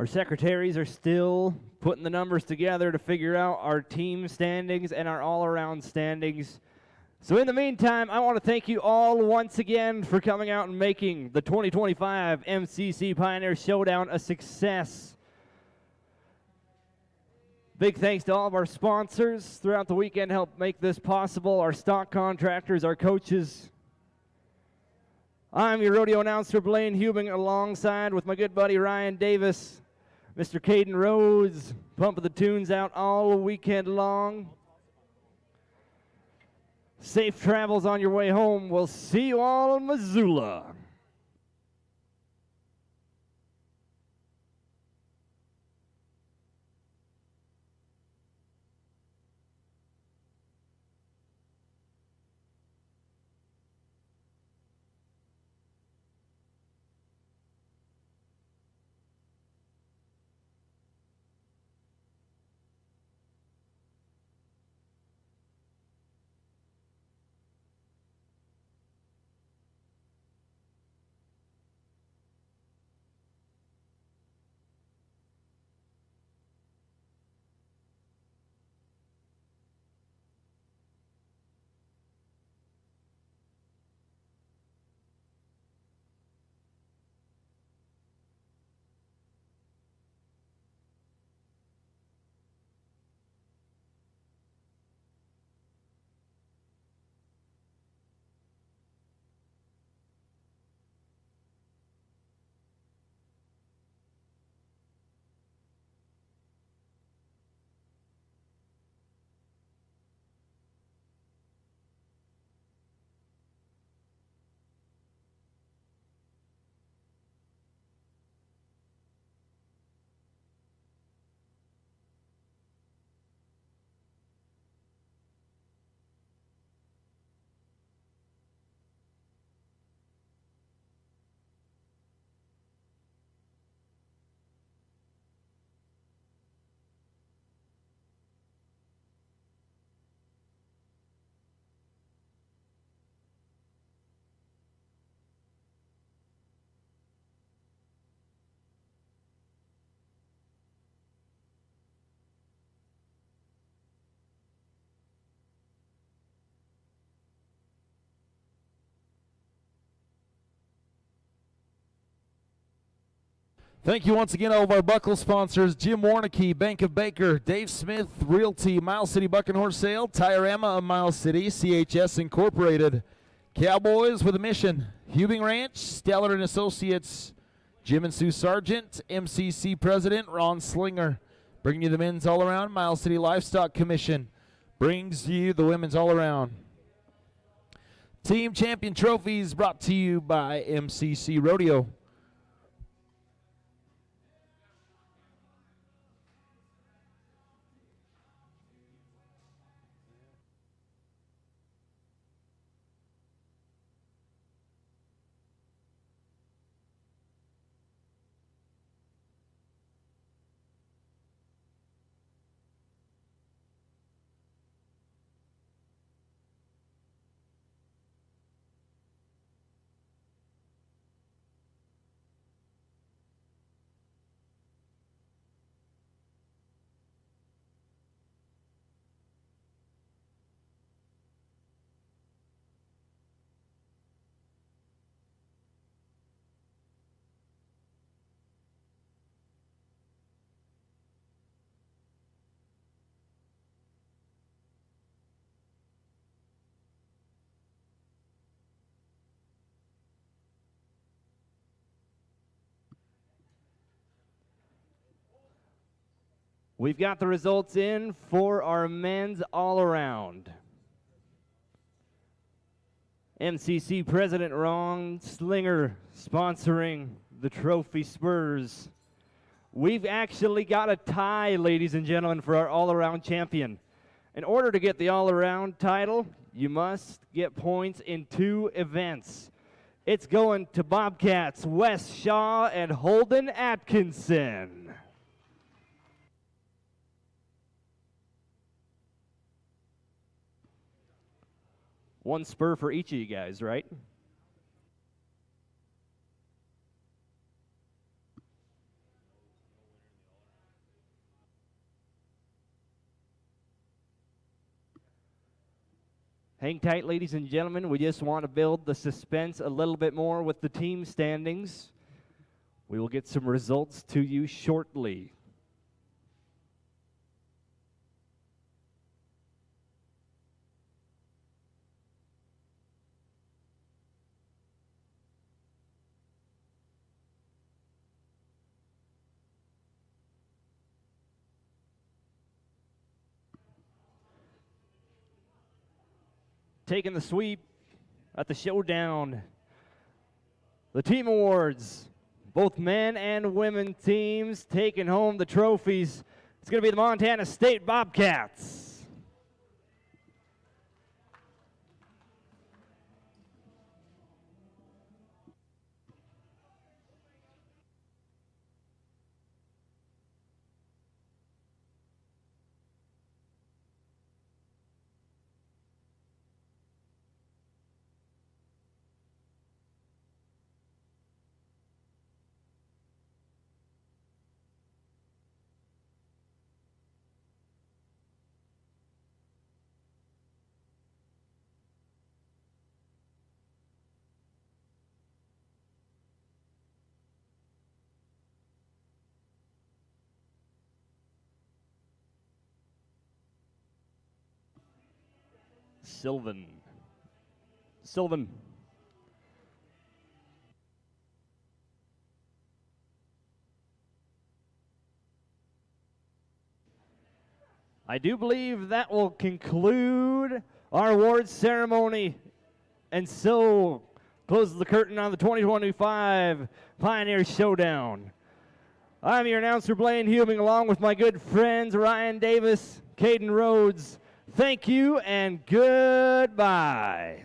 Our secretaries are still putting the numbers together to figure out our team standings and our all-around standings. So in the meantime, I want to thank you all once again for coming out and making the 2025 MCC Pioneer Showdown a success. Big thanks to all of our sponsors throughout the weekend to help make this possible, our stock contractors, our coaches. I'm your rodeo announcer, Blaine Hubing, alongside with my good buddy Ryan Davis. Mr. Caden Rhodes, pumping the tunes out all weekend long. Safe travels on your way home. We'll see you all in Missoula.
Thank you once again, all of our buckle sponsors: Jim Warnicke, Bank of Baker, Dave Smith Realty, Miles City Buck and Horse Sale, Tiorama of Miles City, CHS Incorporated, Cowboys with a Mission, Hubing Ranch, Stellar and Associates, Jim and Sue Sargent, MCC President Ron Slinger, bringing you the men's all-around. Miles City Livestock Commission brings you the women's all-around. Team Champion Trophies brought to you by MCC Rodeo.
We've got the results in for our men's all-around. MCC President Ron Slinger sponsoring the Trophy Spurs. We've actually got a tie, ladies and gentlemen, for our all-around champion. In order to get the all-around title, you must get points in 2 events. It's going to Bobcats Wes Shaw and Holden Atkinson. One spur for each of you guys, right? Hang tight, ladies and gentlemen. We just want to build the suspense a little bit more with the team standings. We will get some results to you shortly. Taking the sweep at the Showdown. The team awards, both men and women teams taking home the trophies. It's going to be the Montana State Bobcats. Sylvan. I do believe that will conclude our awards ceremony, and so closes the curtain on the 2025 Pioneer Showdown. I'm your announcer, Blaine Hubing, along with my good friends Ryan Davis, Caden Rhodes. Thank you and goodbye.